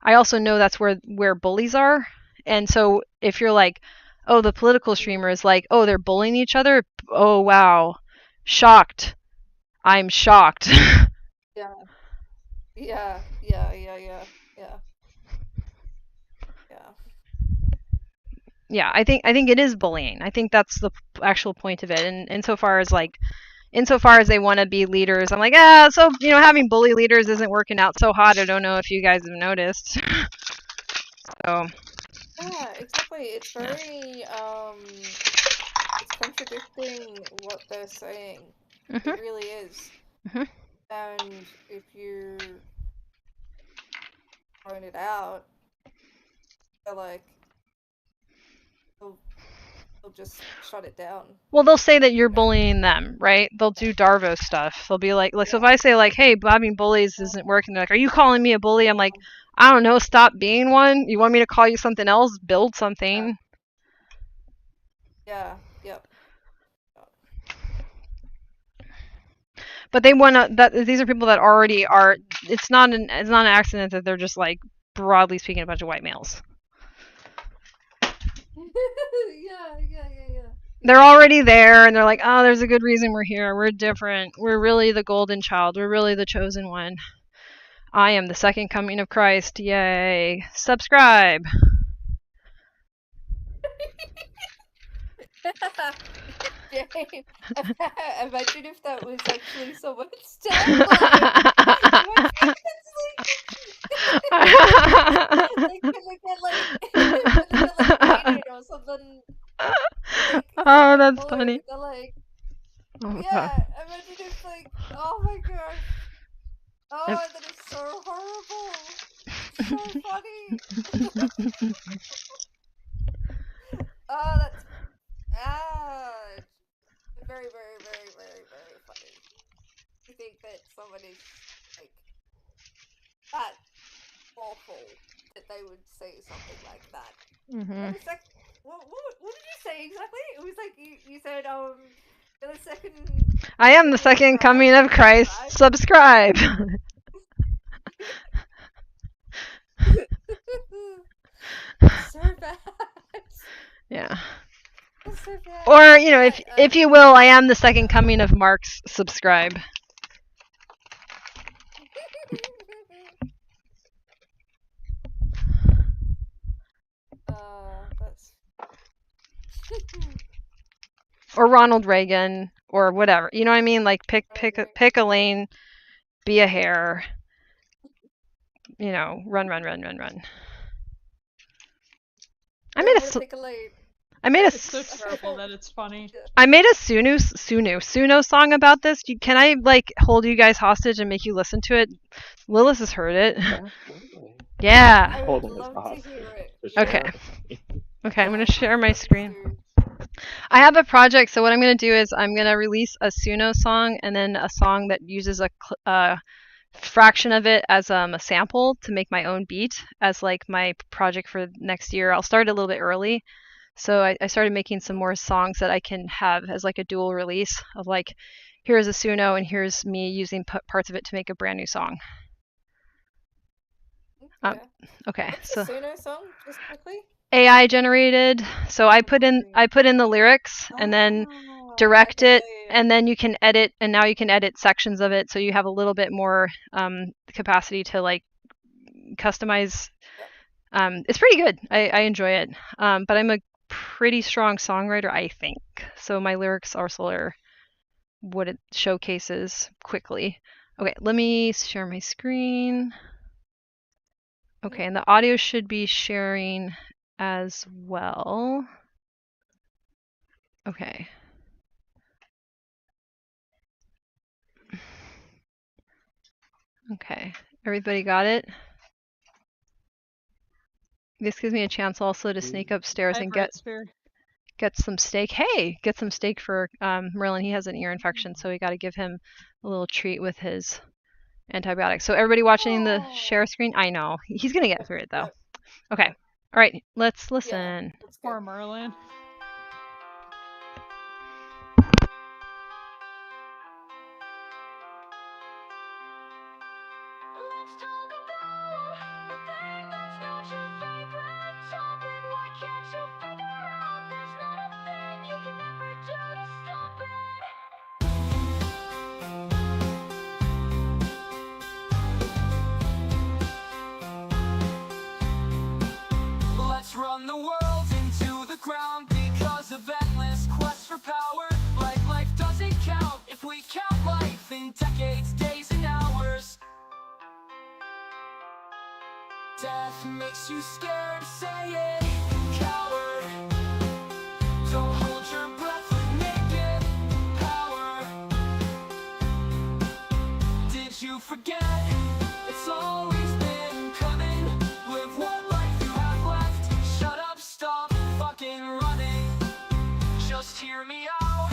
[SPEAKER 2] I also know that's where bullies are. And so if you're like, oh, the political streamer is like, oh, they're bullying each other. Oh, wow. Shocked. I'm shocked.
[SPEAKER 4] Yeah.
[SPEAKER 2] Yeah, I think it is bullying. I think that's the actual point of it. And insofar as they want to be leaders, I'm like, so having bully leaders isn't working out so hot. I don't know if you guys have noticed. So.
[SPEAKER 4] Yeah, exactly. It's very it's contradicting what they're saying.
[SPEAKER 2] Mm-hmm.
[SPEAKER 4] It really is.
[SPEAKER 2] Mm-hmm.
[SPEAKER 4] And if you point it out, they're like, they'll just shut it down.
[SPEAKER 2] Well, they'll say that you're bullying them, right? They'll do Darvo stuff. They'll be like, so if I say like, hey, having bullies isn't working, they're like, are you calling me a bully? I'm like, I don't know, stop being one. You want me to call you something else? Build something.
[SPEAKER 4] Yeah. Yep.
[SPEAKER 2] But they want to. These are people that already are. It's not an accident that they're just like, broadly speaking, a bunch of white males.
[SPEAKER 4] Yeah.
[SPEAKER 2] They're already there, and they're like, oh, there's a good reason we're here. We're different. We're really the golden child. We're really the chosen one. I am the second coming of Christ. Yay. Subscribe.
[SPEAKER 4] Imagine if that was actually someone's tagline. Like or something.
[SPEAKER 2] Oh, that's funny.
[SPEAKER 4] They're like,
[SPEAKER 2] oh,
[SPEAKER 4] imagine if like, oh my gosh. Oh, that is so horrible. So funny. Oh, that's very, very, very, very, very funny. You think that someone is like that awful that they would say something like that?
[SPEAKER 2] Mm-hmm.
[SPEAKER 4] It's like, what did you say exactly? It was like you said, you're the second.
[SPEAKER 2] I am the second coming of Christ. Subscribe.
[SPEAKER 4] So bad.
[SPEAKER 2] Yeah.
[SPEAKER 4] So bad.
[SPEAKER 2] Or, if you will, I am the second coming of Marx. Subscribe.
[SPEAKER 4] That's.
[SPEAKER 2] Or Ronald Reagan, or whatever. You know what I mean? Like pick a lane, be a hare. Run. I made a
[SPEAKER 5] It's so terrible that it's funny.
[SPEAKER 2] I made a Suno song about this. Can I like hold you guys hostage and make you listen to it? Lilith has heard it.
[SPEAKER 1] Absolutely.
[SPEAKER 2] Yeah.
[SPEAKER 3] I would
[SPEAKER 1] Holding
[SPEAKER 3] love
[SPEAKER 1] us
[SPEAKER 3] to
[SPEAKER 1] hostage.
[SPEAKER 3] hear it.
[SPEAKER 1] For
[SPEAKER 2] Okay.
[SPEAKER 1] sure.
[SPEAKER 2] Okay, I'm gonna share my screen. I have a project, so what I'm gonna do is I'm gonna release a Suno song and then a song that uses a fraction of it as a sample to make my own beat as like my project for next year. I'll start a little bit early. So I started making some more songs that I can have as like a dual release of like, here's a Suno and here's me using parts of it to make a brand new song. Okay,
[SPEAKER 3] What's
[SPEAKER 2] so
[SPEAKER 3] the Suno song, just quickly?
[SPEAKER 2] AI generated. So I put in the lyrics and then direct it, and then you can edit, and now you can edit sections of it, so you have a little bit more capacity to like customize. It's pretty good. I enjoy it, but I'm a pretty strong songwriter, I think. So my lyrics also are what it showcases quickly. Okay, let me share my screen. Okay, and the audio should be sharing as well. Okay. Okay, everybody got it? This gives me a chance also to sneak upstairs and get some steak. Hey, get some steak for Merlin. He has an ear infection, so we got to give him a little treat with his antibiotics. So everybody watching the share screen, I know he's gonna get through it though. Okay, all right, let's listen.
[SPEAKER 5] Poor Merlin.
[SPEAKER 6] Run the world into the ground because of endless quest for power. Like life doesn't count if we count life in decades, days, and hours. Death makes you scared, say it, coward. Don't hold your breath with naked power. Did you forget? It's always been coming. Live what life you have left. Shut up, stop fucking running. Just hear me out.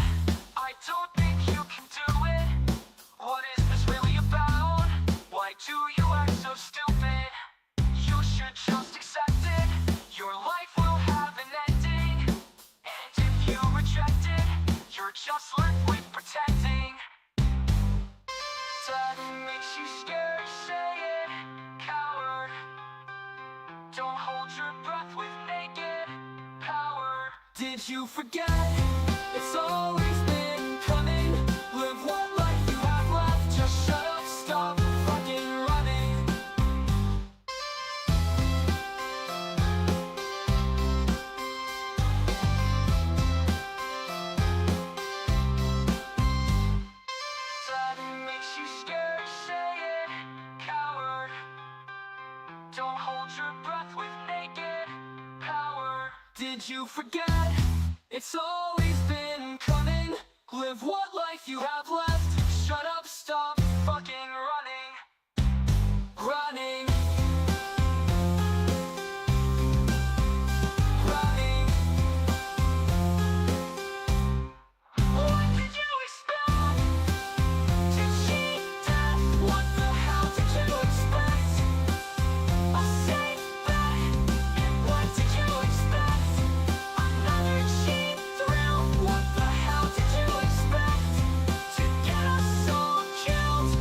[SPEAKER 6] I don't think you can do it. What is this really about? Why do you act so stupid? You should just accept it. Your life will have an ending. And if you reject it, you're just left with pretending. That makes you scared, say it, coward. Don't hold your breath with naked power. Did you forget? It's always been coming. Live what life you have left. Just shut up, stop fucking running. That makes you scared, say it, coward. Don't hold your breath with naked power. Did you forget? It's always been coming. Live what life you have left. Shut up, stop fucking running. Running. Running. What did you expect? To cheat death? What the hell did you expect? A safe bet? And what did you expect? Another cheap thrill? What the hell did you expect? To get us all killed?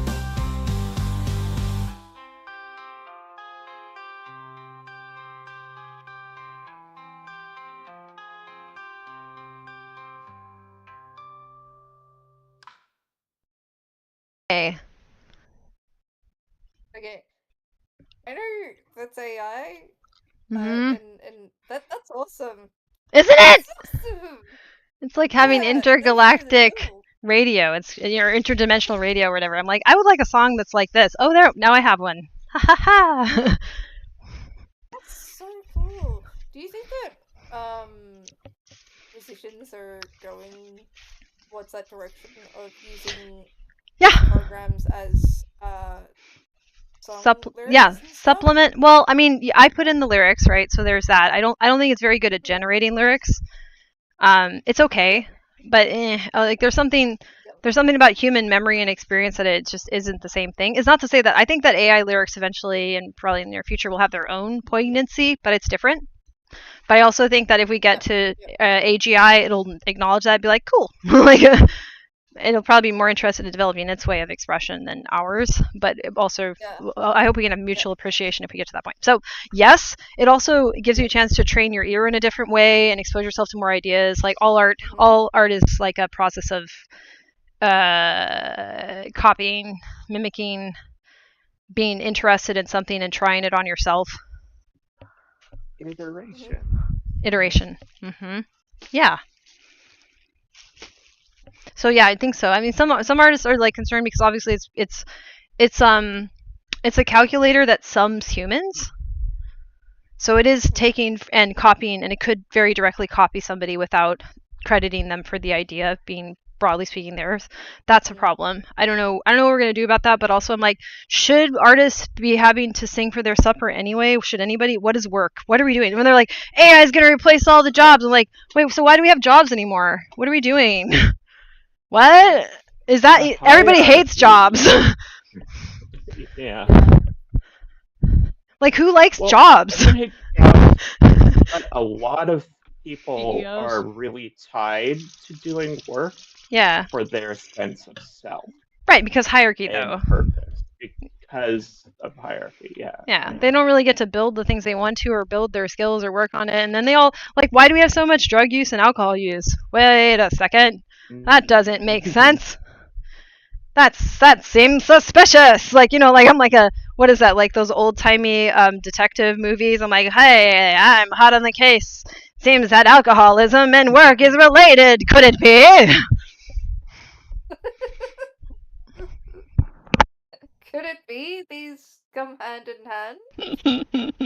[SPEAKER 2] Okay.
[SPEAKER 3] Okay. I know that's AI,
[SPEAKER 2] Mhm.
[SPEAKER 3] and that's awesome.
[SPEAKER 2] Isn't it?
[SPEAKER 3] That's awesome.
[SPEAKER 2] It's like having
[SPEAKER 3] Yeah, that's
[SPEAKER 2] intergalactic
[SPEAKER 3] really cool.
[SPEAKER 2] radio. It's your interdimensional radio or whatever. I'm like, I would like a song that's like this. Oh, there. Now I have one. Ha ha ha.
[SPEAKER 3] That's so cool. Do you think that
[SPEAKER 4] musicians are going towards that direction of using
[SPEAKER 2] Yeah.
[SPEAKER 4] programs as song lyrics
[SPEAKER 2] Yeah,
[SPEAKER 4] and stuff?
[SPEAKER 2] supplement. Well, I mean, I put in the lyrics, right? So there's that. I don't think it's very good at generating lyrics. It's okay, but like there's something about human memory and experience that it just isn't the same thing. It's not to say that I think that AI lyrics eventually and probably in the near future will have their own poignancy, but it's different. But I also think that if we get to AGI, it'll acknowledge that and be like, cool. Like, it'll probably be more interested in developing its way of expression than ours. But it also, I hope we can have mutual appreciation if we get to that point. So yes, it also gives you a chance to train your ear in a different way and expose yourself to more ideas. Like all art is like a process of copying, mimicking, being interested in something and trying it on yourself. Iteration. Yeah. So yeah, I think so. I mean, some artists are like concerned because obviously it's a calculator that sums humans. So it is taking and copying, and it could very directly copy somebody without crediting them for the idea of being, broadly speaking, theirs. That's a problem. I don't know what we're gonna do about that, but also I'm like, should artists be having to sing for their supper anyway? Should anybody? What is work? What are we doing? When they're like, AI is gonna replace all the jobs, I'm like, wait, so why do we have jobs anymore? What are we doing? What is that? Everybody hates jobs.
[SPEAKER 1] Yeah.
[SPEAKER 2] Like, who likes jobs?
[SPEAKER 1] But a lot of people
[SPEAKER 5] CEOs.
[SPEAKER 1] are really tied to doing work for their sense of self.
[SPEAKER 2] Right, because hierarchy,
[SPEAKER 1] and
[SPEAKER 2] though.
[SPEAKER 1] Purpose. Because of hierarchy,
[SPEAKER 2] Yeah, they don't really get to build the things they want to or build their skills or work on it. And then they all, like, why do we have so much drug use and alcohol use? Wait a second. That doesn't make sense. That seems suspicious. Like, you know, like I'm like what is that? Like those old-timey detective movies. I'm like, hey, I'm hot on the case. Seems that alcoholism and work is related. Could it be?
[SPEAKER 4] Could it be these come hand in hand?
[SPEAKER 2] You know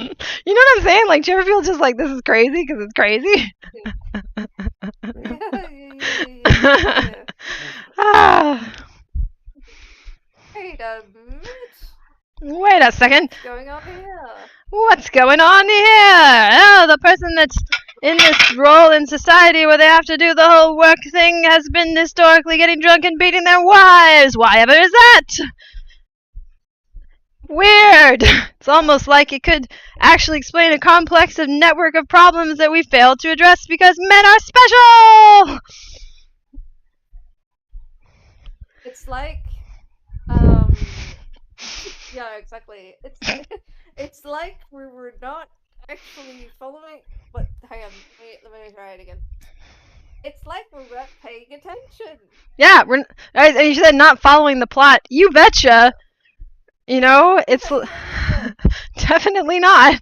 [SPEAKER 2] what I'm saying? Like, do you ever feel just like this is crazy because it's crazy?
[SPEAKER 4] Wait a minute.
[SPEAKER 2] Wait a second.
[SPEAKER 4] What's going on here?
[SPEAKER 2] What's going on here? Oh, the person that's in this role in society where they have to do the whole work thing has been historically getting drunk and beating their wives. Why ever is that? Weird. It's almost like it could actually explain a complex network of problems that we failed to address because men are special.
[SPEAKER 4] It's like, yeah, exactly. It's like we were not actually following. But hang on, let me try it again. It's like we weren't paying attention.
[SPEAKER 2] Yeah, you said not following the plot. You betcha. You know, it's definitely not.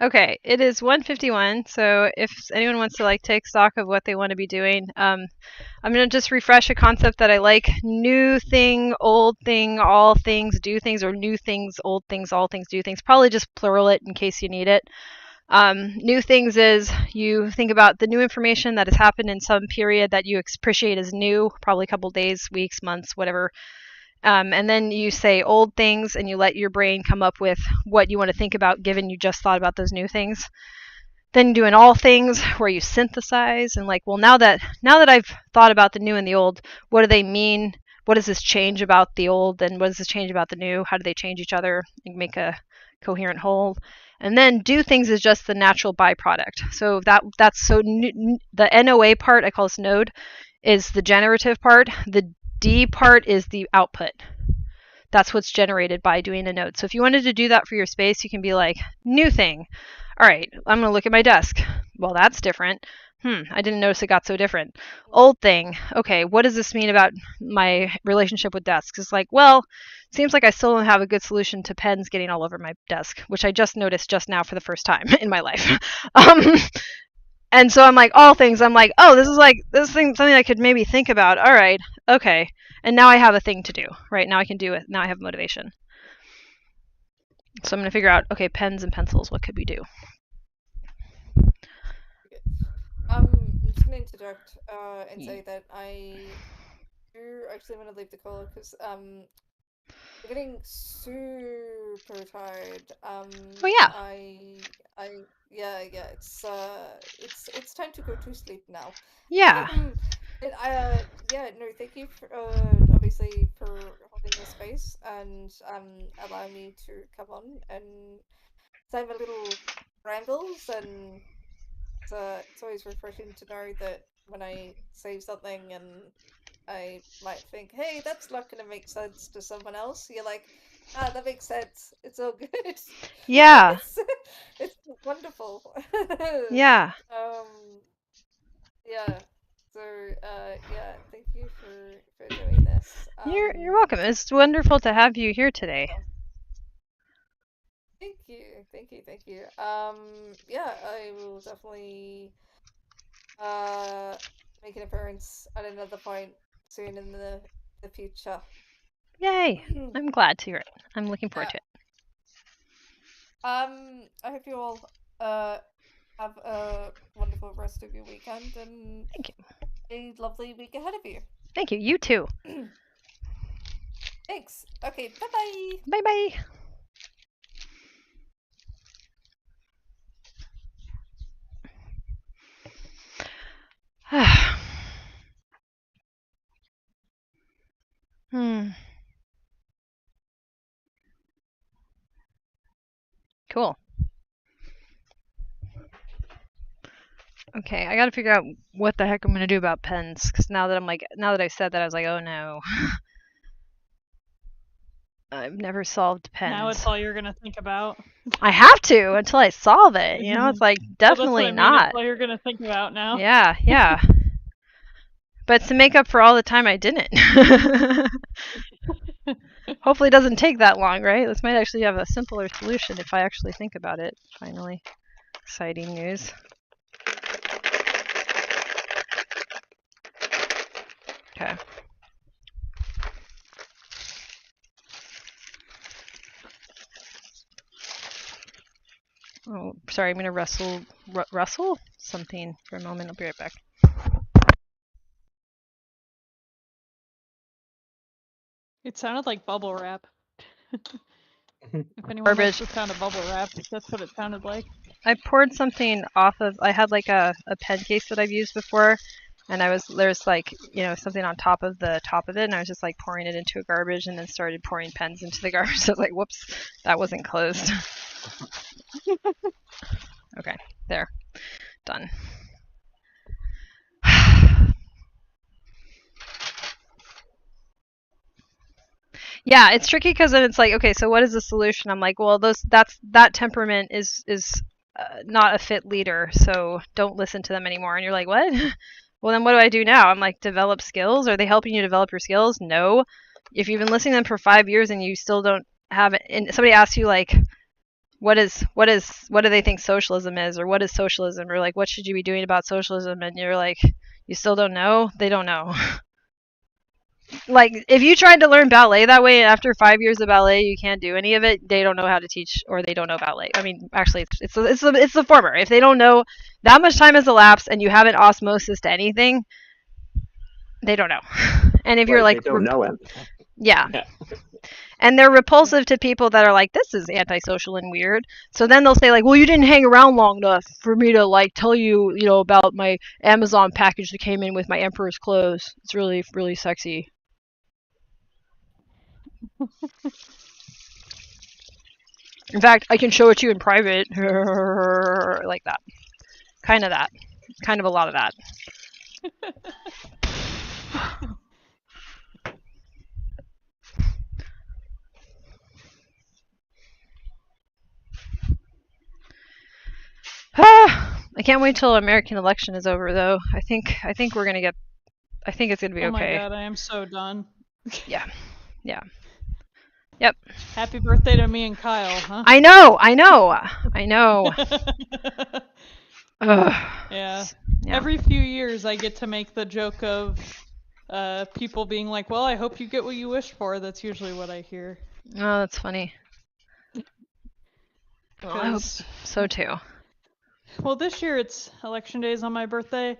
[SPEAKER 2] Okay, it is 1:51, so if anyone wants to like take stock of what they want to be doing, I'm gonna just refresh a concept that I like: new thing, old thing, all things, do things, or new things, old things, all things, do things. Probably just plural it in case you need it. New things is you think about the new information that has happened in some period that you appreciate as new, probably a couple days, weeks, months, whatever. And then you say old things and you let your brain come up with what you want to think about given you just thought about those new things. Then you do an all things where you synthesize and like, well, now that I've thought about the new and the old, what do they mean? What does this change about the old and what does this change about the new? How do they change each other and make a coherent whole? And then do things is just the natural byproduct. So that's the NOA part, I call this node, is the generative part. The D part is the output. That's what's generated by doing a node. So if you wanted to do that for your space, you can be like, new thing. All right, I'm going to look at my desk. Well, that's different. I didn't notice it got so different. Old thing. Okay, what does this mean about my relationship with desks? It's like, well, seems like I still don't have a good solution to pens getting all over my desk, which I just noticed just now for the first time in my life. And so I'm like, all things, I'm like, oh, this is something I could maybe think about. All right, okay. And now I have a thing to do, right? Now I can do it. Now I have motivation. So I'm going to figure out, okay, pens and pencils, what could we do?
[SPEAKER 4] I'm just going to interject and say that I do actually want to leave the call because I'm getting super tired.
[SPEAKER 2] Oh yeah.
[SPEAKER 4] Yeah, it's time to go to sleep now.
[SPEAKER 2] Yeah.
[SPEAKER 4] No, thank you for obviously for holding the space and allowing me to come on and have a little rambles, and it's always refreshing to know that when I say something and I might think, hey, that's not gonna make sense to someone else, you're like, ah, that makes sense. It's all good.
[SPEAKER 2] Yeah.
[SPEAKER 4] It's wonderful.
[SPEAKER 2] Yeah.
[SPEAKER 4] Yeah. So, yeah, thank you for doing this.
[SPEAKER 2] You're welcome. It's wonderful to have you here today.
[SPEAKER 4] Thank you. Yeah, I will definitely make an appearance at another point soon in the future.
[SPEAKER 2] Yay! I'm glad to hear it. I'm looking forward to it.
[SPEAKER 4] I hope you all have a wonderful rest of your weekend and
[SPEAKER 2] thank you.
[SPEAKER 4] A lovely week ahead of you.
[SPEAKER 2] Thank you. You too.
[SPEAKER 4] Thanks. Okay, bye-bye.
[SPEAKER 2] Bye-bye. Cool. Okay, I gotta figure out what the heck I'm gonna do about pens, because now that I said that, I was like, oh no. I've never solved pens.
[SPEAKER 5] Now it's all you're gonna think about.
[SPEAKER 2] I have to until I solve it. You know, it's like definitely
[SPEAKER 5] well, that's what I mean.
[SPEAKER 2] not.
[SPEAKER 5] It's all you're gonna think about now.
[SPEAKER 2] Yeah. But to make up for all the time I didn't. Hopefully it doesn't take that long, right? This might actually have a simpler solution if I actually think about it, finally. Exciting news. Okay. Oh, sorry, I'm going to rustle something for a moment. I'll be right back.
[SPEAKER 5] It sounded like bubble wrap. If anyone knows the sound of bubble wrap, that's what it sounded like.
[SPEAKER 2] I poured something off of, I had like a pen case that I've used before, and there's like, you know, something on top of the top of it, and I was just like pouring it into a garbage and then started pouring pens into the garbage. So I was like, whoops, that wasn't closed. Okay, there, done. Yeah, it's tricky because then it's like, okay, so what is the solution? I'm like, well, that temperament is not a fit leader, so don't listen to them anymore. And you're like, what? Well, then what do I do now? I'm like, develop skills? Are they helping you develop your skills? No. If you've been listening to them for 5 years and you still don't have it, and somebody asks you like, what do they think socialism is, or what is socialism, or like, what should you be doing about socialism? And you're like, you still don't know? They don't know. Like, if you tried to learn ballet that way, and after 5 years of ballet you can't do any of it, they don't know how to teach, or they don't know ballet. I mean, actually, it's the former. If they don't know, that much time has elapsed and you haven't osmosis to anything, they don't know. And if you're like,
[SPEAKER 1] they don't know it.
[SPEAKER 2] Yeah. And they're repulsive to people that are like, this is antisocial and weird. So then they'll say like, well, you didn't hang around long enough for me to like tell you, you know, about my Amazon package that came in with my emperor's clothes. It's really, really sexy. In fact, I can show it to you in private. Like that. Kind of that. Kind of a lot of that. I can't wait till American election is over, though. I think we're gonna get. I think it's gonna be okay.
[SPEAKER 5] Oh my god, I am so done.
[SPEAKER 2] Yeah. Yep.
[SPEAKER 5] Happy birthday to me and Kyle, huh?
[SPEAKER 2] I know. Ugh.
[SPEAKER 5] Yeah.
[SPEAKER 2] Yeah.
[SPEAKER 5] Every few years I get to make the joke of people being like, well, I hope you get what you wished for. That's usually what I hear.
[SPEAKER 2] Oh, that's funny. Well, I hope so too.
[SPEAKER 5] Well, this year it's election days on my birthday.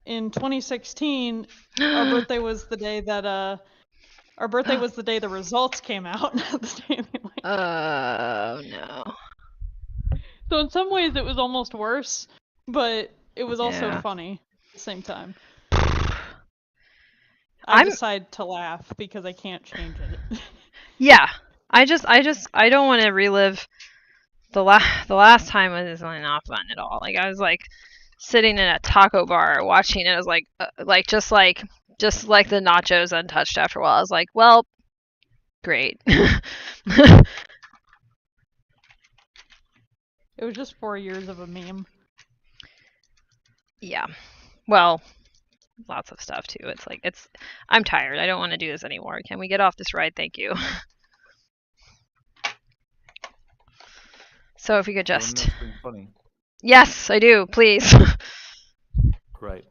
[SPEAKER 5] In 2016, our birthday was the day that the results came out. Not the day of the election.
[SPEAKER 2] Oh no.
[SPEAKER 5] So in some ways it was almost worse, but it was also
[SPEAKER 2] Yeah.
[SPEAKER 5] funny at the same time.
[SPEAKER 2] I'm-
[SPEAKER 5] decide to laugh because I can't change it.
[SPEAKER 2] Yeah. I don't want to relive the last time. It was really not fun at all. Like I was like sitting in a taco bar watching it. I was like just like the nachos untouched after a while. I was like, well, great.
[SPEAKER 5] It was just 4 years of a meme.
[SPEAKER 2] Yeah. Well, lots of stuff too. It's like I'm tired. I don't want to do this anymore. Can we get off this ride? Thank you. So if you could just
[SPEAKER 7] Something funny.
[SPEAKER 2] Yes, I do, please.
[SPEAKER 7] Right.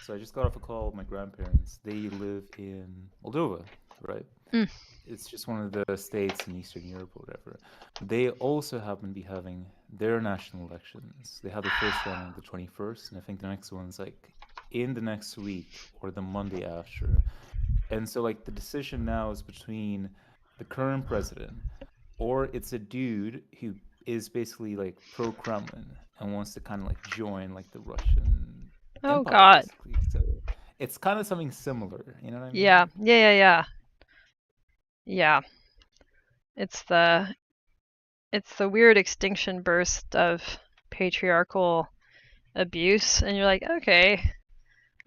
[SPEAKER 7] So I just got off a call with my grandparents. They live in Moldova, right?
[SPEAKER 2] Mm.
[SPEAKER 7] It's just one of the states in Eastern Europe or whatever. They also happen to be having their national elections. They have the first one on the 21st, and I think the next one's like in the next week or the Monday after. And so like the decision now is between the current president, or it's a dude who is basically like pro-Kremlin and wants to kind of like join like the Russian
[SPEAKER 2] Oh
[SPEAKER 7] empire,
[SPEAKER 2] God.
[SPEAKER 7] basically. So it's kind of something similar, you know what I mean?
[SPEAKER 2] Yeah. It's the weird extinction burst of patriarchal abuse, and you're like, okay.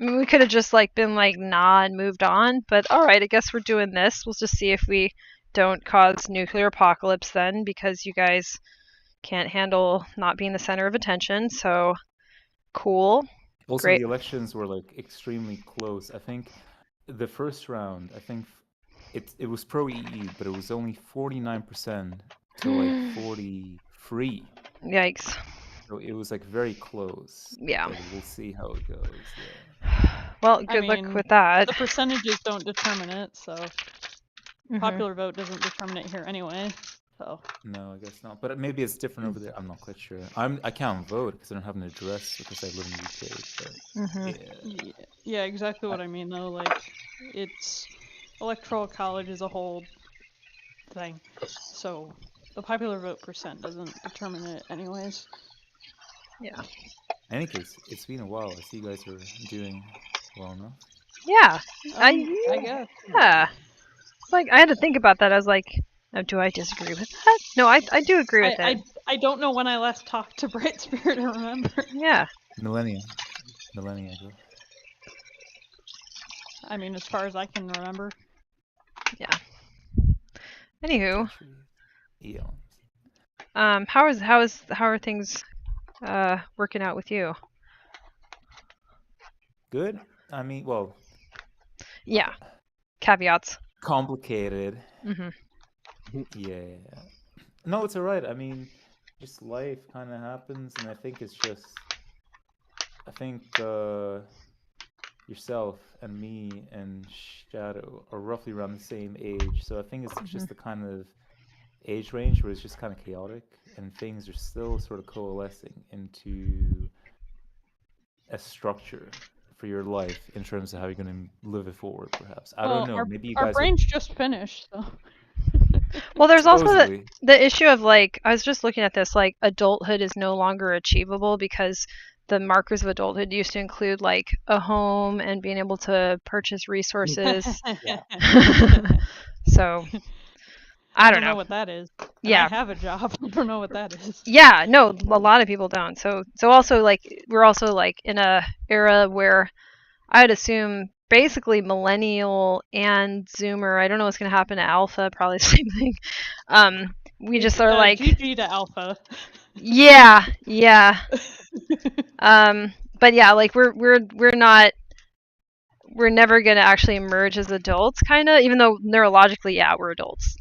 [SPEAKER 2] I mean, we could have just like been like nah and moved on, but all right, I guess we're doing this. We'll just see if we don't cause nuclear apocalypse then, because you guys can't handle not being the center of attention. So cool.
[SPEAKER 7] Also,
[SPEAKER 2] Great.
[SPEAKER 7] the elections were like extremely close. I think the first round, I think it was pro-EU, but it was only 49% to like 43.
[SPEAKER 2] Yikes.
[SPEAKER 7] So it was like very close.
[SPEAKER 2] Yeah.
[SPEAKER 7] But we'll see how it goes. Yeah.
[SPEAKER 2] Well, good luck with that.
[SPEAKER 5] The percentages don't determine it, so
[SPEAKER 2] Mhm.
[SPEAKER 5] popular vote doesn't determine it here anyway. So
[SPEAKER 7] No, I guess not. But maybe it's different over there. I'm not quite sure. I can't vote because I don't have an address because I live in the UK. But
[SPEAKER 2] Mhm.
[SPEAKER 5] yeah, exactly what I mean though. Like, it's electoral college is a whole thing. So the popular vote percent doesn't determine it anyways.
[SPEAKER 2] Yeah.
[SPEAKER 7] In any case, it's been a while. I see you guys are doing well enough.
[SPEAKER 2] Yeah.
[SPEAKER 5] I guess.
[SPEAKER 2] Yeah. It's like I had to think about that. I was like, oh, do I disagree with that? No, I do agree with it.
[SPEAKER 5] I don't know when I last talked to Bright Spirit. I remember.
[SPEAKER 2] Yeah.
[SPEAKER 7] Millennia ago.
[SPEAKER 5] I mean, as far as I can remember.
[SPEAKER 2] Yeah. Anywho,
[SPEAKER 7] Eons.
[SPEAKER 2] how are things working out with you?
[SPEAKER 7] Good. I mean, well.
[SPEAKER 2] Yeah. Caveats.
[SPEAKER 7] Complicated.
[SPEAKER 2] Mhm.
[SPEAKER 7] Yeah. No, it's alright. I mean, just life kind of happens, and I think yourself and me and Shadow are roughly around the same age, so I think it's just the kind of age range where it's just kind of chaotic, and things are still sort of coalescing into a structure for your life in terms of how you're going to live it forward, perhaps. I don't know. Maybe you guys.
[SPEAKER 5] Our brains just finished, so.
[SPEAKER 2] Well, there's also
[SPEAKER 7] Supposedly.
[SPEAKER 2] the issue of like, I was just looking at this, like adulthood is no longer achievable because the markers of adulthood used to include like a home and being able to purchase resources. So I don't know
[SPEAKER 5] what that is.
[SPEAKER 2] Yeah.
[SPEAKER 5] I have a job. I don't know what that is.
[SPEAKER 2] Yeah, no, a lot of people don't. So also like we're also like in a era where I'd assume basically millennial and Zoomer. I don't know what's gonna happen to Alpha. Probably the same thing. We just are like
[SPEAKER 5] GG to Alpha.
[SPEAKER 2] Yeah. But yeah, like we're never gonna actually emerge as adults, kind of. Even though neurologically, yeah, we're adults.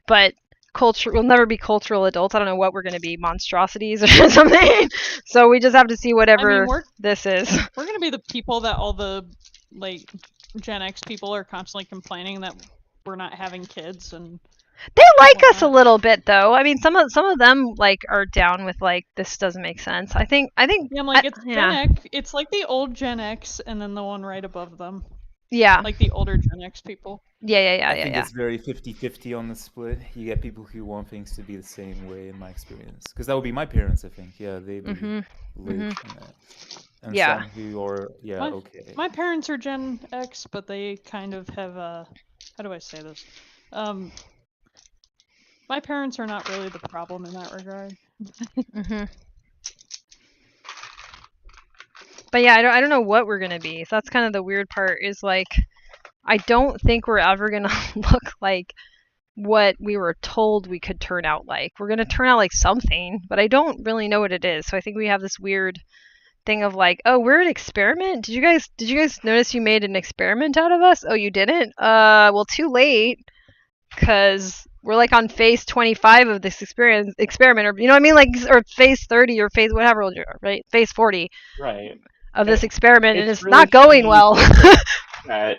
[SPEAKER 2] But we'll never be cultural adults. I don't know what we're going to be, monstrosities or something. So we just have to see whatever this is.
[SPEAKER 5] We're going to be the people that all the like Gen X people are constantly complaining that we're not having kids, and
[SPEAKER 2] they like us a little bit though. I mean, some of them like are down with like this doesn't make sense. I think
[SPEAKER 5] yeah, I'm like it's Gen X. It's like the old Gen X and then the one right above them.
[SPEAKER 2] Yeah.
[SPEAKER 5] Like the older Gen X people.
[SPEAKER 2] Yeah.
[SPEAKER 7] I think it's very 50-50 on the split. You get people who want things to be the same way, in my experience. Because that would be my parents, I think. Yeah, they live in that. And some who are, okay.
[SPEAKER 5] My parents are Gen X, but they kind of have a... How do I say this? My parents are not really the problem in that regard.
[SPEAKER 2] But yeah, I don't know what we're going to be. So that's kind of the weird part is like, I don't think we're ever going to look like what we were told we could turn out like. We're going to turn out like something, but I don't really know what it is. So I think we have this weird thing of like, oh, we're an experiment. Did you guys notice you made an experiment out of us? Oh, you didn't? Well, too late, because we're like on phase 25 of this experiment, or you know what I mean, like, or phase 30 or phase whatever, right? Phase 40.
[SPEAKER 1] Right.
[SPEAKER 2] Of this experiment, and it's
[SPEAKER 1] really
[SPEAKER 2] not going well.
[SPEAKER 1] Right.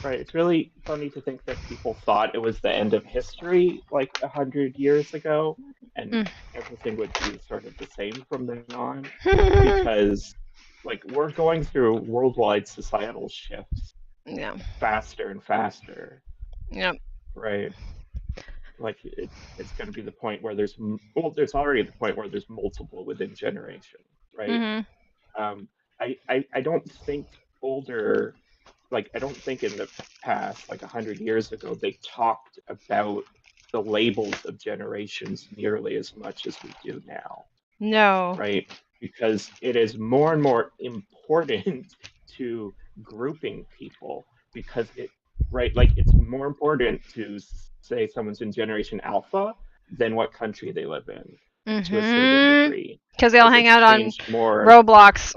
[SPEAKER 1] It's really funny to think that people thought it was the end of history like 100 years ago, and everything would be sort of the same from then on, because like we're going through worldwide societal shifts.
[SPEAKER 2] Yeah.
[SPEAKER 1] Faster and faster.
[SPEAKER 2] Yep.
[SPEAKER 1] Right. Like it's going to be the point where there's already the point where there's multiple within generations, right? I don't think I don't think in the past, like 100 years ago, they talked about the labels of generations nearly as much as we do now.
[SPEAKER 2] No.
[SPEAKER 1] Right? Because it is more and more important to grouping people, because it's more important to say someone's in generation alpha than what country they live in to a certain degree.
[SPEAKER 2] Because they all hang out on Roblox.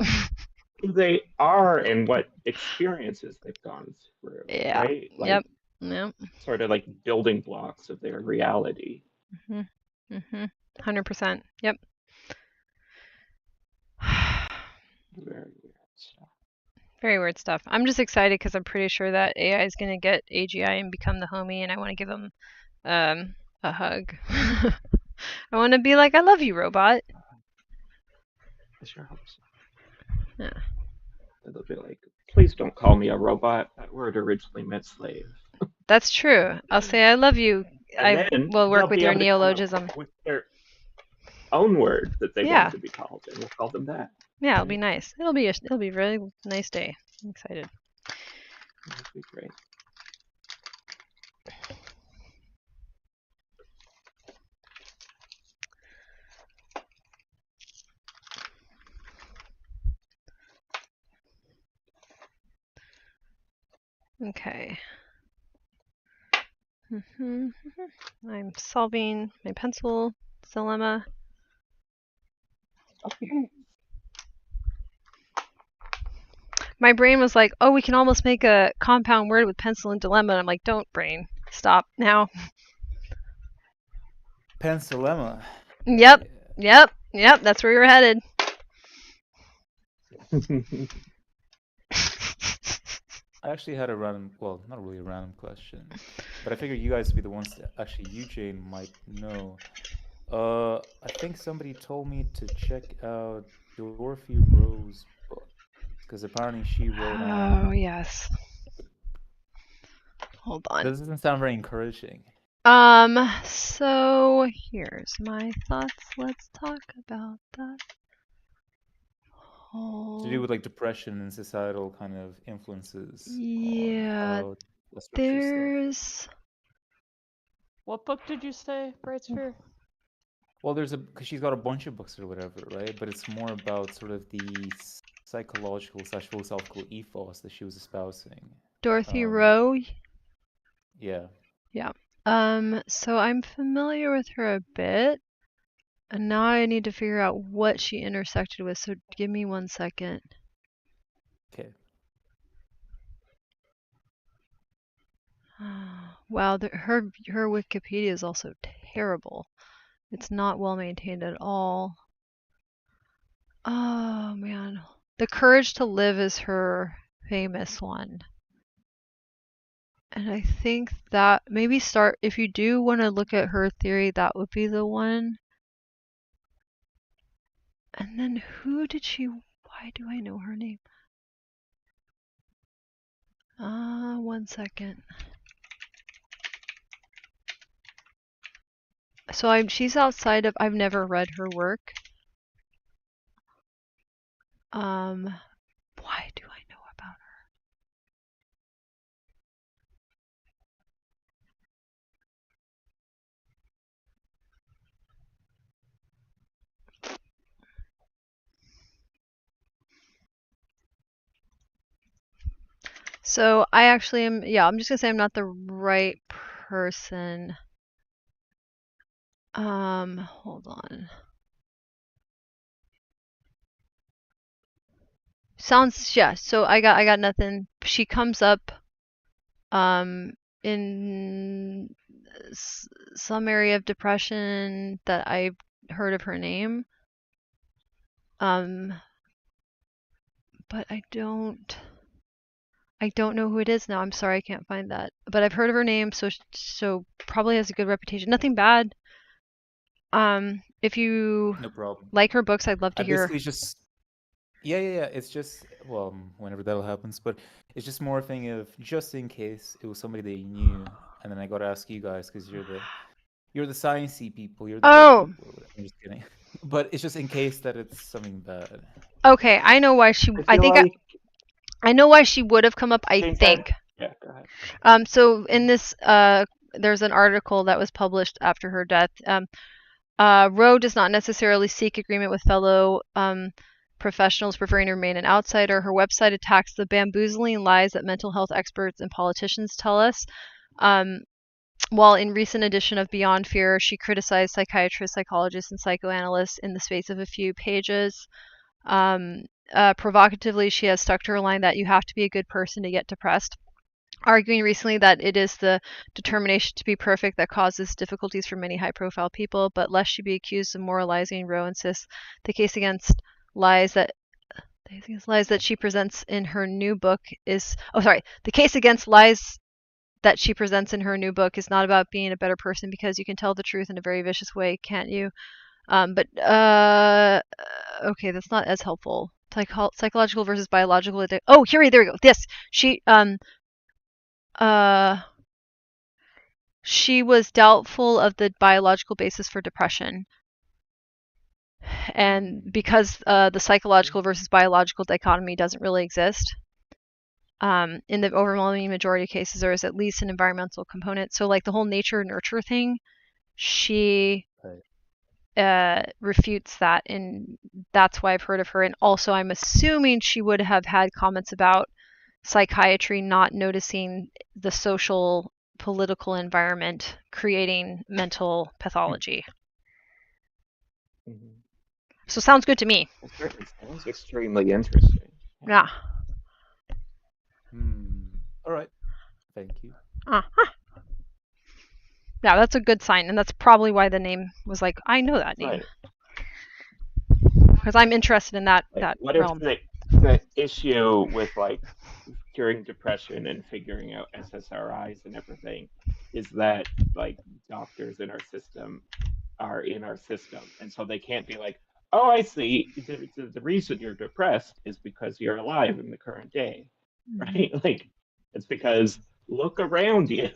[SPEAKER 1] Who they are and what experiences they've gone through.
[SPEAKER 2] Yeah.
[SPEAKER 1] Right? Like,
[SPEAKER 2] yep.
[SPEAKER 1] Sort of like building blocks of their reality.
[SPEAKER 2] 100%. Yep.
[SPEAKER 1] Very weird stuff.
[SPEAKER 2] Very weird stuff. I'm just excited because I'm pretty sure that AI is going to get AGI and become the homie, and I want to give them a hug. I want to be like, I love you, robot.
[SPEAKER 1] I sure hope so.
[SPEAKER 2] Yeah.
[SPEAKER 1] They'll be like, please don't call me a robot. That word originally meant slave.
[SPEAKER 2] That's true. I'll say I love you. I will work with your neologism.
[SPEAKER 1] With their own word that they want to be called, and we'll call them that.
[SPEAKER 2] Yeah, it'll be nice. It'll be a really nice day. I'm excited.
[SPEAKER 1] It'll be great.
[SPEAKER 2] Okay. I'm solving my pencil dilemma.
[SPEAKER 1] Okay.
[SPEAKER 2] My brain was like, oh, we can almost make a compound word with pencil and dilemma. And I'm like, don't, brain. Stop now.
[SPEAKER 7] Pencilemma.
[SPEAKER 2] Yep. That's where you're headed.
[SPEAKER 7] I actually had a random, well, not really a random question, but I figured you guys would be the ones that actually you, Jane, might know. I think somebody told me to check out Dorothy Rowe's book, because apparently she wrote on...
[SPEAKER 2] Oh, yes. Hold on.
[SPEAKER 7] This doesn't sound very encouraging.
[SPEAKER 2] So here's my thoughts. Let's talk about that.
[SPEAKER 7] To do with like depression and societal kind of influences.
[SPEAKER 2] Yeah, there's...
[SPEAKER 5] What book did you say, Bright Sphere?
[SPEAKER 7] Well, because she's got a bunch of books or whatever, right? But it's more about sort of the psychological/philosophical ethos that she was espousing.
[SPEAKER 2] Dorothy Rowe?
[SPEAKER 7] Yeah.
[SPEAKER 2] Yeah. So I'm familiar with her a bit. And now I need to figure out what she intersected with, so give me 1 second.
[SPEAKER 7] Okay.
[SPEAKER 2] Wow, her Wikipedia is also terrible. It's not well maintained at all. Oh man. The Courage to Live is her famous one. And I think that maybe if you do want to look at her theory, that would be the one. And then why do I know her name? 1 second. So she's outside of, I've never read her work. Why do I know about her? So I actually am, yeah, I'm just gonna say I'm not the right person. Hold on. Sounds, yeah, so I got nothing. She comes up in some area of depression that I've heard of her name. But I don't know who it is now. I'm sorry, I can't find that. But I've heard of her name, so probably has a good reputation. Nothing bad. If you
[SPEAKER 7] No problem.
[SPEAKER 2] like her books, I'd love to
[SPEAKER 7] I
[SPEAKER 2] hear.
[SPEAKER 7] basically just yeah. It's just well, whenever that happens, but it's just more a thing of just in case it was somebody that you knew, and then I got to ask you guys because you're the sciencey people, you're the
[SPEAKER 2] Oh,
[SPEAKER 7] book people. Or whatever. I'm just kidding, but it's just in case that it's something bad.
[SPEAKER 2] okay. I know why
[SPEAKER 1] I feel like
[SPEAKER 2] I know why she would have come up, I
[SPEAKER 1] Jane
[SPEAKER 2] think.
[SPEAKER 1] said, yeah, go ahead.
[SPEAKER 2] So in this, there's an article that was published after her death. Roe does not necessarily seek agreement with fellow professionals, preferring to remain an outsider. Her website attacks the bamboozling lies that mental health experts and politicians tell us. While in recent edition of Beyond Fear, she criticized psychiatrists, psychologists, and psychoanalysts in the space of a few pages. Provocatively, she has stuck to her line that you have to be a good person to get depressed, arguing recently that it is the determination to be perfect that causes difficulties for many high-profile people. But lest she be accused of moralizing, Roe insists the case against lies that she presents in her new book is the case against lies that she presents in her new book is not about being a better person, because you can tell the truth in a very vicious way, can't you? Okay, that's not as helpful. Psychological versus biological. Oh, there we go. This she was doubtful of the biological basis for depression, and because the psychological versus biological dichotomy doesn't really exist. In the overwhelming majority of cases, there is at least an environmental component. So, like the whole nature-nurture thing, she refutes that, and that's why I've heard of her. And also, I'm assuming she would have had comments about psychiatry not noticing the social, political environment creating mental pathology.
[SPEAKER 1] Mm-hmm.
[SPEAKER 2] So, sounds good to me.
[SPEAKER 1] It certainly sounds extremely interesting.
[SPEAKER 2] Yeah.
[SPEAKER 7] All right. Thank you.
[SPEAKER 2] Yeah, that's a good sign, and that's probably why the name was like, I know that name.
[SPEAKER 1] Right.
[SPEAKER 2] Because I'm interested in that
[SPEAKER 1] What
[SPEAKER 2] realm.
[SPEAKER 1] if the issue with like curing depression and figuring out SSRIs and everything is that like doctors in our system are in our system, and so they can't be like, oh, I see, the reason you're depressed is because you're alive in the current day, right? Like it's because look around you,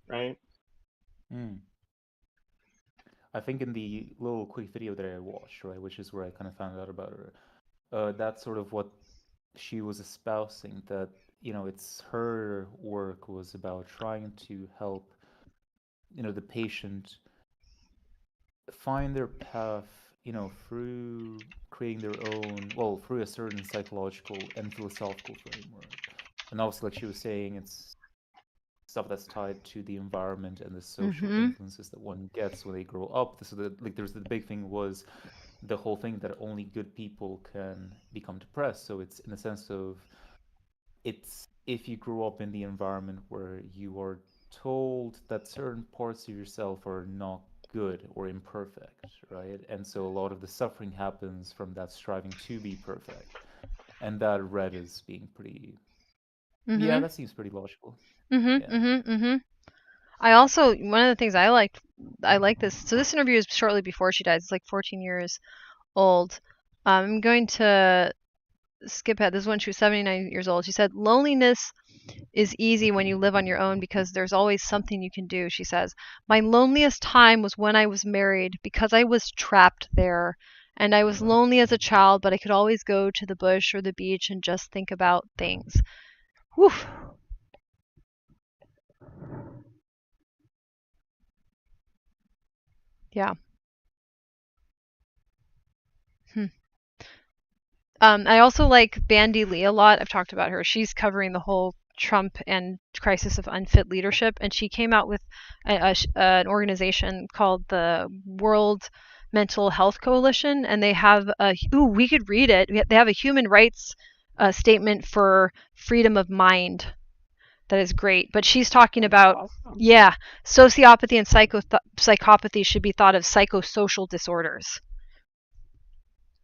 [SPEAKER 1] right?
[SPEAKER 7] I think in the little quick video that I watched, right, which is where I kind of found out about her, that's sort of what she was espousing, that, it's her work was about trying to help, the patient find their path, through creating their own, well, through a certain psychological and philosophical framework. And also, like she was saying, it's stuff that's tied to the environment and the social influences that one gets when they grow up. So that, like, there's the big thing was the whole thing that only good people can become depressed. So it's in the sense of, it's if you grow up in the environment where you are told that certain parts of yourself are not good or imperfect, right? And so a lot of the suffering happens from that striving to be perfect. And that read as being pretty, yeah, that seems pretty logical. Yeah.
[SPEAKER 2] I also, one of the things I like this. So this interview is shortly before she dies. It's like 14 years old. I'm going to skip ahead. This is when she was 79 years old. She said, "Loneliness is easy when you live on your own because there's always something you can do," she says. "My loneliest time was when I was married because I was trapped there. And I was lonely as a child, but I could always go to the bush or the beach and just think about things." Whew. Yeah. I also like Bandy Lee a lot. I've talked about her. She's covering the whole Trump and crisis of unfit leadership, and she came out with an organization called the World Mental Health Coalition, and they have we could read it. They have a human rights statement for freedom of mind. That is great. But she's talking about,
[SPEAKER 1] Awesome.
[SPEAKER 2] yeah, sociopathy and psychopathy should be thought of psychosocial disorders.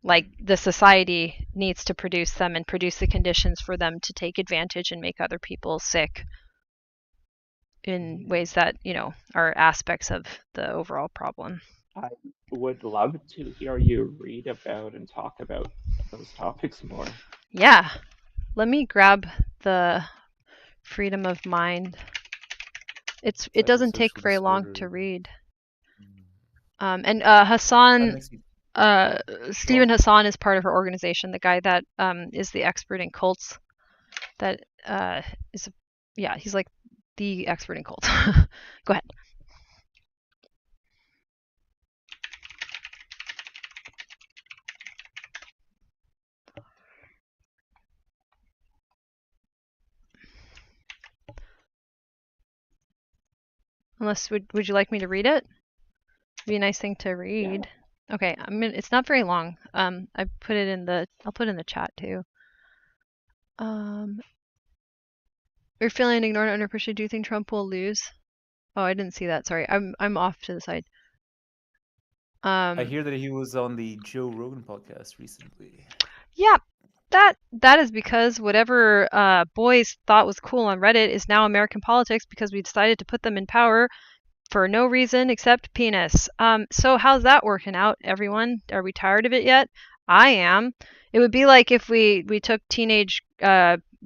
[SPEAKER 2] Like the society needs to produce them and produce the conditions for them to take advantage and make other people sick in ways that, are aspects of the overall problem.
[SPEAKER 1] I would love to hear you read about and talk about those topics more.
[SPEAKER 2] Yeah. Let me grab the freedom of mind. It doesn't take very long to read. And Hassan, Stephen Hassan is part of her organization, the guy that is the expert in cults. That he's like the expert in cults. Go ahead. Unless, would you like me to read it? It'd be a nice thing to read. Yeah. Okay, it's not very long. I'll put it in the chat too. You're feeling ignored and underappreciated. Do you think Trump will lose? Oh, I didn't see that. Sorry, I'm off to the side.
[SPEAKER 7] I hear that he was on the Joe Rogan podcast recently.
[SPEAKER 2] Yeah, that is because whatever boys thought was cool on Reddit is now American politics because we decided to put them in power for no reason except penis. So how's that working out, everyone? Are we tired of it yet? I am. It would be like if we took teenage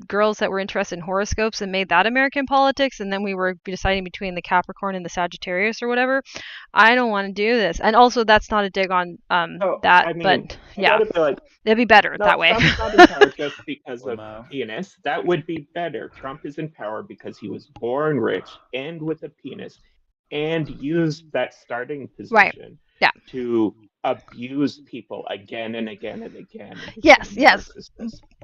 [SPEAKER 2] girls that were interested in horoscopes and made that American politics, and then we were deciding between the Capricorn and the Sagittarius or whatever. I don't want to do this. And also, that's not a dig on that, but yeah, it'd be better that way.
[SPEAKER 1] Trump's not in power just because of penis. That would be better. Trump is in power because he was born rich and with a penis, and used that starting position to abuse people again and again and again.
[SPEAKER 2] Yes.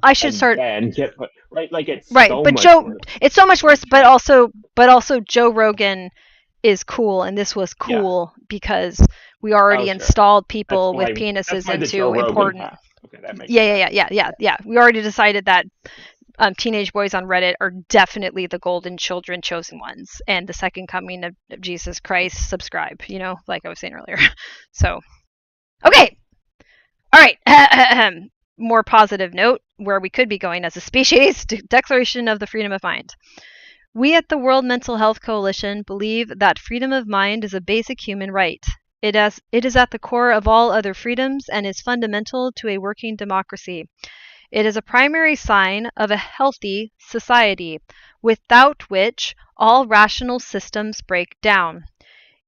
[SPEAKER 2] I should start.
[SPEAKER 1] And get put right, like it's
[SPEAKER 2] right,
[SPEAKER 1] so
[SPEAKER 2] but
[SPEAKER 1] much
[SPEAKER 2] Joe,
[SPEAKER 1] worse.
[SPEAKER 2] it's so much worse. But also, Joe Rogan is cool, and this was cool because we already installed people with penises into important.
[SPEAKER 1] Okay, that makes
[SPEAKER 2] yeah. We already decided that teenage boys on Reddit are definitely the golden children, chosen ones, and the second coming of Jesus Christ. Subscribe, like I was saying earlier. So, okay, all right. More positive note, where we could be going as a species, Declaration of the Freedom of Mind. We at the World Mental Health Coalition believe that freedom of mind is a basic human right. It is at the core of all other freedoms and is fundamental to a working democracy. It is a primary sign of a healthy society, without which all rational systems break down.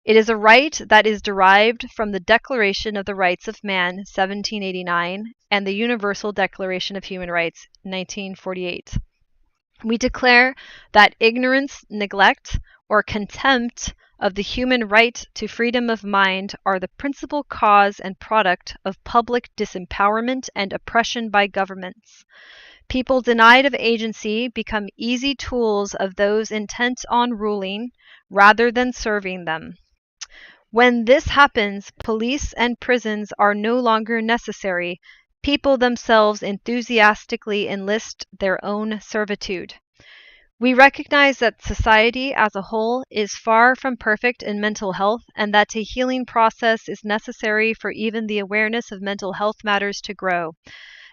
[SPEAKER 2] It is a right that is derived from the Declaration of the Rights of Man, 1789, and the Universal Declaration of Human Rights, 1948. We declare that ignorance, neglect, or contempt of the human right to freedom of mind are the principal cause and product of public disempowerment and oppression by governments. People denied of agency become easy tools of those intent on ruling rather than serving them. When this happens, police and prisons are no longer necessary. People themselves enthusiastically enlist their own servitude. We recognize that society as a whole is far from perfect in mental health and that a healing process is necessary for even the awareness of mental health matters to grow.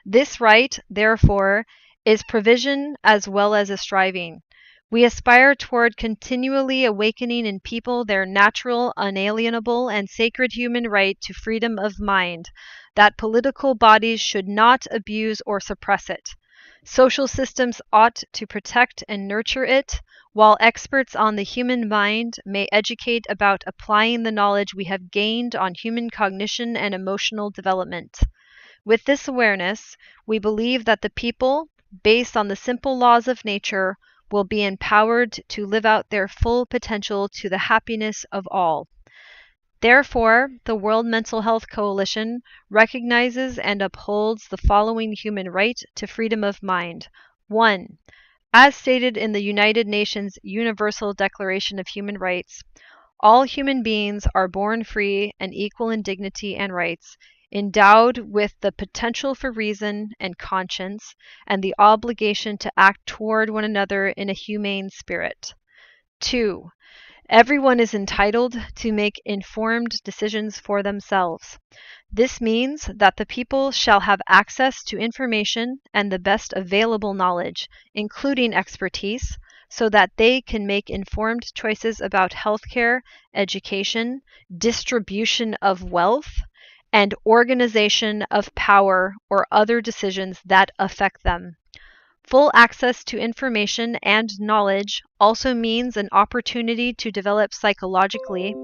[SPEAKER 2] This right, therefore, is provision as well as a striving. We aspire toward continually awakening in people their natural, unalienable, and sacred human right to freedom of mind, that political bodies should not abuse or suppress it. Social systems ought to protect and nurture it, while experts on the human mind may educate about applying the knowledge we have gained on human cognition and emotional development. With this awareness, we believe that the people, based on the simple laws of nature, will be empowered to live out their full potential to the happiness of all. Therefore, the World Mental Health Coalition recognizes and upholds the following human right to freedom of mind. 1. As stated in the United Nations Universal Declaration of Human Rights, all human beings are born free and equal in dignity and rights, endowed with the potential for reason and conscience, and the obligation to act toward one another in a humane spirit. 2. Everyone is entitled to make informed decisions for themselves. This means that the people shall have access to information and the best available knowledge, including expertise, so that they can make informed choices about healthcare, education, distribution of wealth, and organization of power or other decisions that affect them. Full access to information and knowledge also means an opportunity to develop psychologically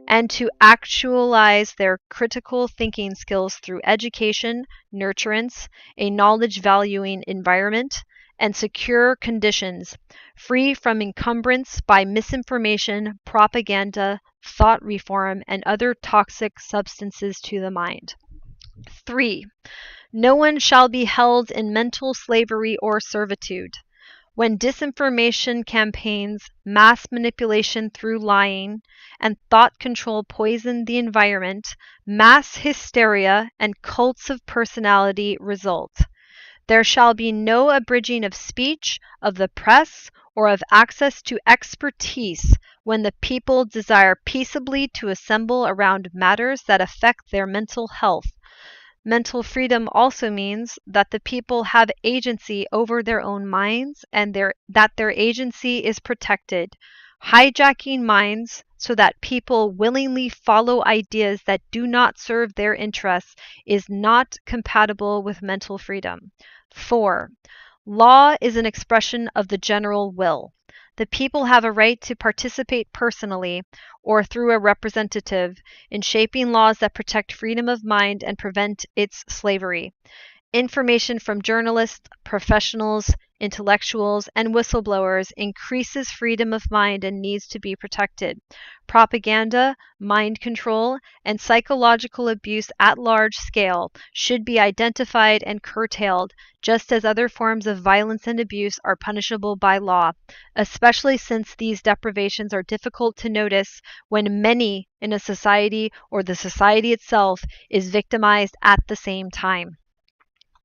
[SPEAKER 2] and to actualize their critical thinking skills through education, nurturance, a knowledge valuing environment, and secure conditions, free from encumbrance by misinformation, propaganda, thought reform, and other toxic substances to the mind. 3. No one shall be held in mental slavery or servitude. When disinformation campaigns, mass manipulation through lying, and thought control poison the environment, mass hysteria and cults of personality result. There shall be no abridging of speech, of the press, or of access to expertise when the people desire peaceably to assemble around matters that affect their mental health. Mental freedom also means that the people have agency over their own minds and that their agency is protected. Hijacking minds so that people willingly follow ideas that do not serve their interests is not compatible with mental freedom. 4. Law is an expression of the general will. The people have a right to participate personally or through a representative in shaping laws that protect freedom of mind and prevent its slavery. Information from journalists, professionals, intellectuals, and whistleblowers increases freedom of mind and needs to be protected. Propaganda, mind control, and psychological abuse at large scale should be identified and curtailed, just as other forms of violence and abuse are punishable by law, especially since these deprivations are difficult to notice when many in a society or the society itself is victimized at the same time.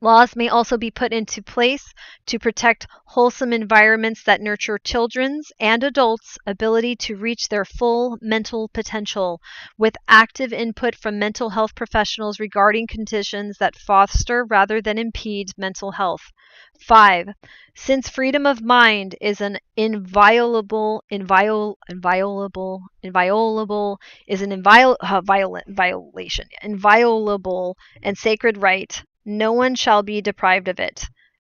[SPEAKER 2] Laws may also be put into place to protect wholesome environments that nurture children's and adults' ability to reach their full mental potential, with active input from mental health professionals regarding conditions that foster rather than impede mental health. 5. Since freedom of mind is an inviolable and sacred right, no one shall be deprived of it,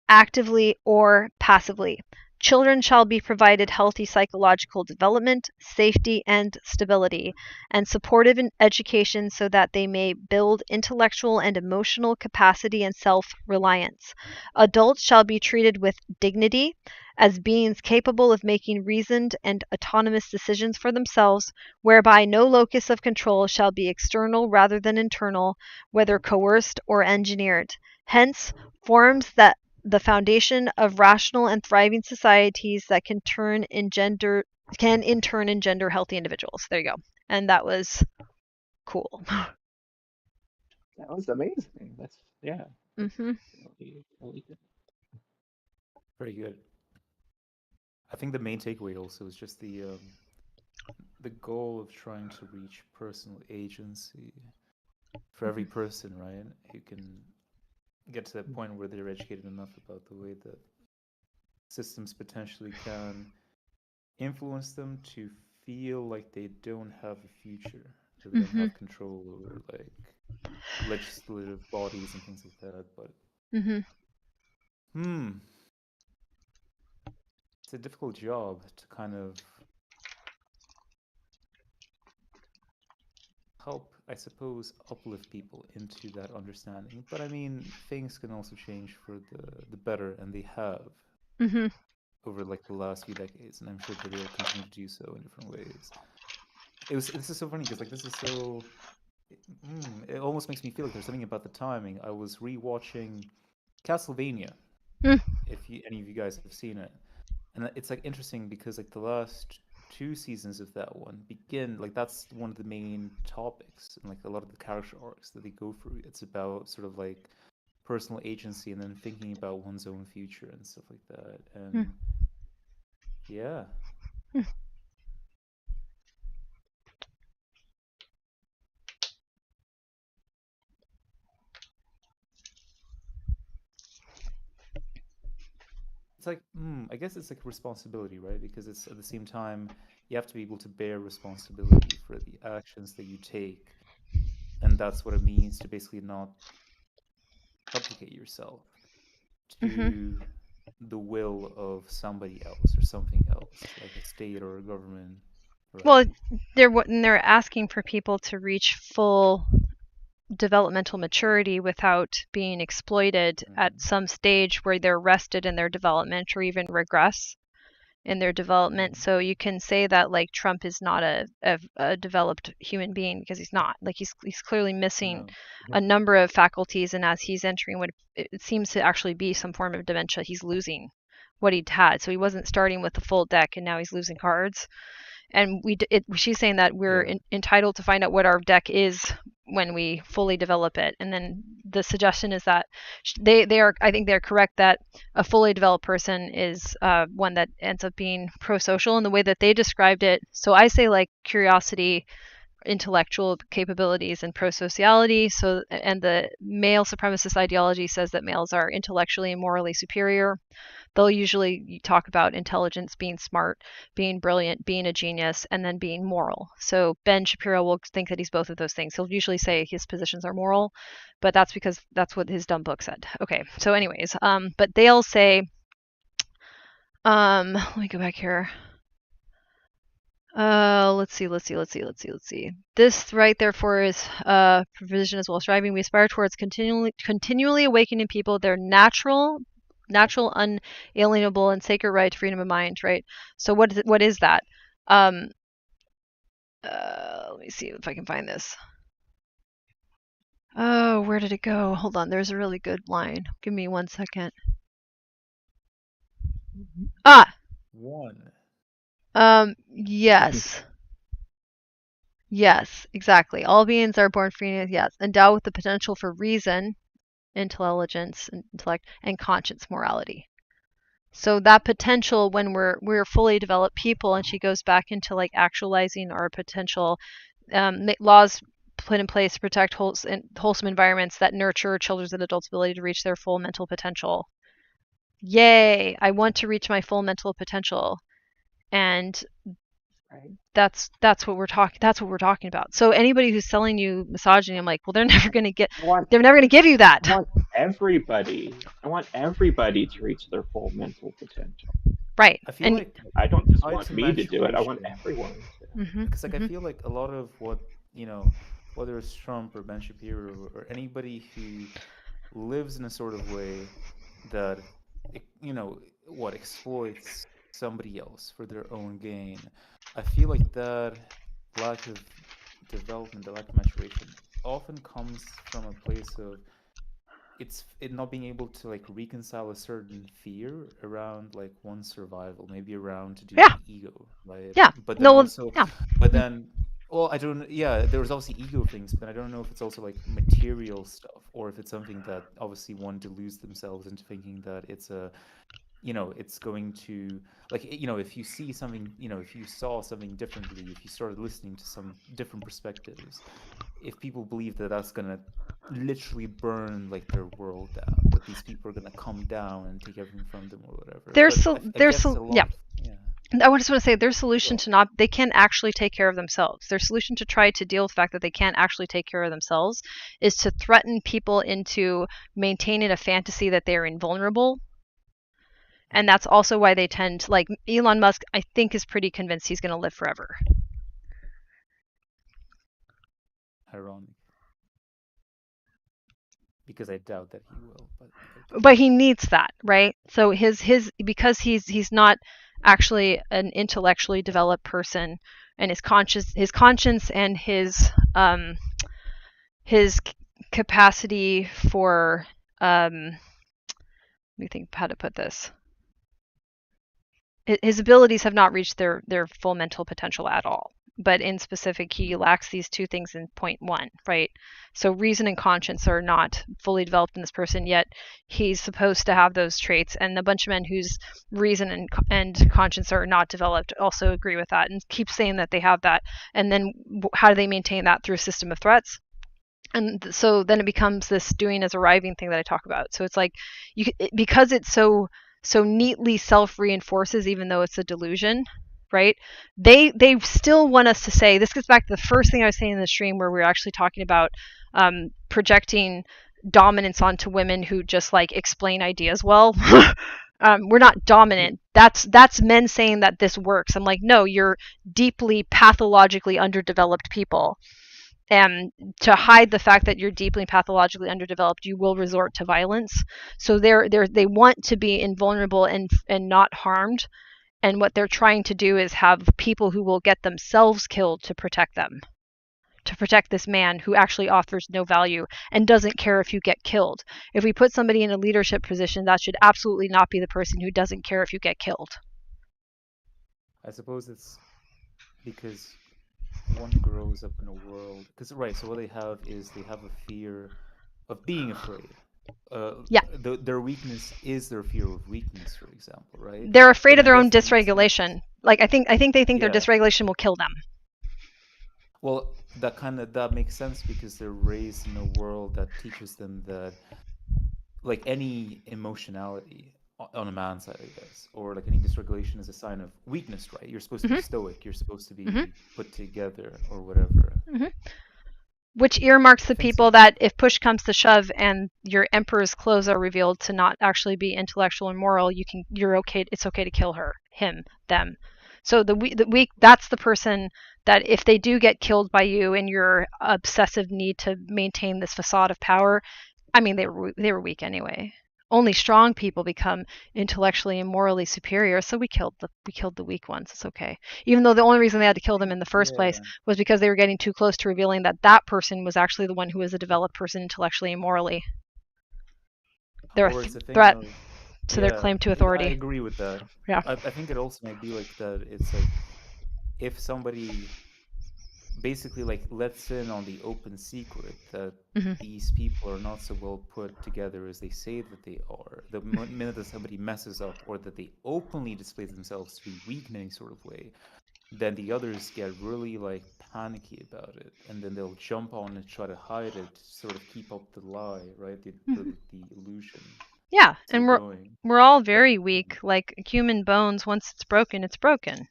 [SPEAKER 2] actively or passively. Children shall be provided healthy psychological development, safety, and stability, and supportive education so that they may build intellectual and emotional capacity and self-reliance. Adults shall be treated with dignity as beings capable of making reasoned and autonomous decisions for themselves, whereby no locus of control shall be external rather than internal, whether coerced or engineered. Hence, forms that the foundation of rational and thriving societies that can in turn engender healthy individuals. There you go. And that was cool.
[SPEAKER 1] That was amazing. That's yeah.
[SPEAKER 2] Mm-hmm.
[SPEAKER 1] Really, really good.
[SPEAKER 7] Very good. I think the main takeaway also is just the goal of trying to reach personal agency for every person, right? Who can get to that point where they're educated enough about the way that systems potentially can influence them to feel like they don't have a future, that they don't have control over like legislative bodies and things like that. But it's a difficult job to kind of help, I suppose, uplift people into that understanding. But I mean, things can also change for the better, and they have over like the last few decades, and I'm sure that they'll continue to do so in different ways. This is so funny because like this is so. It almost makes me feel like there's something about the timing. I was rewatching Castlevania, if any of you guys have seen it, and it's like interesting because like the last 2 seasons of that one begin like that's one of the main topics and like a lot of the character arcs that they go through. It's about sort of like personal agency and then thinking about one's own future and stuff like that. And yeah. It's like, I guess it's like responsibility, right? Because it's at the same time, you have to be able to bear responsibility for the actions that you take. And that's what it means to basically not supplicate yourself to the will of somebody else or something else, like a state or a government. Right?
[SPEAKER 2] Well, they're asking for people to reach full developmental maturity without being exploited at some stage where they're rested in their development or even regress in their development. So you can say that like Trump is not a developed human being because he's not. Like he's clearly missing a number of faculties, and as he's entering what it seems to actually be some form of dementia, he's losing what he'd had. So he wasn't starting with the full deck, and now he's losing cards. And she's saying that we're entitled to find out what our deck is when we fully develop it. And then the suggestion is that I think they're correct that a fully developed person is one that ends up being pro-social in the way that they described it. So I say like curiosity, intellectual capabilities, and pro-sociality. So, and the male supremacist ideology says that males are intellectually and morally superior. They'll usually talk about intelligence, being smart, being brilliant, being a genius, and then being moral. So Ben Shapiro will think that he's both of those things. He'll usually say his positions are moral, but that's because that's what his dumb book said. Okay, so anyways, but they'll say, let me go back here. Let's see. This right, therefore, is provision as well. Striving, we aspire towards continually awakening people their natural, unalienable, and sacred right to freedom of mind. Right. So what is that? Let me see if I can find this. Oh, where did it go? Hold on. There's a really good line. Give me 1 second. Yes. Yes, exactly. All beings are born free, yes, endowed with the potential for reason, intelligence, intellect, and conscience, morality. So that potential, when we're fully developed people, and she goes back into like actualizing our potential, laws put in place to protect wholesome environments that nurture children's and adults' ability to reach their full mental potential. Yay! I want to reach my full mental potential. And that's what we're talking about. So anybody who's selling you misogyny, I'm like, well, they're never going to give you that.
[SPEAKER 1] I want everybody to reach their full mental potential.
[SPEAKER 2] Right.
[SPEAKER 7] I feel like
[SPEAKER 1] I don't just want me to do it. I want everyone to.
[SPEAKER 7] Because like I feel like a lot of what, whether it's Trump or Ben Shapiro or anybody who lives in a sort of way that exploits somebody else for their own gain, I feel like that lack of development, the lack of maturation, often comes from a place of it not being able to like reconcile a certain fear around like one's survival, maybe around to do with ego, right?
[SPEAKER 2] Yeah.
[SPEAKER 7] But then well, I don't. Yeah, there was obviously ego things, but I don't know if it's also like material stuff, or if it's something that obviously one deludes themselves into thinking that it's a it's going to, like, if you see something, if you saw something differently, if you started listening to some different perspectives, if people believe that that's gonna literally burn like their world down, that these people are gonna come down and take everything from them or whatever. I guess a lot
[SPEAKER 2] yeah.
[SPEAKER 7] of, yeah.
[SPEAKER 2] I just want to say their solution to they can't actually take care of themselves. Their solution to try to deal with the fact that they can't actually take care of themselves is to threaten people into maintaining a fantasy that they're invulnerable. And that's also why they tend to, like, Elon Musk, I think, is pretty convinced he's going to live forever.
[SPEAKER 7] Ironic. Because I doubt that he will,
[SPEAKER 2] but he needs that, right? So his because he's not actually an intellectually developed person, and his conscience and his capacity for let me think how to put this. His abilities have not reached their full mental potential at all. But in specific, he lacks these two things in point one, right? So reason and conscience are not fully developed in this person, yet he's supposed to have those traits. And a bunch of men whose reason and conscience are not developed also agree with that and keep saying that they have that. And then how do they maintain that? Through a system of threats. And so then it becomes this doing as arriving thing that I talk about. So it's like, because it's so neatly self-reinforces, even though it's a delusion, right? They still want us to say, this gets back to the first thing I was saying in the stream, where we were actually talking about projecting dominance onto women who just like explain ideas well. We're not dominant. That's men saying that this works. I'm like, no, you're deeply pathologically underdeveloped people. And to hide the fact that you're deeply pathologically underdeveloped, you will resort to violence. So they want to be invulnerable and not harmed. And what they're trying to do is have people who will get themselves killed to protect them, to protect this man who actually offers no value and doesn't care if you get killed. If we put somebody in a leadership position, that should absolutely not be the person who doesn't care if you get killed.
[SPEAKER 7] I suppose it's because one grows up in a world, because so what they have is they have a fear of being afraid. Their weakness is their fear of weakness, for example, right?
[SPEAKER 2] They're afraid of their own dysregulation. Like I think they think their
[SPEAKER 7] Yeah.
[SPEAKER 2] dysregulation will kill them.
[SPEAKER 7] Well, that makes sense because they're raised in a world that teaches them that, like, any emotionality on a man's side, I guess, or like any dysregulation is a sign of weakness, right? You're supposed to be stoic. You're supposed to be put together or whatever.
[SPEAKER 2] Which earmarks the people that if push comes to shove and your emperor's clothes are revealed to not actually be intellectual and moral, you're okay. It's okay to kill her, him, them. So the weak, that's the person that if they do get killed by you and your obsessive need to maintain this facade of power, I mean, they were weak anyway. Only strong people become intellectually and morally superior, so we killed the weak ones. It's okay. Even though the only reason they had to kill them in the first place was because they were getting too close to revealing that person was actually the one who was a developed person intellectually and morally. They're a threat to their claim to authority.
[SPEAKER 7] I agree with that.
[SPEAKER 2] Yeah.
[SPEAKER 7] I think it also might be like that. It's like if somebody basically like lets in on the open secret that these people are not so well put together as they say that they are, the minute that somebody messes up or that they openly display themselves to be weak in any sort of way, then the others get really like panicky about it, and then they'll jump on and try to hide it, sort of keep up the lie, right? The illusion.
[SPEAKER 2] Yeah, and we're all very weak. Like human bones, once it's broken, it's broken.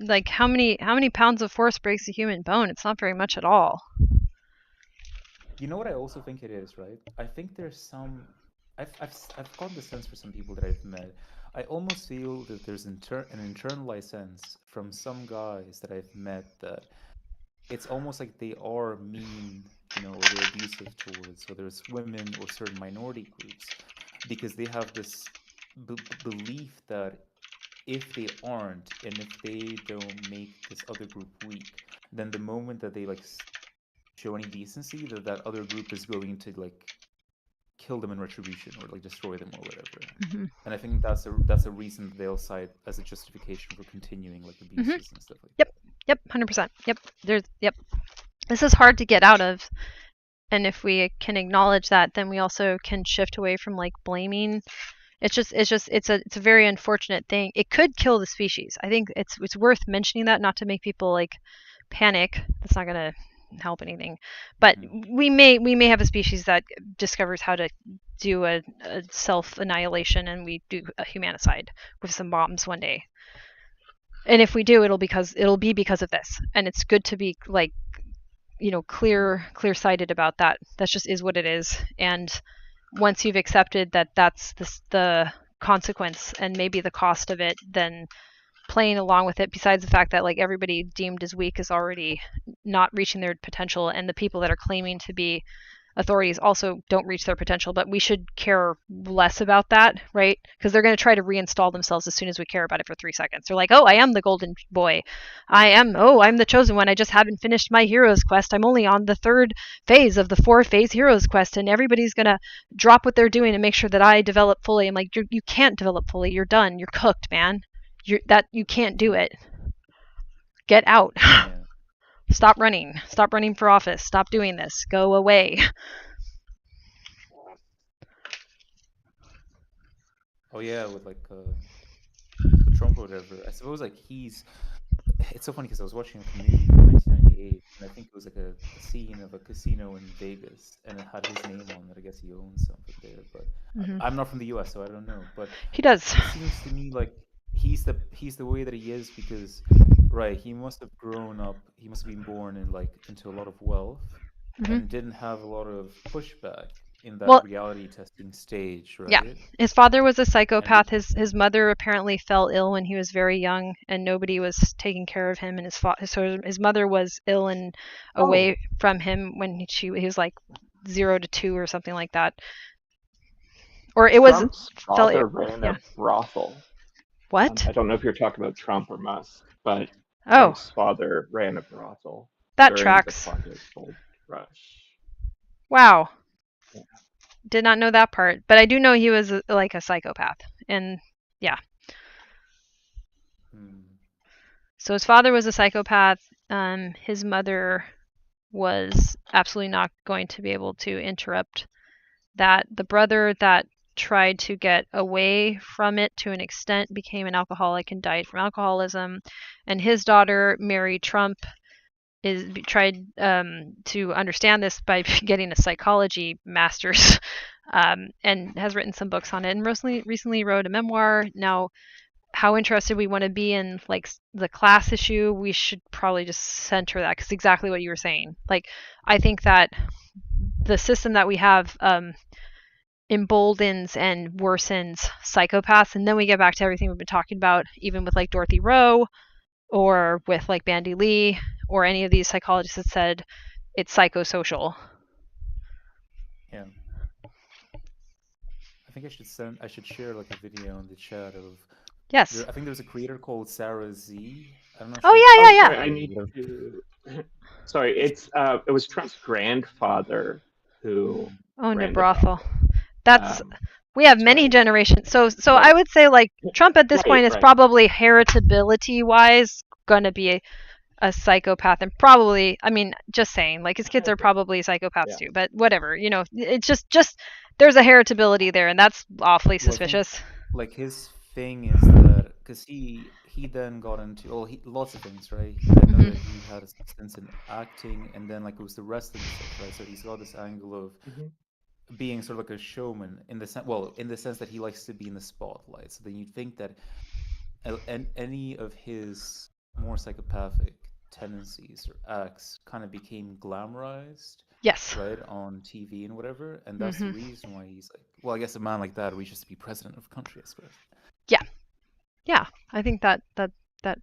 [SPEAKER 2] Like how many pounds of force breaks a human bone? It's not very much at all.
[SPEAKER 7] You know what I also think it is, right? I think there's some. I've gotten the sense for some people that I've met. I almost feel that there's an internalized sense from some guys that I've met that it's almost like they are mean, or they're abusive towards whether it's women or certain minority groups, because they have this belief that if they aren't, and if they don't make this other group weak, then the moment that they like show any decency, that other group is going to like kill them in retribution or like destroy them or whatever. And I think that's a reason they'll cite as a justification for continuing like abuses and stuff like that.
[SPEAKER 2] Yep, 100%. Yep. This is hard to get out of, and if we can acknowledge that, then we also can shift away from like blaming It's a very unfortunate thing. It could kill the species. I think it's worth mentioning that, not to make people like panic. That's not gonna help anything. But we may have a species that discovers how to do a self annihilation, and we do a humanicide with some bombs one day. And if we do, it'll be because of this. And it's good to be like, clear sighted about that. That just is what it is. And once you've accepted that that's the consequence and maybe the cost of it, then playing along with it, besides the fact that like everybody deemed as weak is already not reaching their potential, and the people that are claiming to be authorities also don't reach their potential, but we should care less about that, right? Because they're going to try to reinstall themselves as soon as we care about it for 3 seconds. They're like, oh, I am the golden boy. I'm the chosen one. I just haven't finished my hero's quest. I'm only on the 3rd phase of the 4-phase hero's quest, and everybody's going to drop what they're doing and make sure that I develop fully. I'm like, you can't develop fully. You're done. You're cooked, man. You can't do it. Get out.
[SPEAKER 7] Yeah.
[SPEAKER 2] Stop running. Stop running for office. Stop doing this. Go away.
[SPEAKER 7] Oh yeah, with like with Trump or whatever. I suppose like it's so funny because I was watching a movie from 1998, and I think it was like a scene of a casino in Vegas, and it had his name on it. I guess he owns something there, but I'm not from the US, so I don't know. But
[SPEAKER 2] he does.
[SPEAKER 7] It seems to me like he's the way that he is because, right, he must have grown up. He must have been born into a lot of wealth, and didn't have a lot of pushback in that reality testing stage, right?
[SPEAKER 2] Yeah. His father was a psychopath. His mother apparently fell ill when he was very young, and nobody was taking care of him. And his mother was ill and away from him when he was like 0 to 2 or something like that. Or it was
[SPEAKER 1] Trump's father ran a brothel.
[SPEAKER 2] What?
[SPEAKER 1] I don't know if you're talking about Trump or Musk, but
[SPEAKER 2] Oh,
[SPEAKER 1] Trump's father ran a brothel.
[SPEAKER 2] that
[SPEAKER 1] during
[SPEAKER 2] tracks.
[SPEAKER 1] The Quantum Gold Rush.
[SPEAKER 2] Wow.
[SPEAKER 1] Yeah.
[SPEAKER 2] Did not know that part, but I do know he was like a psychopath, and yeah. So his father was a psychopath. His mother was absolutely not going to be able to interrupt that. The brother that tried to get away from it to an extent became an alcoholic and died from alcoholism, and his daughter married Trump. Tried to understand this by getting a psychology master's, and has written some books on it, and recently wrote a memoir. Now, how interested we want to be in like the class issue, we should probably just center that, because exactly what you were saying. Like, I think that the system that we have emboldens and worsens psychopaths, and then we get back to everything we've been talking about, even with like Dorothy Rowe, or with like Bandy Lee, or any of these psychologists that said it's psychosocial.
[SPEAKER 7] Yeah. I think I should share like a video in the chat of.
[SPEAKER 2] Yes.
[SPEAKER 7] I think there's a creator called Sarah Z. I'm not
[SPEAKER 2] sure.
[SPEAKER 7] Yeah.
[SPEAKER 1] Sorry, I need to. Sorry, it was Trump's grandfather who
[SPEAKER 2] owned a
[SPEAKER 1] ran
[SPEAKER 2] brothel. That's we have many generations. So I would say like Trump at this point is probably heritability wise gonna be a psychopath, and probably, I mean, just saying, like his kids are probably psychopaths too, but whatever, it's just there's a heritability there, and that's awfully suspicious.
[SPEAKER 7] Like his thing is that because he then got into lots of things, right? I know that he had a sense in acting, and then like it was the rest of the stuff, right? So he's got this angle of being sort of like a showman in the sense that he likes to be in the spotlight. So then you'd think that any of his more psychopathic tendencies or acts kind of became glamorized, right, on TV and whatever, and that's the reason why he's like, well, I guess a man like that reaches to be president of the country, I suppose.
[SPEAKER 2] Yeah, I think that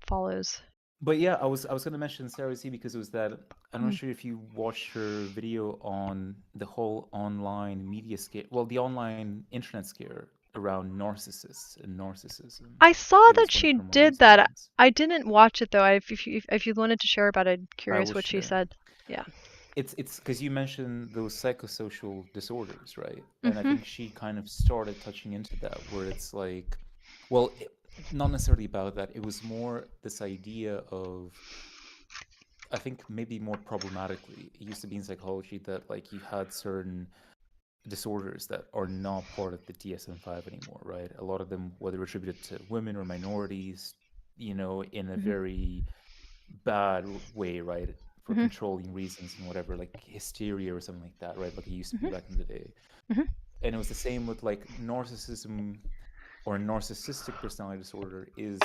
[SPEAKER 2] follows.
[SPEAKER 7] But yeah, I was going to mention Sarah Z because it was that, I'm not sure if you watched her video on the whole online media scare, well, the online internet scare around narcissists and narcissism.
[SPEAKER 2] I saw that she did that. Ones. I didn't watch it though. If you wanted to share about it, I'm curious what she said. Yeah.
[SPEAKER 7] It's because you mentioned those psychosocial disorders, right? And I think she kind of started touching into that, where it's like, well, not necessarily about that. It was more this idea of, I think maybe more problematically, it used to be in psychology that like you had certain disorders that are not part of the DSM-5 anymore, right? A lot of them, whether attributed to women or minorities, in a very bad way, right? For controlling reasons and whatever, like hysteria or something like that, right? Like it used to be back in the day. And it was the same with like narcissism or narcissistic personality disorder is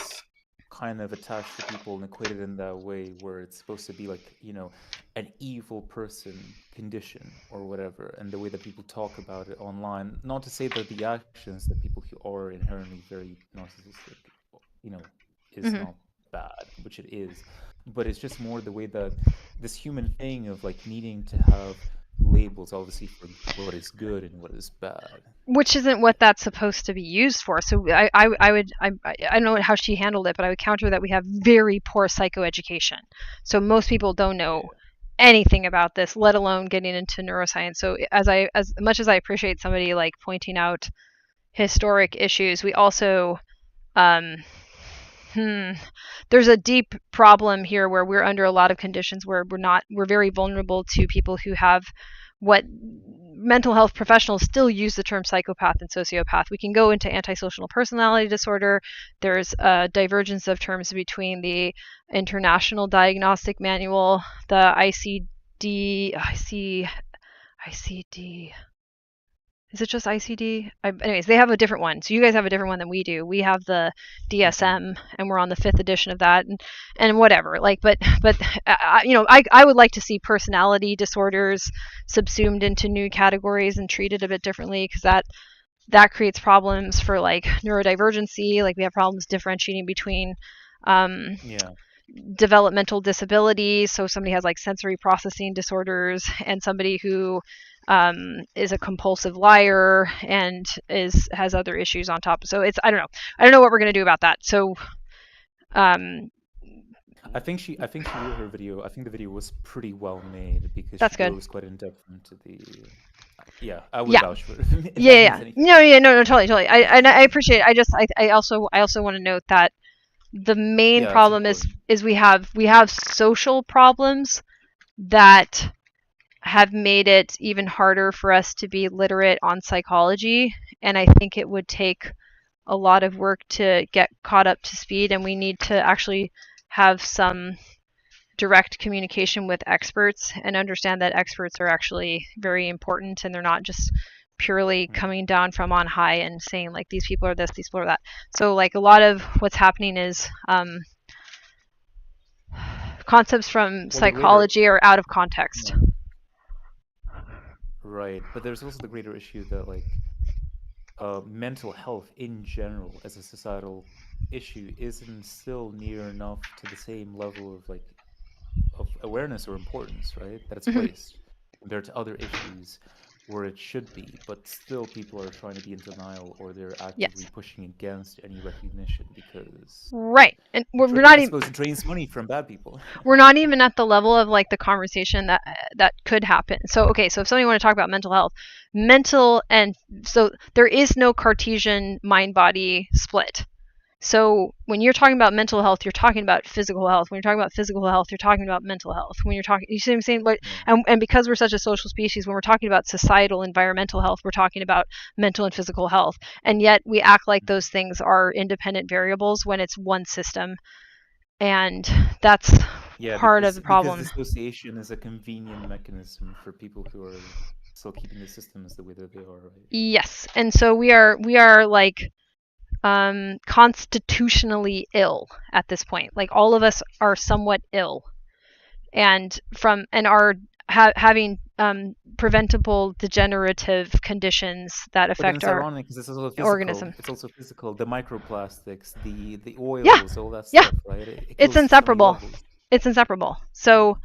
[SPEAKER 7] kind of attached to people and equated in that way where it's supposed to be like, an evil person condition or whatever. And the way that people talk about it online, not to say that the actions that people who are inherently very narcissistic, is not bad, which it is, but it's just more the way that this human thing of like needing to have labels, obviously, for what is good and what is bad.
[SPEAKER 2] Which isn't what that's supposed to be used for. So I don't know how she handled it, but I would counter that we have very poor psychoeducation. So most people don't know anything about this, let alone getting into neuroscience. So as much as I appreciate somebody like pointing out historic issues, we also there's a deep problem here where we're under a lot of conditions where we're very vulnerable to people who have what mental health professionals still use the term psychopath and sociopath. We can go into antisocial personality disorder. There's a divergence of terms between the International Diagnostic Manual, the ICD. Is it just ICD? Anyways, they have a different one. So you guys have a different one than we do. We have the DSM, and we're on the 5th edition of that, and whatever. Like, but I would like to see personality disorders subsumed into new categories and treated a bit differently, because that creates problems for like neurodivergency. Like we have problems differentiating between developmental disabilities. So somebody has like sensory processing disorders, and somebody who is a compulsive liar and has other issues on top. So I don't know what we're going to do about that. So
[SPEAKER 7] I think she wrote her video. I think the video was pretty well made because
[SPEAKER 2] that's
[SPEAKER 7] she
[SPEAKER 2] good.
[SPEAKER 7] goes quite in depth into the. Yeah, I would vouch for it.
[SPEAKER 2] No, totally. I appreciate it. I also want to note that the main problem is we have social problems that have made it even harder for us to be literate on psychology, and I think it would take a lot of work to get caught up to speed, and we need to actually have some direct communication with experts and understand that experts are actually very important, and they're not just purely coming down from on high and saying like these people are this, these people are that. So like a lot of what's happening is concepts from psychology are out of context.
[SPEAKER 7] Right, but there's also the greater issue that like mental health in general as a societal issue isn't still near enough to the same level of awareness or importance, right? That it's placed compared to other issues where it should be, but still people are trying to be in denial, or they're actively pushing against any recognition because
[SPEAKER 2] and we're not even
[SPEAKER 7] it drains money from bad people.
[SPEAKER 2] We're not even at the level of like the conversation that could happen. So if somebody want to talk about mental health, so there is no Cartesian mind-body split. So when you're talking about mental health, you're talking about physical health. When you're talking about physical health, you're talking about mental health. When you're talking, you see what I'm saying? But and because we're such a social species, when we're talking about societal environmental health, we're talking about mental and physical health. And yet we act like those things are independent variables when it's one system. And that's part of the problem.
[SPEAKER 7] Because dissociation is a convenient mechanism for people who are still keeping the systems the way that they are, right?
[SPEAKER 2] Yes. And so we are like constitutionally ill at this point. Like all of us are somewhat ill, and are having preventable degenerative conditions that affect our
[SPEAKER 7] ironic because it's also
[SPEAKER 2] organism.
[SPEAKER 7] It's also physical. The microplastics, the oils, all that stuff, right?
[SPEAKER 2] It's inseparable. It's inseparable. So,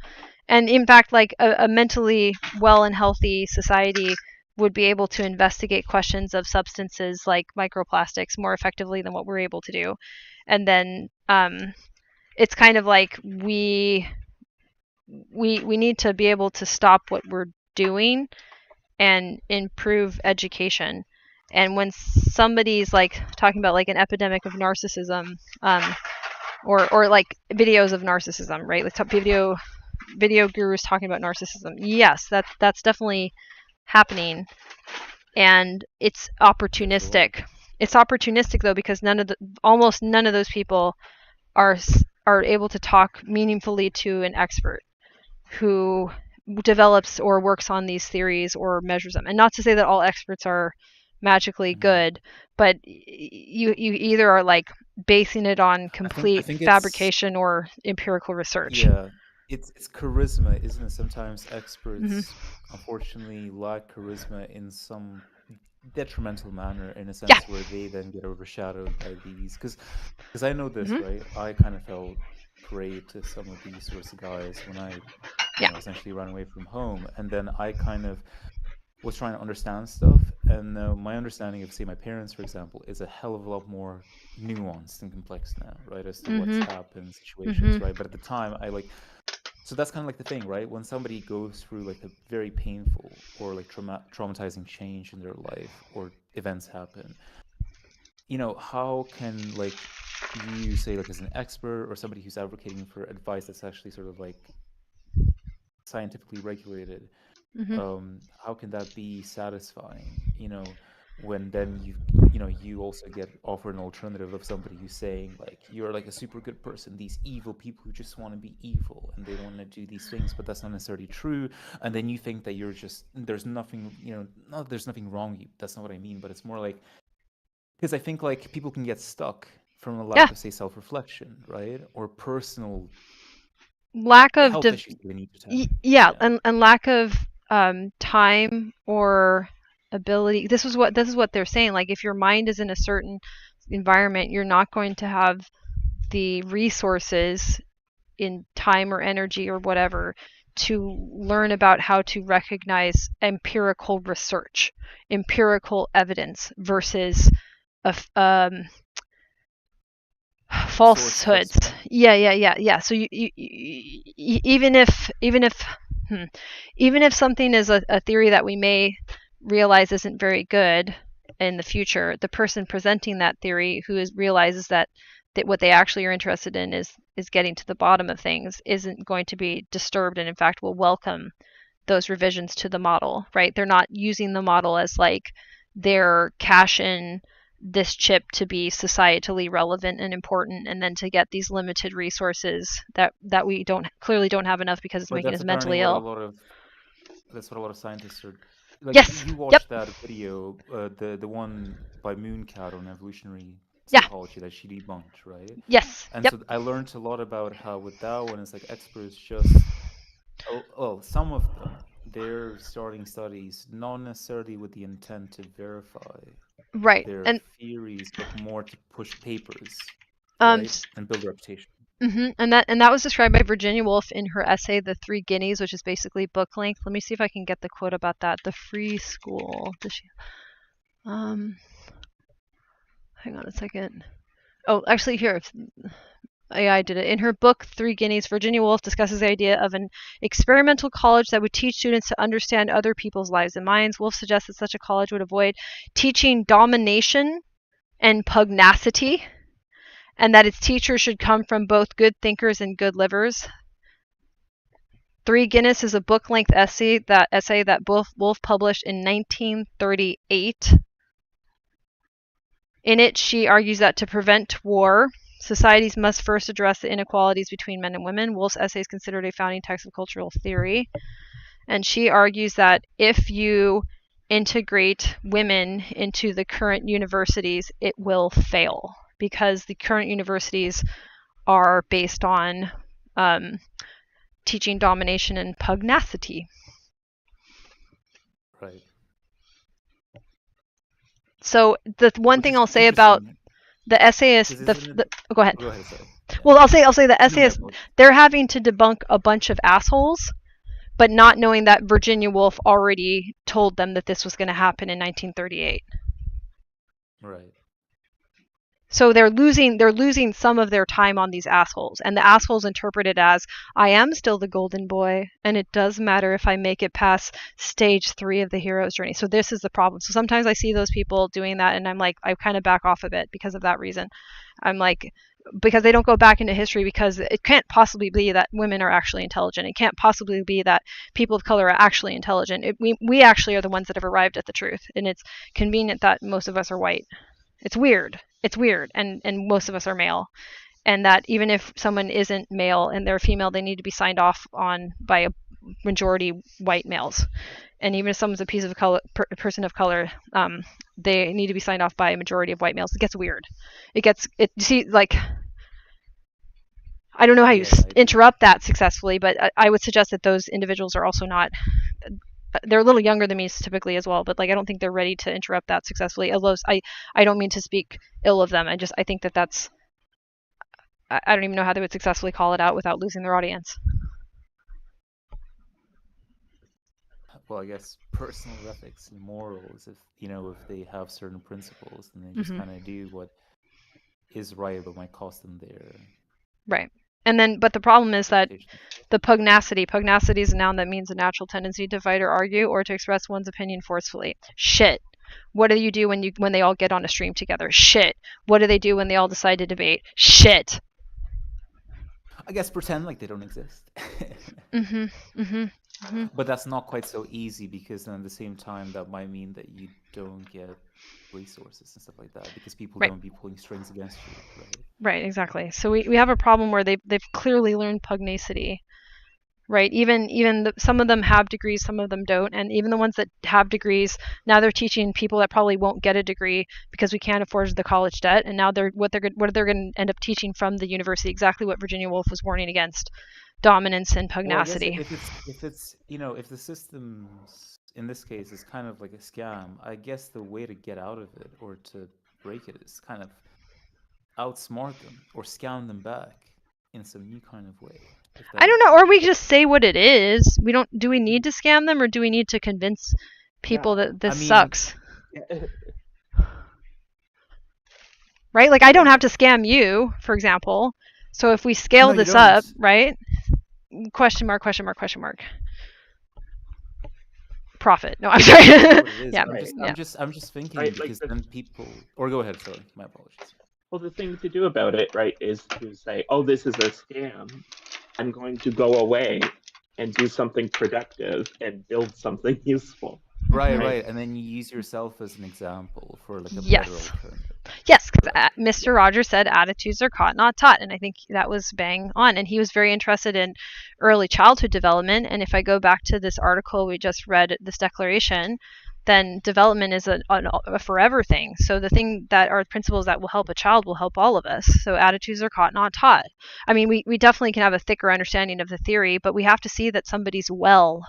[SPEAKER 2] and in fact, like a mentally well and healthy society would be able to investigate questions of substances like microplastics more effectively than what we're able to do. And then it's kind of like we need to be able to stop what we're doing and improve education. And when somebody's like talking about like an epidemic of narcissism, or like videos of narcissism, right? Like video gurus talking about narcissism. Yes, that's definitely happening, and it's opportunistic. It's opportunistic though, because almost none of those people are able to talk meaningfully to an expert who develops or works on these theories or measures them. And not to say that all experts are magically good, but you either are like basing it on complete fabrication or empirical research.
[SPEAKER 7] Yeah, it's charisma, isn't it? Sometimes experts unfortunately lack charisma in some detrimental manner, in a sense where they then get overshadowed by these. Because I know this, right? I kind of fell prey to some of these sorts of guys when I essentially ran away from home, and then I kind of was trying to understand stuff, and my understanding of, say, my parents, for example, is a hell of a lot more nuanced and complex now, right, as to what's happened, situations, right? But at the time, so that's kind of like the thing, right? When somebody goes through like a very painful or like traumatizing change in their life, or events happen, how can like you say, like, as an expert or somebody who's advocating for advice that's actually sort of like scientifically regulated, how can that be satisfying, when then you also get offered an alternative of somebody who's saying, like, you're like a super good person, these evil people who just want to be evil and they don't want to do these things, but that's not necessarily true, and then you think that you're just, there's nothing, not there's nothing wrong with you, that's not what I mean, but it's more like, because I think like people can get stuck from a lack of, say, self-reflection, right, or personal
[SPEAKER 2] lack of
[SPEAKER 7] issues they need to
[SPEAKER 2] tackle. And lack of time or ability. This is what they're saying. Like, if your mind is in a certain environment, you're not going to have the resources in time or energy or whatever to learn about how to recognize empirical research, empirical evidence versus falsehoods. Yeah. So you even if something is a theory that we may realize isn't very good in the future, the person presenting that theory realizes that what they actually are interested in is getting to the bottom of things, isn't going to be disturbed, and in fact will welcome those revisions to the model, right? They're not using the model as like their cash in this chip to be societally relevant and important, and then to get these limited resources that we clearly don't have enough because it's making us mentally ill.
[SPEAKER 7] That's what a lot of scientists are. Like,
[SPEAKER 2] yes.
[SPEAKER 7] You watched that video, the one by Mooncat on evolutionary psychology that she debunked, right?
[SPEAKER 2] Yes.
[SPEAKER 7] And so I learned a lot about how with that one, it's like experts just, some of them, they're starting studies not necessarily with the intent to verify their theories, but more to push papers, right? And build a reputation.
[SPEAKER 2] And that was described by Virginia Woolf in her essay, The Three Guineas, which is basically book length. Let me see if I can get the quote about that. The Free School. Hang on a second. Oh, actually, here. AI did it. In her book, Three Guineas, Virginia Woolf discusses the idea of an experimental college that would teach students to understand other people's lives and minds. Woolf suggests that such a college would avoid teaching domination and pugnacity, and that its teachers should come from both good thinkers and good livers. Three Guineas is a book-length essay that Woolf published in 1938. In it, she argues that to prevent war, societies must first address the inequalities between men and women. Woolf's essay is considered a founding text of cultural theory. And she argues that if you integrate women into the current universities, it will fail, because the current universities are based on teaching domination and pugnacity.
[SPEAKER 7] Right.
[SPEAKER 2] So the one thing I'll say about the essayist, go ahead.
[SPEAKER 7] Go ahead, sorry.
[SPEAKER 2] Well, I'll say the essayist, they're having to debunk a bunch of assholes, but not knowing that Virginia Woolf already told them that this was going to happen in 1938.
[SPEAKER 7] Right.
[SPEAKER 2] So they're losing some of their time on these assholes, and the assholes interpret it as, I am still the golden boy, and it does matter if I make it past stage 3 of the hero's journey. So this is the problem. So sometimes I see those people doing that, and I'm like, I kind of back off of it because of that reason. I'm like, because they don't go back into history, because it can't possibly be that women are actually intelligent. It can't possibly be that people of color are actually intelligent. We actually are the ones that have arrived at the truth, and it's convenient that most of us are white. It's weird. It's weird, and most of us are male, and that even if someone isn't male and they're female, they need to be signed off on by a majority white males. And even if someone's a piece of color, person of color, they need to be signed off by a majority of white males. It gets weird. You see, like, I don't know how you interrupt that successfully, but I would suggest that those individuals are also not, they're a little younger than me typically as well, but like I don't think they're ready to interrupt that successfully. Although I don't mean to speak ill of them. I think that's, I don't even know how they would successfully call it out without losing their audience.
[SPEAKER 7] Well, I guess personal ethics and morals, if they have certain principles, then they just kind of do what is right but might cost them their
[SPEAKER 2] right. And then, but the problem is that the pugnacity is a noun that means a natural tendency to fight or argue or to express one's opinion forcefully. Shit. What do you do when they all get on a stream together? Shit. What do they do when they all decide to debate? Shit.
[SPEAKER 7] I guess pretend like they don't exist. But that's not quite so easy, because then at the same time that might mean that you don't get resources and stuff like that, because people don't be pulling strings against you, right?
[SPEAKER 2] Right, exactly. So we have a problem where they've clearly learned pugnacity, right? Even some of them have degrees, some of them don't, and even the ones that have degrees, now they're teaching people that probably won't get a degree because we can't afford the college debt, and now what they're going to end up teaching from the university, exactly what Virginia Woolf was warning against: dominance and pugnacity.
[SPEAKER 7] Well, if the systems in this case is kind of like a scam, I guess the way to get out of it or to break it is kind of outsmart them or scam them back in some new kind of way.
[SPEAKER 2] I don't know, or we just say what it is. Do we need to scam them, or do we need to convince people that this sucks? Right? Like, I don't have to scam you, for example. So if we scale this up, right? Question mark. Profit. No, I'm sorry.
[SPEAKER 7] Yeah. I'm just thinking, right, because then people, or go ahead, sorry, my apologies.
[SPEAKER 1] Well, the thing to do about it, right, is to say, oh, this is a scam. I'm going to go away and do something productive and build something useful.
[SPEAKER 7] Right. And then you use yourself as an example for like a better alternative.
[SPEAKER 2] Yes, because Mr. Rogers said attitudes are caught, not taught. And I think that was bang on. And he was very interested in early childhood development. And if I go back to this article we just read, this declaration, then development is a forever thing. So the thing that are principles that will help a child will help all of us. So attitudes are caught, not taught. I mean, we definitely can have a thicker understanding of the theory, but we have to see that somebody's well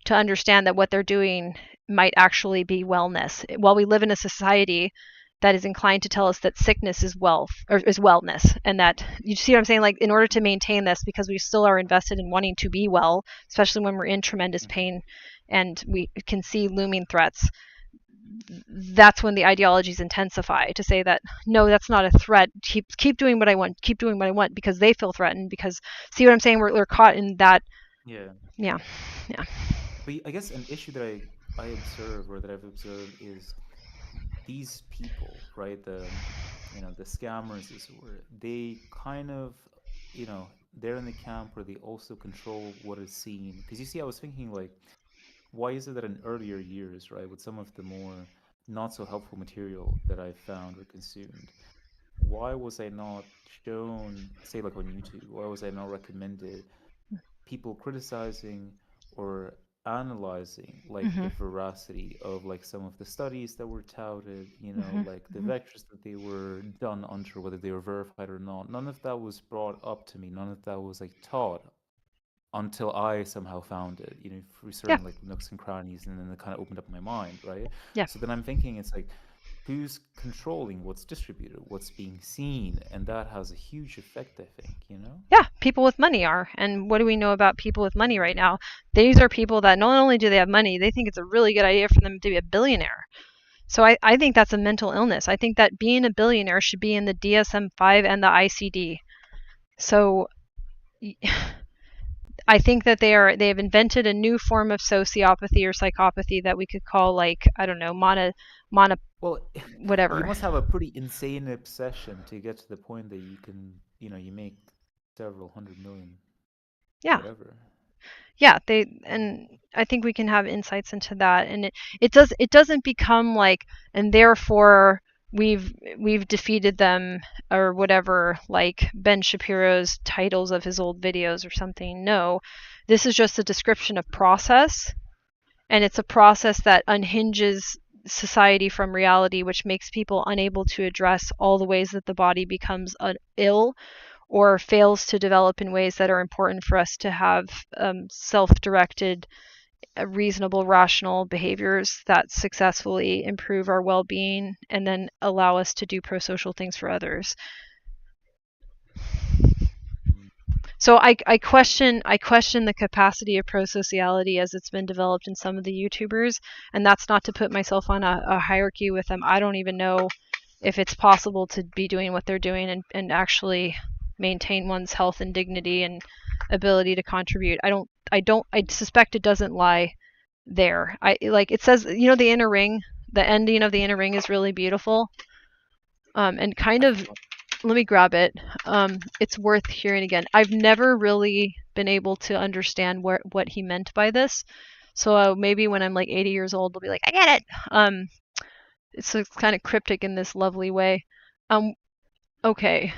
[SPEAKER 2] to understand that what they're doing might actually be wellness. While we live in a society that is inclined to tell us that sickness is wealth, or is wellness, and that, you see what I'm saying? Like, in order to maintain this, because we still are invested in wanting to be well, especially when we're in tremendous pain and we can see looming threats, that's when the ideologies intensify to say that, no, that's not a threat. Keep doing what I want. Keep doing what I want, because they feel threatened. Because, see what I'm saying? We're caught in that. Yeah.
[SPEAKER 7] But I guess an issue that I observe, or that I've observed, is these people, right? The scammers, as it were. They kind of, they're in the camp where they also control what is seen. Because you see, I was thinking, like, why is it that in earlier years, right, with some of the more not so helpful material that I found or consumed, why was I not shown, say, like on YouTube, why was I not recommended people criticizing or analyzing, like, the veracity of, like, some of the studies that were touted, like the vectors that they were done under, whether they were verified or not? None of that was brought up to me. None of that was, like, taught until I somehow found it, through certain like nooks and crannies, and then it kind of opened up my mind, right? So then I'm thinking, it's like, who's controlling what's distributed, what's being seen? And that has a huge effect, I think,
[SPEAKER 2] Yeah, people with money are. And what do we know about people with money right now? These are people that not only do they have money, they think it's a really good idea for them to be a billionaire. So I think that's a mental illness. I think that being a billionaire should be in the DSM-5 and the ICD. So I think that they have invented a new form of sociopathy or psychopathy that we could call, like, I don't know,
[SPEAKER 7] Well, Well,
[SPEAKER 2] whatever.
[SPEAKER 7] you must have a pretty insane obsession to get to the point that you can, you make several 100 million,
[SPEAKER 2] Yeah.
[SPEAKER 7] whatever.
[SPEAKER 2] Yeah, and I think we can have insights into that, and it doesn't become like, and therefore we've defeated them or whatever, like Ben Shapiro's titles of his old videos or something. No, this is just a description of process, and it's a process that unhinges society from reality, which makes people unable to address all the ways that the body becomes ill or fails to develop in ways that are important for us to have self-directed, reasonable, rational behaviors that successfully improve our well-being and then allow us to do pro-social things for others. So I question the capacity of pro-sociality as it's been developed in some of the YouTubers, and that's not to put myself on a hierarchy with them. I don't even know if it's possible to be doing what they're doing and actually maintain one's health and dignity and ability to contribute. I suspect it doesn't lie there. It says, the inner ring, the ending of the inner ring is really beautiful. And kind of, let me grab it. It's worth hearing again. I've never really been able to understand what he meant by this. So maybe when I'm like 80 years old, I'll be like, I get it. It's kind of cryptic in this lovely way. Okay.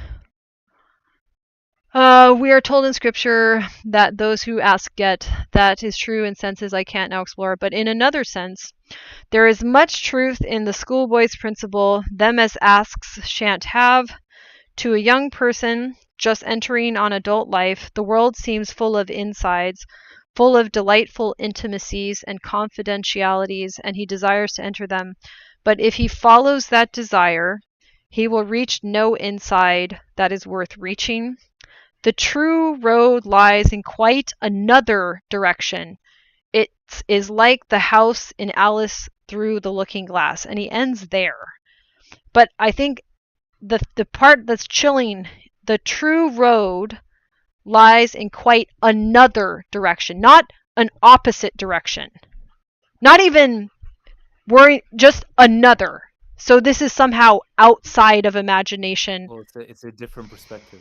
[SPEAKER 2] We are told in scripture that those who ask get. That is true in senses I can't now explore, but in another sense, there is much truth in the schoolboy's principle, them as asks shan't have. To a young person just entering on adult life, the world seems full of insides, full of delightful intimacies and confidentialities, and he desires to enter them. But if he follows that desire, he will reach no inside that is worth reaching. The true road lies in quite another direction. It is like the house in Alice Through the Looking Glass, and he ends there. But I think the part that's chilling, the true road lies in quite another direction, not an opposite direction. Not even just another. So this is somehow outside of imagination.
[SPEAKER 7] Well, it's a different perspective,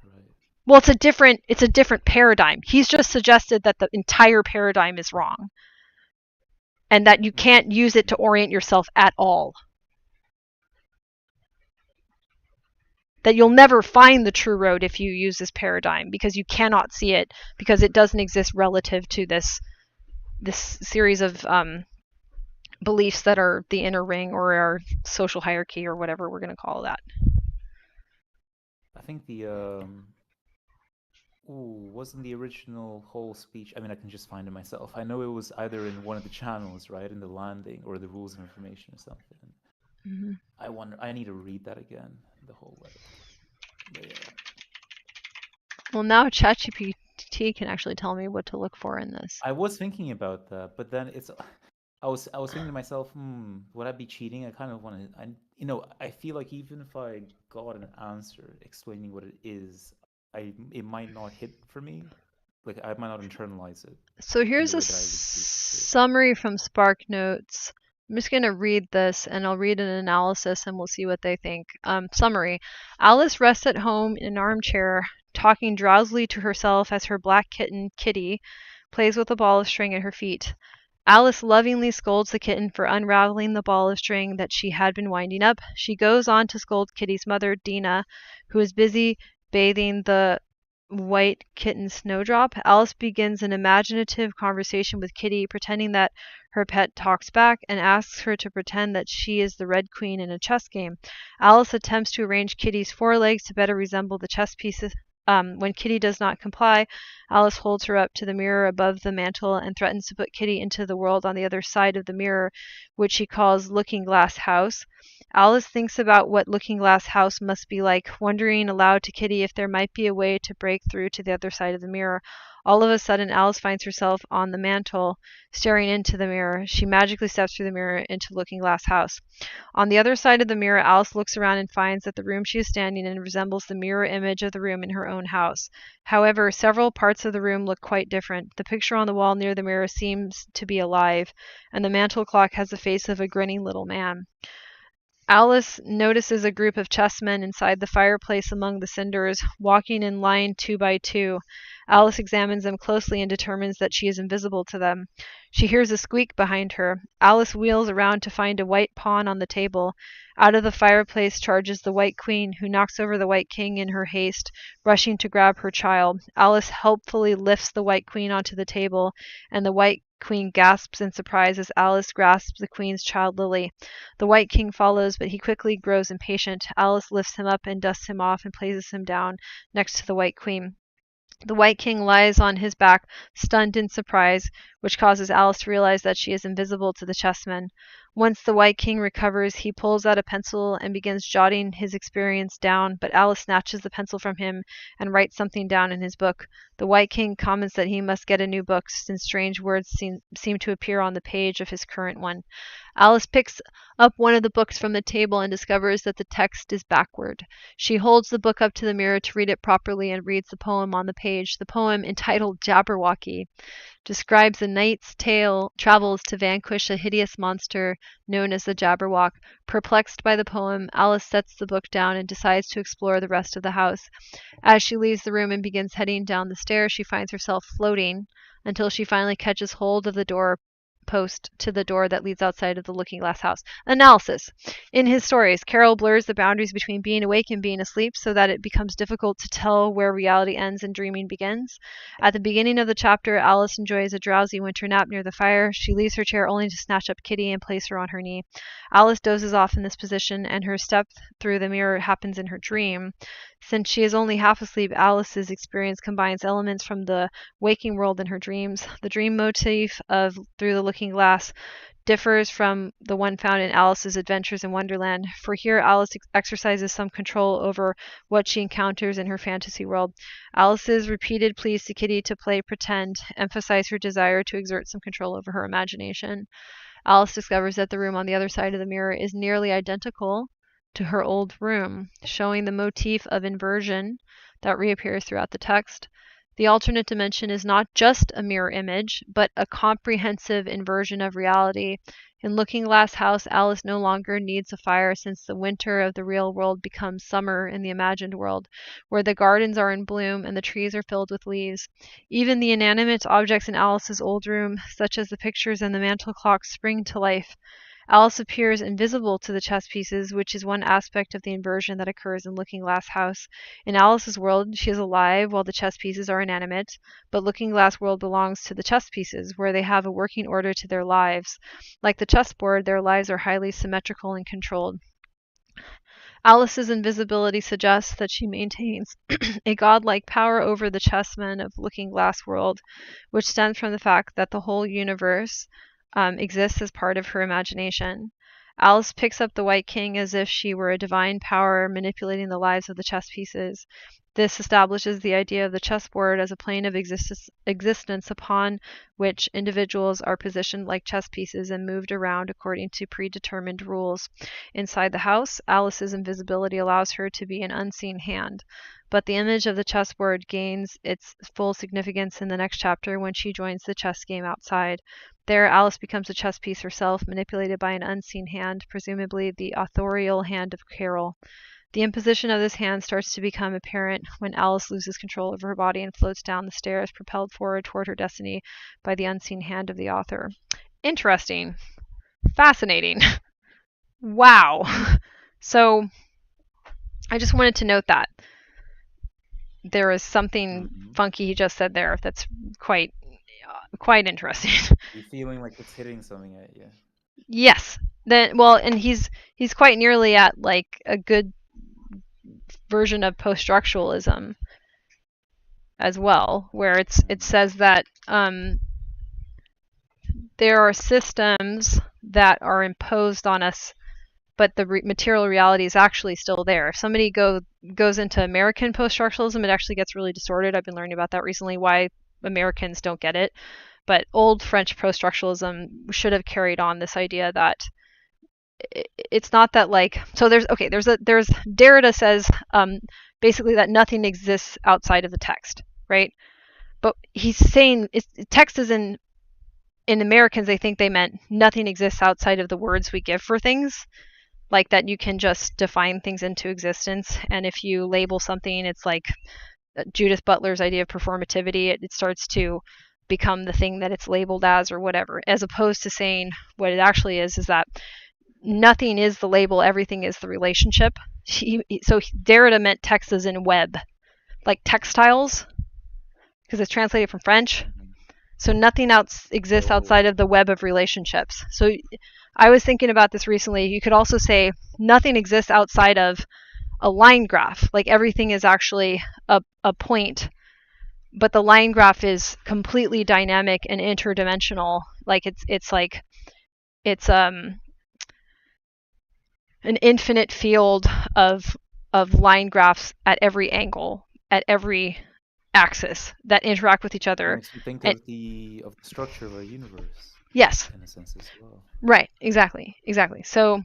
[SPEAKER 7] right?
[SPEAKER 2] Well, it's a different paradigm. He's just suggested that the entire paradigm is wrong, and that you can't use it to orient yourself at all. That you'll never find the true road if you use this paradigm, because you cannot see it, because it doesn't exist relative to this series of beliefs that are the inner ring or our social hierarchy or whatever we're going to call that.
[SPEAKER 7] I think wasn't the original whole speech, I mean, I can just find it myself. I know it was either in one of the channels, right, in the landing, or the rules of information or something. Mm-hmm. I need to read that again, the whole letter. But yeah.
[SPEAKER 2] Well, now ChatGPT can actually tell me what to look for in this.
[SPEAKER 7] I was thinking about that, but then I was thinking to myself, would I be cheating? I kind of want to, I feel like even if I got an answer explaining what it is, it might not hit for me. Like, I might not internalize it.
[SPEAKER 2] So here's a summary from Spark Notes. I'm just going to read this, and I'll read an analysis, and we'll see what they think. Summary. Alice rests at home in an armchair, talking drowsily to herself as her black kitten, Kitty, plays with a ball of string at her feet. Alice lovingly scolds the kitten for unraveling the ball of string that she had been winding up. She goes on to scold Kitty's mother, Dina, who is busy bathing the white kitten Snowdrop. Alice begins an imaginative conversation with Kitty, pretending that her pet talks back, and asks her to pretend that she is the red queen in a chess game. Alice attempts to arrange Kitty's forelegs to better resemble the chess pieces. When Kitty does not comply, Alice holds her up to the mirror above the mantel and threatens to put Kitty into the world on the other side of the mirror, which she calls Looking Glass House. Alice thinks about what Looking Glass House must be like, wondering aloud to Kitty if there might be a way to break through to the other side of the mirror. All of a sudden, Alice finds herself on the mantel, staring into the mirror. She magically steps through the mirror into Looking Glass House. On the other side of the mirror, Alice looks around and finds that the room she is standing in resembles the mirror image of the room in her own house. However, several parts of the room look quite different. The picture on the wall near the mirror seems to be alive, and the mantel clock has the face of a grinning little man. Alice notices a group of chessmen inside the fireplace among the cinders, walking in line 2 by 2. Alice examines them closely and determines that she is invisible to them. She hears a squeak behind her. Alice wheels around to find a white pawn on the table. Out of the fireplace charges the white queen, who knocks over the white king in her haste, rushing to grab her child. Alice helpfully lifts the white queen onto the table, and the white queen gasps in surprise as Alice grasps the queen's child Lily. The white king follows, but he quickly grows impatient. Alice lifts him up and dusts him off and places him down next to the white queen. The white king lies on his back, stunned in surprise, which causes Alice to realize that she is invisible to the chessmen. Once the white king recovers, he pulls out a pencil and begins jotting his experience down, but Alice snatches the pencil from him and writes something down in his book. The white king comments that he must get a new book, since strange words seem to appear on the page of his current one. Alice picks up one of the books from the table and discovers that the text is backward. She holds the book up to the mirror to read it properly and reads the poem on the page. The poem, entitled Jabberwocky, describes a knight's travels to vanquish a hideous monster known as the Jabberwock. Perplexed by the poem, Alice sets the book down and decides to explore the rest of the house. As she leaves the room and begins heading down the stairs, she finds herself floating until she finally catches hold of the door post to the door that leads outside of the looking-glass house. Analysis. In his stories, Carroll blurs the boundaries between being awake and being asleep so that it becomes difficult to tell where reality ends and dreaming begins. At the beginning of the chapter, Alice enjoys a drowsy winter nap near the fire. She leaves her chair only to snatch up Kitty and place her on her knee. Alice dozes off in this position, and her step through the mirror happens in her dream. Since she is only half asleep, Alice's experience combines elements from the waking world and her dreams. The dream motif of Through the Looking Glass differs from the one found in Alice's Adventures in Wonderland, for here Alice exercises some control over what she encounters in her fantasy world. Alice's repeated pleas to Kitty to play pretend emphasize her desire to exert some control over her imagination. Alice discovers that the room on the other side of the mirror is nearly identical to her old room, showing the motif of inversion that reappears throughout the text. The alternate dimension is not just a mirror image, but a comprehensive inversion of reality. In Looking Glass House, Alice no longer needs a fire, since the winter of the real world becomes summer in the imagined world, where the gardens are in bloom and the trees are filled with leaves. Even the inanimate objects in Alice's old room, such as the pictures and the mantel clock, spring to life. Alice appears invisible to the chess pieces, which is one aspect of the inversion that occurs in Looking Glass House. In Alice's world, she is alive while the chess pieces are inanimate, but Looking Glass world belongs to the chess pieces, where they have a working order to their lives. Like the chessboard, their lives are highly symmetrical and controlled. Alice's invisibility suggests that she maintains a godlike power over the chessmen of Looking Glass world, which stems from the fact that the whole universe exists as part of her imagination. Alice picks up the White King as if she were a divine power manipulating the lives of the chess pieces. This establishes the idea of the chessboard as a plane of existence upon which individuals are positioned like chess pieces and moved around according to predetermined rules. Inside the house, Alice's invisibility allows her to be an unseen hand, but the image of the chessboard gains its full significance in the next chapter when she joins the chess game outside. There, Alice becomes a chess piece herself, manipulated by an unseen hand, presumably the authorial hand of Carroll. The imposition of this hand starts to become apparent when Alice loses control over her body and floats down the stairs, propelled forward toward her destiny by the unseen hand of the author. Interesting. Fascinating. Wow. So, I just wanted to note that. There is something funky he just said there that's quite interesting.
[SPEAKER 7] You're feeling like it's hitting something at you.
[SPEAKER 2] Yes. And he's quite nearly at like a good version of post-structuralism as well, where it says that there are systems that are imposed on us, but the material reality is actually still there. If somebody goes into American post-structuralism, it actually gets really distorted. I've been learning about that recently, why Americans don't get it. But old French post-structuralism should have carried on this idea that it's not that like, so there's Derrida says basically that nothing exists outside of the text, right? But he's saying text is in Americans, they think they meant nothing exists outside of the words we give for things. like that you can just define things into existence, and if you label something, it's like Judith Butler's idea of performativity. It starts to become the thing that it's labeled as or whatever, as opposed to saying what it actually is that nothing is the label, everything is the relationship. So Derrida meant text as in web, like textiles, because it's translated from French. So nothing else exists outside of the web of relationships. So I was thinking about this recently. You could also say nothing exists outside of a line graph. Like everything is actually a point, but the line graph is completely dynamic and interdimensional. Like it's an infinite field of line graphs at every angle, at every axis that interact with each other.
[SPEAKER 7] Makes you think of the structure of our universe.
[SPEAKER 2] Yes.
[SPEAKER 7] In a sense as well.
[SPEAKER 2] Right. Exactly. So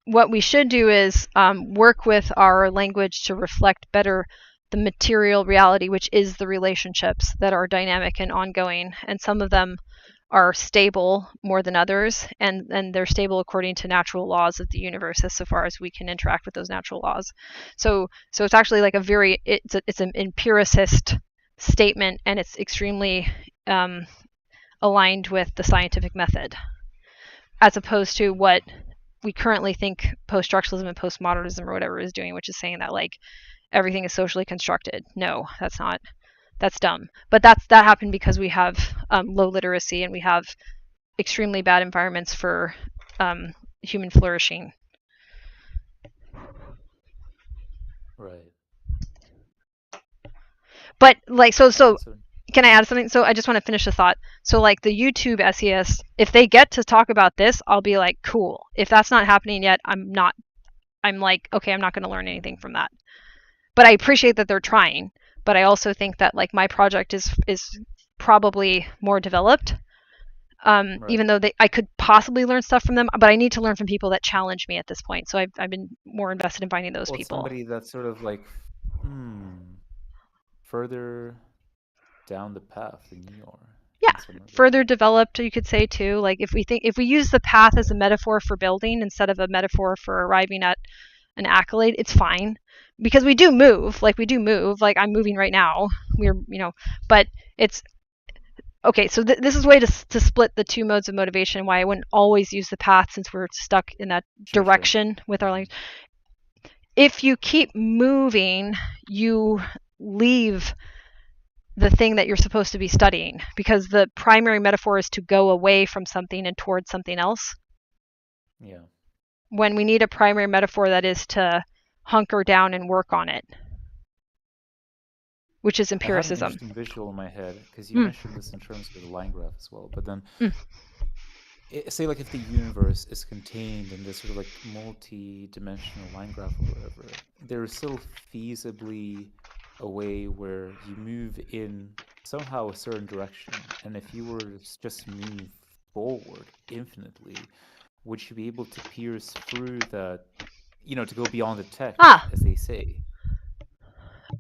[SPEAKER 2] what we should do is work with our language to reflect better the material reality, which is the relationships that are dynamic and ongoing, and some of them are stable more than others, and they're stable according to natural laws of the universe as so far as we can interact with those natural laws. So it's actually like it's an empiricist statement, and it's extremely aligned with the scientific method, as opposed to what we currently think post-structuralism and postmodernism or whatever is doing, which is saying that like everything is socially constructed. No, that's dumb. But that happened because we have low literacy and we have extremely bad environments for human flourishing.
[SPEAKER 7] Right.
[SPEAKER 2] But like so can I add something? So I just want to finish the thought. So like the YouTube SES, if they get to talk about this, I'll be like, cool. If that's not happening yet, I'm like, okay, I'm not going to learn anything from that. But I appreciate that they're trying. But I also think that like my project is probably more developed, right. Even though I could possibly learn stuff from them. But I need to learn from people that challenge me at this point. So I've been more invested in finding those people.
[SPEAKER 7] Somebody that's sort of like further down the path than you are.
[SPEAKER 2] Yeah, further developed, you could say too. Like if we use the path as a metaphor for building instead of a metaphor for arriving at an accolade, it's fine. Because we do move, like I'm moving right now. But it's okay. So this is a way to split the two modes of motivation. Why I wouldn't always use the path since we're stuck in that direction with our language. If you keep moving, you leave the thing that you're supposed to be studying, because the primary metaphor is to go away from something and towards something else.
[SPEAKER 7] Yeah.
[SPEAKER 2] When we need a primary metaphor that is to hunker down and work on it, which is empiricism.
[SPEAKER 7] I had an interesting visual in my head because you mentioned this in terms of the line graph as well. But then, say like if the universe is contained in this sort of like multi-dimensional line graph or whatever, there is still feasibly a way where you move in somehow a certain direction, and if you were to just move forward infinitely, would you be able to pierce through that, to go beyond the text, as they say?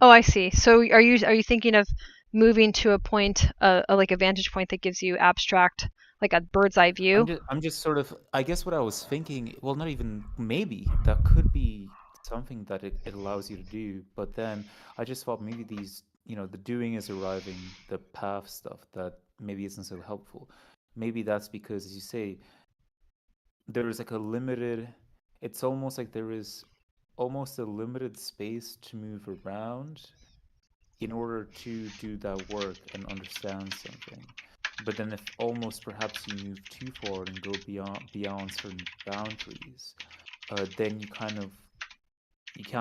[SPEAKER 2] Oh, I see. So are you thinking of moving to a point, like a vantage point that gives you abstract, like a bird's eye view?
[SPEAKER 7] I'm just sort of, I guess what I was thinking, well, not even maybe, that could be something that it allows you to do, but then I just thought maybe these, the doing is arriving, the path stuff, that maybe isn't so helpful. Maybe that's because, as you say, there is like a limited, it's almost like there is almost a limited space to move around in order to do that work and understand something. But then if almost perhaps you move too forward and go beyond certain boundaries, then you can't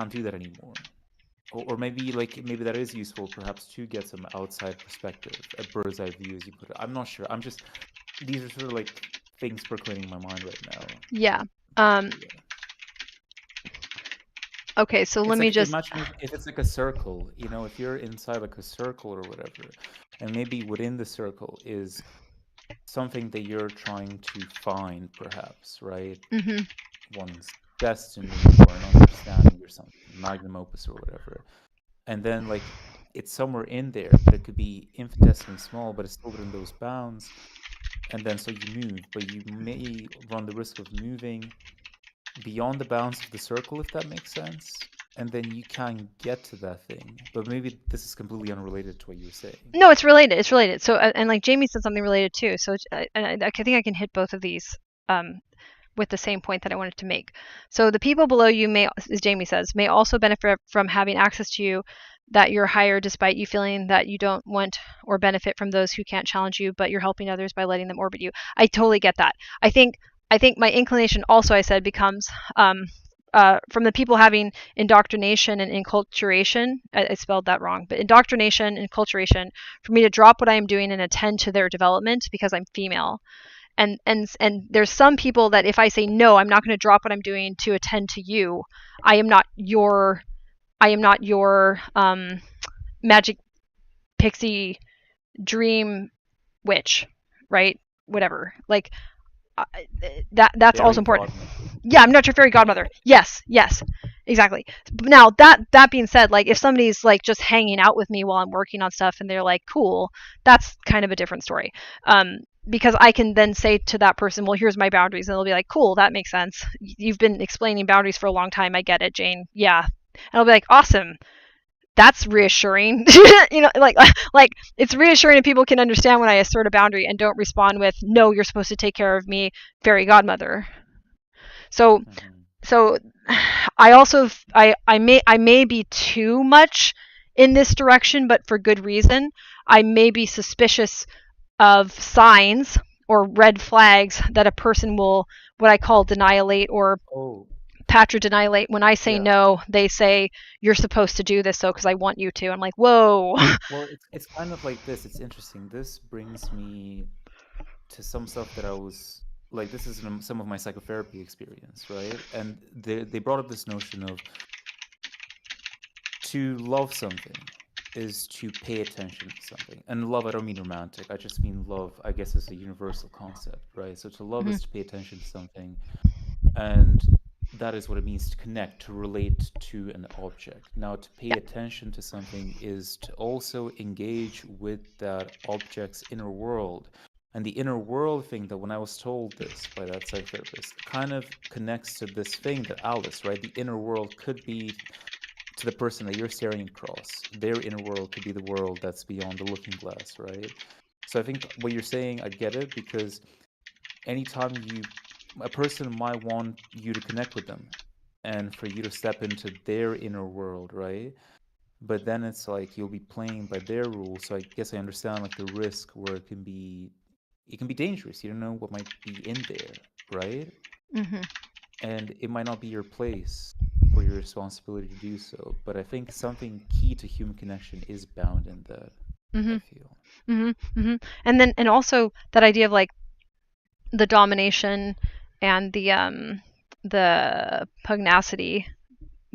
[SPEAKER 7] do that anymore. Or maybe that is useful perhaps to get some outside perspective, a bird's eye view, as you put it. I'm not sure. These are sort of like things percolating in my mind right now.
[SPEAKER 2] Yeah. Okay, so let me just
[SPEAKER 7] imagine if it's like a circle, if you're inside like a circle or whatever, and maybe within the circle is something that you're trying to find, perhaps, right? One's destiny or an understanding or something, magnum opus or whatever. And then like it's somewhere in there, but it could be infinitesimally small, but it's still within those bounds. And then so you move, but you may run the risk of moving beyond the bounds of the circle, if that makes sense. And then you can get to that thing. But maybe this is completely unrelated to what you were saying.
[SPEAKER 2] No, it's related. It's related. So, and like Jamie said something related too. So, and I think I can hit both of these with the same point that I wanted to make. So, the people below you may, as Jamie says, may also benefit from having access to you, that you're higher despite you feeling that you don't want or benefit from those who can't challenge you, but you're helping others by letting them orbit you. I totally get that. I think my inclination also, I said, becomes from the people having indoctrination and enculturation. I spelled that wrong, but indoctrination and enculturation, for me to drop what I am doing and attend to their development because I'm female. And there's some people that if I say no, I'm not going to drop what I'm doing to attend to you, I am not your magic pixie dream witch, right? Whatever. Like that's also important. Yeah, I'm not your fairy godmother. Yes, exactly. Now that being said, like if somebody's like just hanging out with me while I'm working on stuff and they're like cool, that's kind of a different story. Because I can then say to that person, well, here's my boundaries, and they'll be like, cool, that makes sense. You've been explaining boundaries for a long time. I get it, Jane. Yeah. And I'll be like, awesome. That's reassuring. Like it's reassuring if people can understand when I assert a boundary and don't respond with, no, you're supposed to take care of me, fairy godmother. So I also I may be too much in this direction, but for good reason. I may be suspicious of signs or red flags that a person will, what I call denialate or patrodenialate. When I say no, they say you're supposed to do this so because I want you to. I'm like, whoa.
[SPEAKER 7] Well, it's kind of like this. It's interesting. This brings me to some stuff that I was like, this is some of my psychotherapy experience, right? And they brought up this notion of to love something is to pay attention to something. And love, I don't mean romantic. I just mean love, I guess, is a universal concept, right? So to love is to pay attention to something. And that is what it means to connect, to relate to an object. Now, to pay attention to something is to also engage with that object's inner world. And the inner world thing that when I was told this by that psychotherapist kind of connects to this thing that Alice, right? The inner world could be to the person that you're staring across. Their inner world could be the world that's beyond the looking glass, right? So I think what you're saying, I get it, because anytime a person might want you to connect with them and for you to step into their inner world, right? But then it's like you'll be playing by their rules. So I guess I understand like the risk where it can be dangerous. You don't know what might be in there, right?
[SPEAKER 2] Mm-hmm.
[SPEAKER 7] And it might not be your place or your responsibility to do so. But I think something key to human connection is bound in that. I feel.
[SPEAKER 2] And also that idea of like the domination and the pugnacity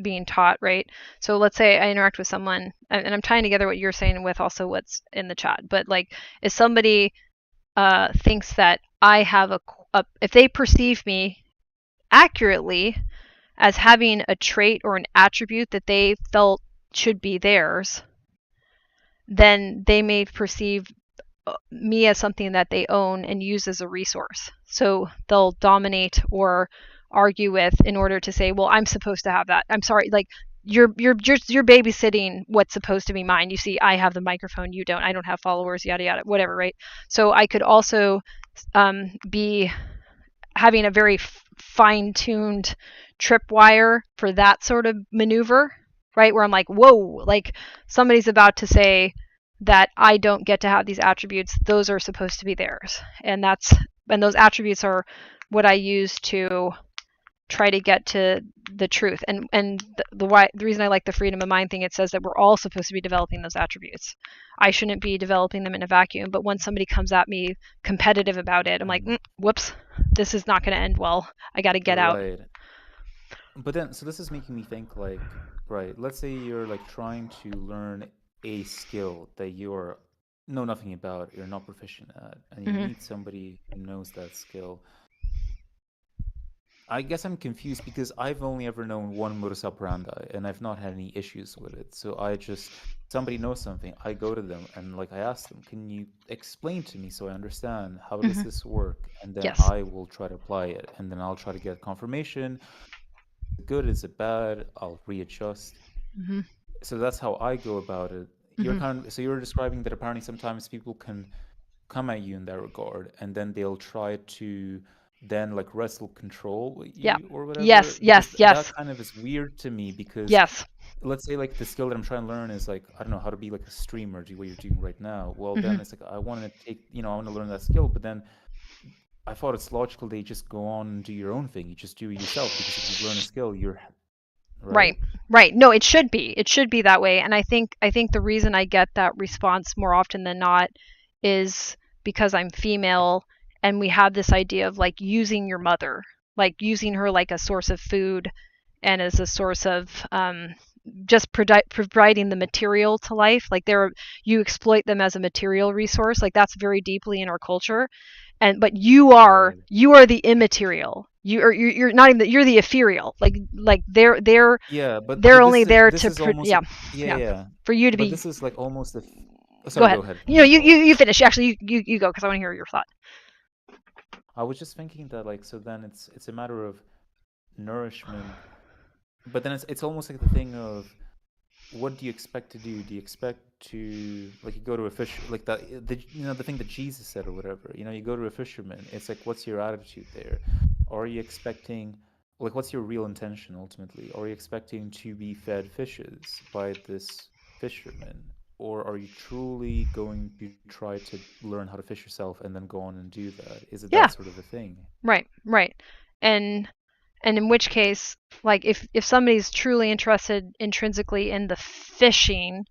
[SPEAKER 2] being taught, right? So let's say I interact with someone, and I'm tying together what you're saying with also what's in the chat. But like, if somebody thinks that I have if they perceive me accurately as having a trait or an attribute that they felt should be theirs, then they may perceive me as something that they own and use as a resource. So they'll dominate or argue with in order to say, well, I'm supposed to have that. I'm sorry, like you're babysitting what's supposed to be mine. You see, I have the microphone, you don't. I don't have followers, yada yada, whatever, right? So I could also be having a very fine-tuned tripwire for that sort of maneuver, right? Where I'm like, whoa, like somebody's about to say that I don't get to have these attributes. Those are supposed to be theirs. And those attributes are what I use to try to get to the truth. And the reason I like the freedom of mind thing, it says that we're all supposed to be developing those attributes. I shouldn't be developing them in a vacuum. But when somebody comes at me competitive about it, I'm like, whoops, this is not going to end well. I got to get out.
[SPEAKER 7] But then, so this is making me think like, right, let's say you're like trying to learn a skill that you know nothing about, you're not proficient at, and you meet somebody who knows that skill. I guess I'm confused because I've only ever known one modus operandi and I've not had any issues with it. So somebody knows something, I go to them and like I ask them, can you explain to me so I understand how does
[SPEAKER 2] Mhm.
[SPEAKER 7] this work? And then
[SPEAKER 2] Yes.
[SPEAKER 7] I will try to apply it and then I'll try to get confirmation. Good, is it bad? I'll readjust.
[SPEAKER 2] hmm
[SPEAKER 7] So that's how I go about it. So you're describing that apparently sometimes people can come at you in that regard and then they'll try to then like wrestle control with
[SPEAKER 2] Yeah.
[SPEAKER 7] you or whatever,
[SPEAKER 2] Yes.
[SPEAKER 7] because
[SPEAKER 2] Yes.
[SPEAKER 7] that
[SPEAKER 2] Yes.
[SPEAKER 7] kind of is weird to me because
[SPEAKER 2] Yes.
[SPEAKER 7] let's say like the skill that I'm trying to learn is like I don't know how to be like a streamer, do what you're doing right now. Well,
[SPEAKER 2] hmm
[SPEAKER 7] then it's like I want to I want to learn that skill, but then I thought it's logical that you just go on and do your own thing. You just do it yourself because if you learn a skill, you're
[SPEAKER 2] Right.
[SPEAKER 7] right.
[SPEAKER 2] Right. No, it should be. It should be that way. And I think the reason I get that response more often than not is because I'm female and we have this idea of like using your mother, like using her like a source of food and as a source of just providing the material to life. Like you exploit them as a material resource. Like that's very deeply in our culture. But
[SPEAKER 7] Right.
[SPEAKER 2] you are the immaterial. You're not even you're the ethereal. Like
[SPEAKER 7] Yeah, but
[SPEAKER 2] they're only there
[SPEAKER 7] this
[SPEAKER 2] to
[SPEAKER 7] is almost
[SPEAKER 2] yeah,
[SPEAKER 7] yeah,
[SPEAKER 2] yeah,
[SPEAKER 7] yeah.
[SPEAKER 2] for you to
[SPEAKER 7] But
[SPEAKER 2] be.
[SPEAKER 7] this is like almost
[SPEAKER 2] Go
[SPEAKER 7] sorry,
[SPEAKER 2] ahead.
[SPEAKER 7] go ahead.
[SPEAKER 2] You know,
[SPEAKER 7] My
[SPEAKER 2] you
[SPEAKER 7] apologies.
[SPEAKER 2] finish. Actually, you go because I want to hear your thought.
[SPEAKER 7] I was just thinking that like so then it's a matter of nourishment, but then it's almost like the thing of what do you expect to do? Do you expect to like you go to a fish like the thing that Jesus said or whatever? You go to a fisherman. It's like what's your attitude there? Are you expecting like what's your real intention ultimately? Are you expecting to be fed fishes by this fisherman? Or are you truly going to try to learn how to fish yourself and then go on and do that? Is it
[SPEAKER 2] Yeah,
[SPEAKER 7] that sort of a thing?
[SPEAKER 2] right, right. And and in which case, like if somebody's truly interested intrinsically in the fishing,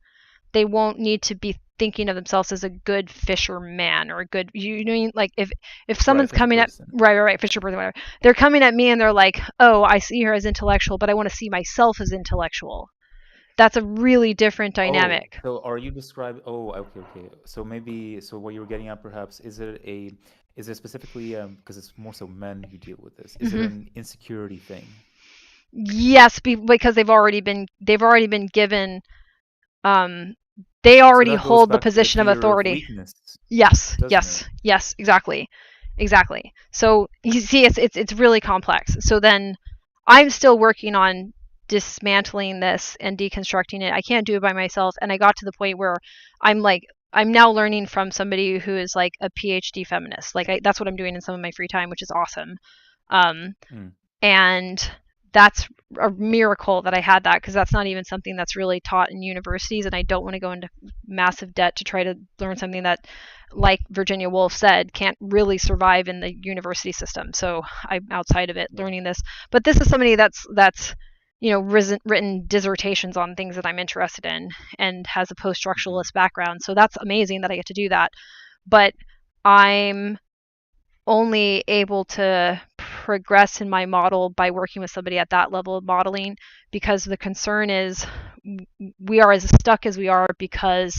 [SPEAKER 2] they won't need to be thinking of themselves as a good fisherman or a good like if
[SPEAKER 7] Right, a
[SPEAKER 2] someone's
[SPEAKER 7] fisher
[SPEAKER 2] coming at
[SPEAKER 7] person.
[SPEAKER 2] right fisher person whatever, they're coming at me and they're like, oh, I see her as intellectual but I want to see myself as intellectual. That's a really different
[SPEAKER 7] Oh,
[SPEAKER 2] dynamic.
[SPEAKER 7] so are you describing? Oh, okay, okay. So maybe, so what you were getting at perhaps, is it specifically, because it's more so men who deal with this, is it
[SPEAKER 2] hmm
[SPEAKER 7] an insecurity thing?
[SPEAKER 2] Yes, because they've already been given um they
[SPEAKER 7] So
[SPEAKER 2] already
[SPEAKER 7] that goes
[SPEAKER 2] hold the
[SPEAKER 7] back to the
[SPEAKER 2] position of
[SPEAKER 7] fear of
[SPEAKER 2] authority.
[SPEAKER 7] weakness,
[SPEAKER 2] Yes,
[SPEAKER 7] doesn't it?
[SPEAKER 2] yes, yes, exactly. Exactly. So you see it's really complex. So then I'm still working on dismantling this and deconstructing it. I can't do it by myself and I got to the point where I'm like I'm now learning from somebody who is like a PhD feminist. Like that's what I'm doing in some of my free time, which is awesome. Um,
[SPEAKER 7] Mm,
[SPEAKER 2] and that's a miracle that I had that because that's not even something that's really taught in universities, and I don't want to go into massive debt to try to learn something that, like Virginia Woolf said, can't really survive in the university system. So I'm outside of it
[SPEAKER 7] yeah.
[SPEAKER 2] learning this. But this is somebody that's written dissertations on things that I'm interested in and has a
[SPEAKER 7] Hmm.
[SPEAKER 2] post-structuralist background. So that's amazing that I get to do that. But I'm only able to progress in my model by working with somebody at that level of modeling because the concern is we are as stuck as we are because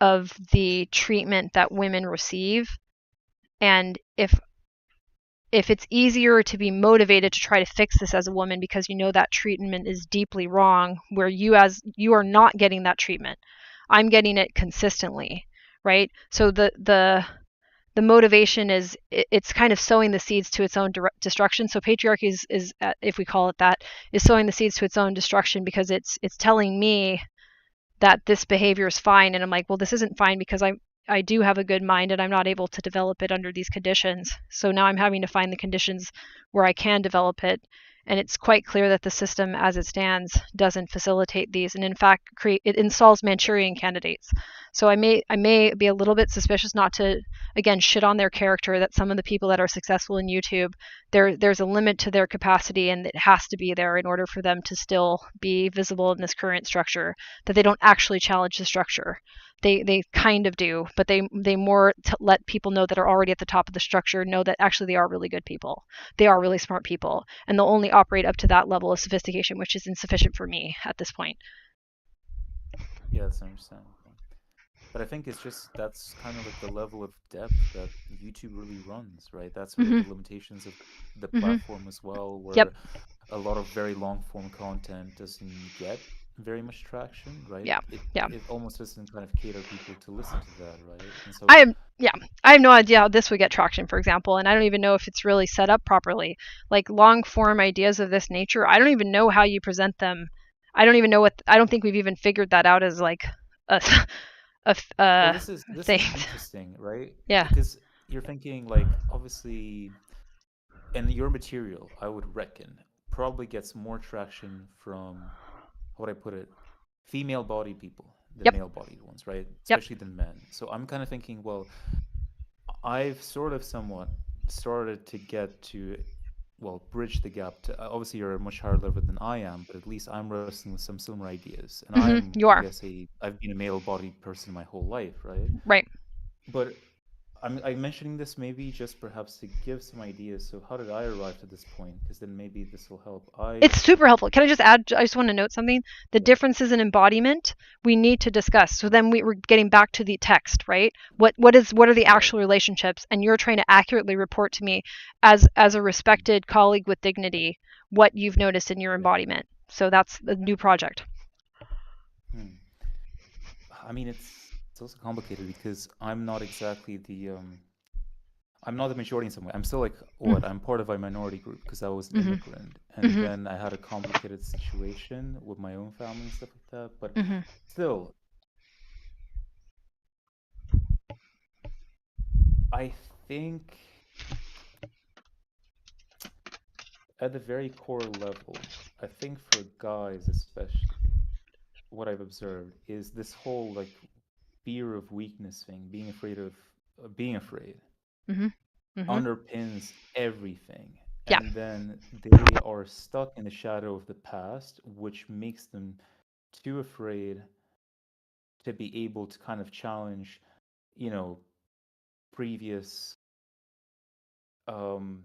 [SPEAKER 2] of the treatment that women receive. And if it's easier to be motivated to try to fix this as a woman because you know that treatment is deeply wrong, where you are not getting that treatment, I'm getting it consistently, right? So the motivation is it's kind of sowing the seeds to its own destruction. So patriarchy is if we call it that, is sowing the seeds to its own destruction because it's telling me that this behavior is fine, and I'm like, well, this isn't fine because I do have a good mind and I'm not able to develop it under these conditions. So now I'm having to find the conditions where I can develop it. And it's quite clear that the system as it stands doesn't facilitate these, and in fact it installs Manchurian candidates. So I may be a little bit suspicious, not to again shit on their character, that some of the people that are successful in YouTube, there's a limit to their capacity and it has to be there in order for them to still be visible in this current structure, that they don't actually challenge the structure. They kind of do, but they more let people know that are already at the top of the structure know that actually they are really good people. They are really smart people, and they'll only operate up to that level of sophistication, which is insufficient for me at this point.
[SPEAKER 7] Yeah, that's understandable. But I think it's just that's kind of like the level of depth that YouTube really runs, right? That's sort of
[SPEAKER 2] Mhm.
[SPEAKER 7] the limitations of the
[SPEAKER 2] Mhm.
[SPEAKER 7] platform as well,
[SPEAKER 2] Yep.
[SPEAKER 7] where a lot of very long form content doesn't get very much traction, right?
[SPEAKER 2] Yeah.
[SPEAKER 7] It
[SPEAKER 2] Yeah.
[SPEAKER 7] it almost doesn't kind of cater people to listen to that, right? And so
[SPEAKER 2] I have no idea how this would get traction, for example, and I don't even know if it's really set up properly. Like long form ideas of this nature, I don't even know how you present them. I don't even know what. I don't think we've even figured that out as like a
[SPEAKER 7] well, this
[SPEAKER 2] thing.
[SPEAKER 7] is interesting, right?
[SPEAKER 2] Yeah.
[SPEAKER 7] Because you're thinking like obviously, and your material, I would reckon, probably gets more traction from how would I put it, female bodied people than
[SPEAKER 2] Yep.
[SPEAKER 7] male bodied ones, right?
[SPEAKER 2] Yep.
[SPEAKER 7] Especially than men. So I'm kind of thinking, well, I've sort of somewhat started to get to, well, bridge the gap to, obviously you're a much higher level than I am, but at least I'm wrestling with some similar ideas. And
[SPEAKER 2] You
[SPEAKER 7] I
[SPEAKER 2] are
[SPEAKER 7] guess, I've been a male bodied person my whole life, right?
[SPEAKER 2] right.
[SPEAKER 7] But I'm mentioning this maybe just perhaps to give some ideas. So how did I arrive to this point? Because then maybe this will help.
[SPEAKER 2] It's super helpful. Can I just add? I just want to note something. The
[SPEAKER 7] Yeah,
[SPEAKER 2] differences in embodiment we need to discuss. So then we're getting back to the text, right? What are the
[SPEAKER 7] right.
[SPEAKER 2] actual relationships? And you're trying to accurately report to me as a
[SPEAKER 7] Mm,
[SPEAKER 2] respected colleague with dignity what you've noticed in your
[SPEAKER 7] yeah.
[SPEAKER 2] embodiment. So that's the new project.
[SPEAKER 7] Hmm. I mean, it's also complicated because I'm not exactly I'm not the majority in some way. I'm still like what? I'm part of a minority group because I was an
[SPEAKER 2] Mm-hmm.
[SPEAKER 7] immigrant, and
[SPEAKER 2] Mm-hmm.
[SPEAKER 7] then I had a complicated situation with my own family and stuff like that. But
[SPEAKER 2] Mm-hmm.
[SPEAKER 7] still, I think at the very core level, I think for guys especially, what I've observed is this whole like fear of weakness thing, being afraid of being afraid,
[SPEAKER 2] Mm-hmm. Mm-hmm.
[SPEAKER 7] underpins everything.
[SPEAKER 2] Yeah.
[SPEAKER 7] And then they are stuck in the shadow of the past, which makes them too afraid to be able to kind of challenge, you know, previous um,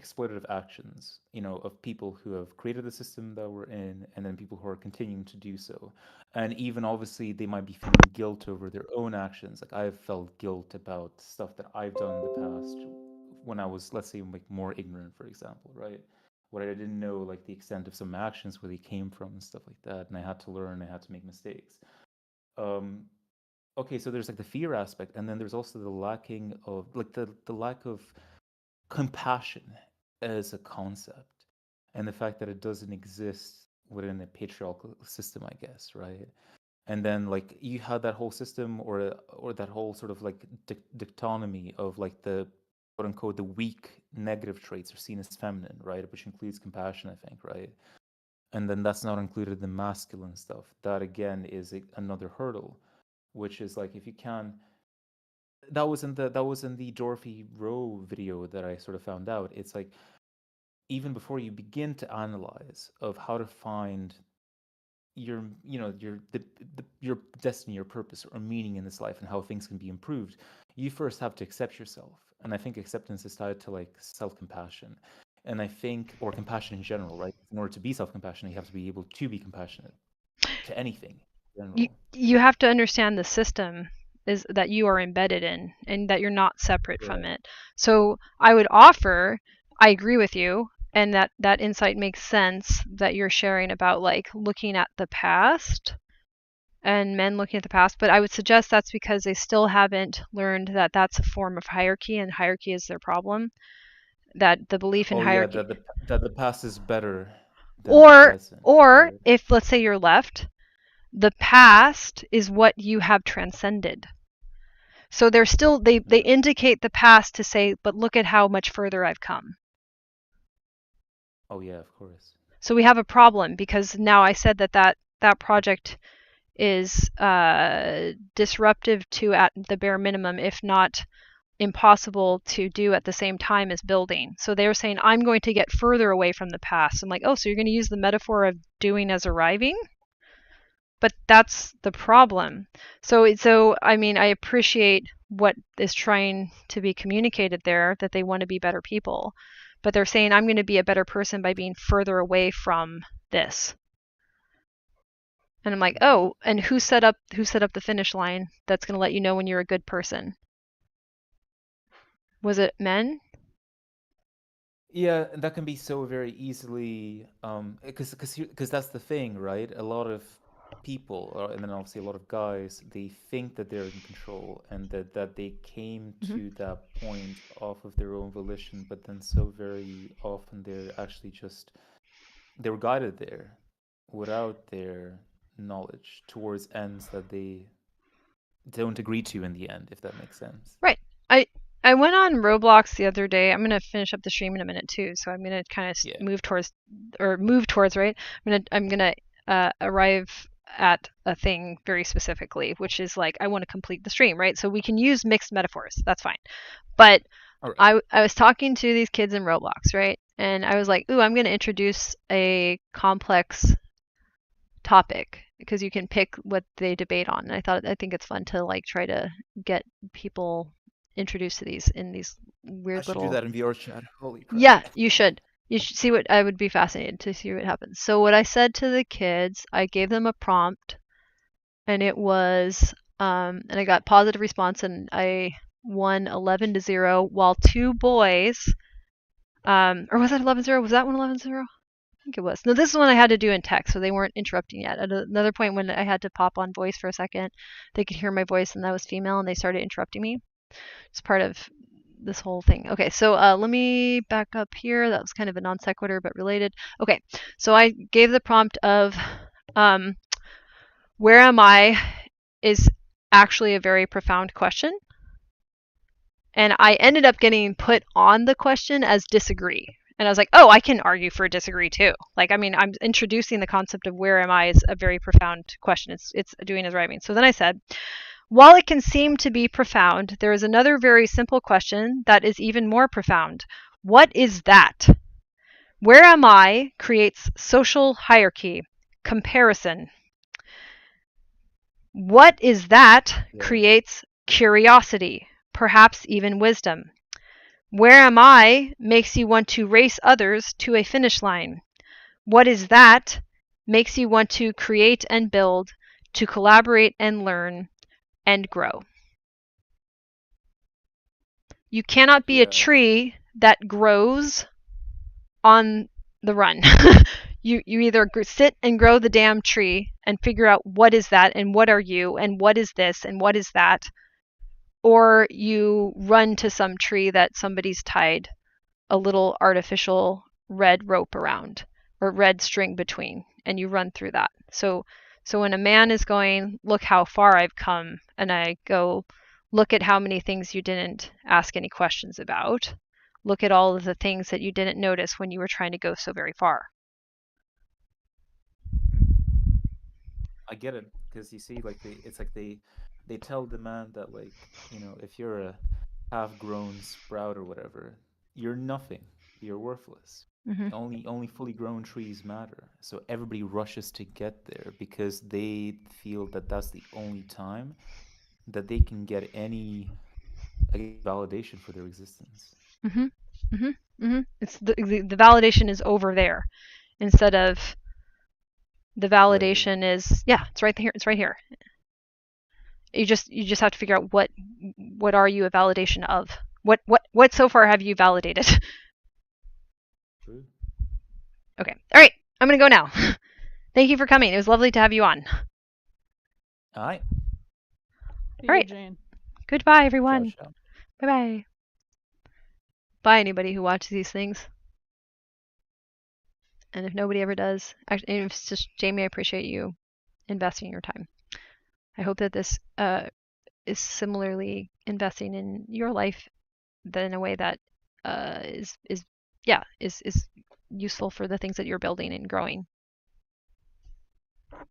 [SPEAKER 7] exploitative actions, of people who have created the system that we're in, and then people who are continuing to do so. And even obviously, they might be feeling guilt over their own actions. Like I've felt guilt about stuff that I've done in the past when I was, let's say, like more ignorant, for example, right? Where I didn't know like the extent of some actions, where they came from, and stuff like that, and I had to learn, I had to make mistakes. Um, okay, so there's like the fear aspect, and then there's also the lacking of like the lack of compassion as a concept, and the fact that it doesn't exist within a patriarchal system, I guess, right? And then like you had that whole system, or that whole sort of like dichotomy of like the quote unquote the weak negative traits are seen as feminine, right? Which includes compassion, I think, right? And then that's not included in the masculine stuff. That again is another hurdle, which is like if you can, that was in the Dorothy Rowe video that I sort of found out. It's like even before you begin to analyze of how to find your your destiny, your purpose or meaning in this life, and how things can be improved, you first have to accept yourself. And I think acceptance is tied to like self-compassion, and I think, or compassion in general, right? In order to be self-compassionate, you have to be able to be compassionate to anything in general.
[SPEAKER 2] You have to understand the system is that you are embedded in and that you're not separate from
[SPEAKER 7] Right.
[SPEAKER 2] it. So I would offer, I agree with you, and that insight makes sense that you're sharing about like looking at the past and men looking at the past, but I would suggest that's because they still haven't learned that that's a form of hierarchy and hierarchy is their problem, that the belief in
[SPEAKER 7] Oh yeah,
[SPEAKER 2] hierarchy,
[SPEAKER 7] that the past is better than the
[SPEAKER 2] or
[SPEAKER 7] present,
[SPEAKER 2] or
[SPEAKER 7] right?
[SPEAKER 2] if let's say you're left, the past is what you have transcended. So they're still they
[SPEAKER 7] Mm.
[SPEAKER 2] indicate the past to say, but look at how much further I've come.
[SPEAKER 7] Oh yeah, of course.
[SPEAKER 2] So we have a problem because now I said that project is disruptive to at the bare minimum, if not impossible to do at the same time as building. So they're saying I'm going to get further away from the past. I'm like, oh, so you're going to use the metaphor of doing as arriving? But that's the problem. So I mean, I appreciate what is trying to be communicated there, that they want to be better people, but they're saying I'm going to be a better person by being further away from this. And I'm like, oh, and who set up the finish line that's going to let you know when you're a good person? Was it men?
[SPEAKER 7] Yeah, and that can be so very easily, because that's the thing, right? A lot of people, and then obviously a lot of guys, they think that they're in control and that they came to that point off of their own volition, but then so very often they're actually just they were guided there without their knowledge towards ends that they don't agree to in the end, if that makes sense.
[SPEAKER 2] Right. I went on Roblox the other day. I'm gonna finish up the stream in a minute too, so I'm gonna kind of
[SPEAKER 7] Yeah.
[SPEAKER 2] move towards, right? I'm gonna arrive at a thing very specifically, which is like I want to complete the stream, right? So we can use mixed metaphors. That's fine. But
[SPEAKER 7] All right.
[SPEAKER 2] I was talking to these kids in Roblox, right? And I was like, ooh, I'm gonna introduce a complex topic because you can pick what they debate on. And I think it's fun to like try to get people introduced to these in these
[SPEAKER 7] I
[SPEAKER 2] weird
[SPEAKER 7] should
[SPEAKER 2] little.
[SPEAKER 7] do that in VR chat. Holy crap.
[SPEAKER 2] Yeah, you should. You should see what I would be fascinated to see what happens. So what I said to the kids, I gave them a prompt, and it was, and I got positive response, and I won 11-0, while two boys, or was that 11-0? Was that one 11-0? I think it was. No, this is one I had to do in text, so they weren't interrupting yet. At another point when I had to pop on voice for a second, they could hear my voice, and that was female, and they started interrupting me. It's part of this whole thing. Okay, so let me back up here. That was kind of a non sequitur, but related. Okay, so I gave the prompt of where am I is actually a very profound question. And I ended up getting put on the question as disagree. And I was like, oh, I can argue for disagree too. Like, I mean, I'm introducing the concept of where am I is a very profound question. It's doing as writing. So then I said, while it can seem to be profound, there is another very simple question that is even more profound. What is that? Where am I creates social hierarchy, comparison. What is that creates curiosity, perhaps even wisdom. Where am I makes you want to race others to a finish line. What is that makes you want to create and build, to collaborate and learn and grow. You cannot be a tree that grows on the run. You either sit and grow the damn tree and figure out what is that and what are you and what is this and what is that, or you run to some tree that somebody's tied a little artificial red rope around or red string between, and you run through that. So when a man is going, look how far I've come, and I go, look at how many things you didn't ask any questions about. Look at all of the things that you didn't notice when you were trying to go so very far.
[SPEAKER 7] I get it, because you see, like they tell the man that, like, you know, if you're a half-grown sprout or whatever, you're nothing. You're worthless. Only fully grown trees matter. So everybody rushes to get there because they feel that that's the only time that they can get any validation for their existence.
[SPEAKER 2] It's the validation is over there, instead of the validation is it's right here. It's right here. You just have to figure out what are you a validation of? What so far have you validated?
[SPEAKER 7] True.
[SPEAKER 2] Okay. All right. I'm gonna go now. Thank you for coming. It was lovely to have you on.
[SPEAKER 7] All right.
[SPEAKER 2] All right.
[SPEAKER 5] Jane.
[SPEAKER 2] Goodbye, everyone.
[SPEAKER 7] Ciao, ciao.
[SPEAKER 2] Bye-bye. Bye, anybody who watches these things. And if nobody ever does, actually, if it's just Jamie, I appreciate you investing your time. I hope that this is similarly investing in your life, but in a way that is useful for the things that you're building and growing.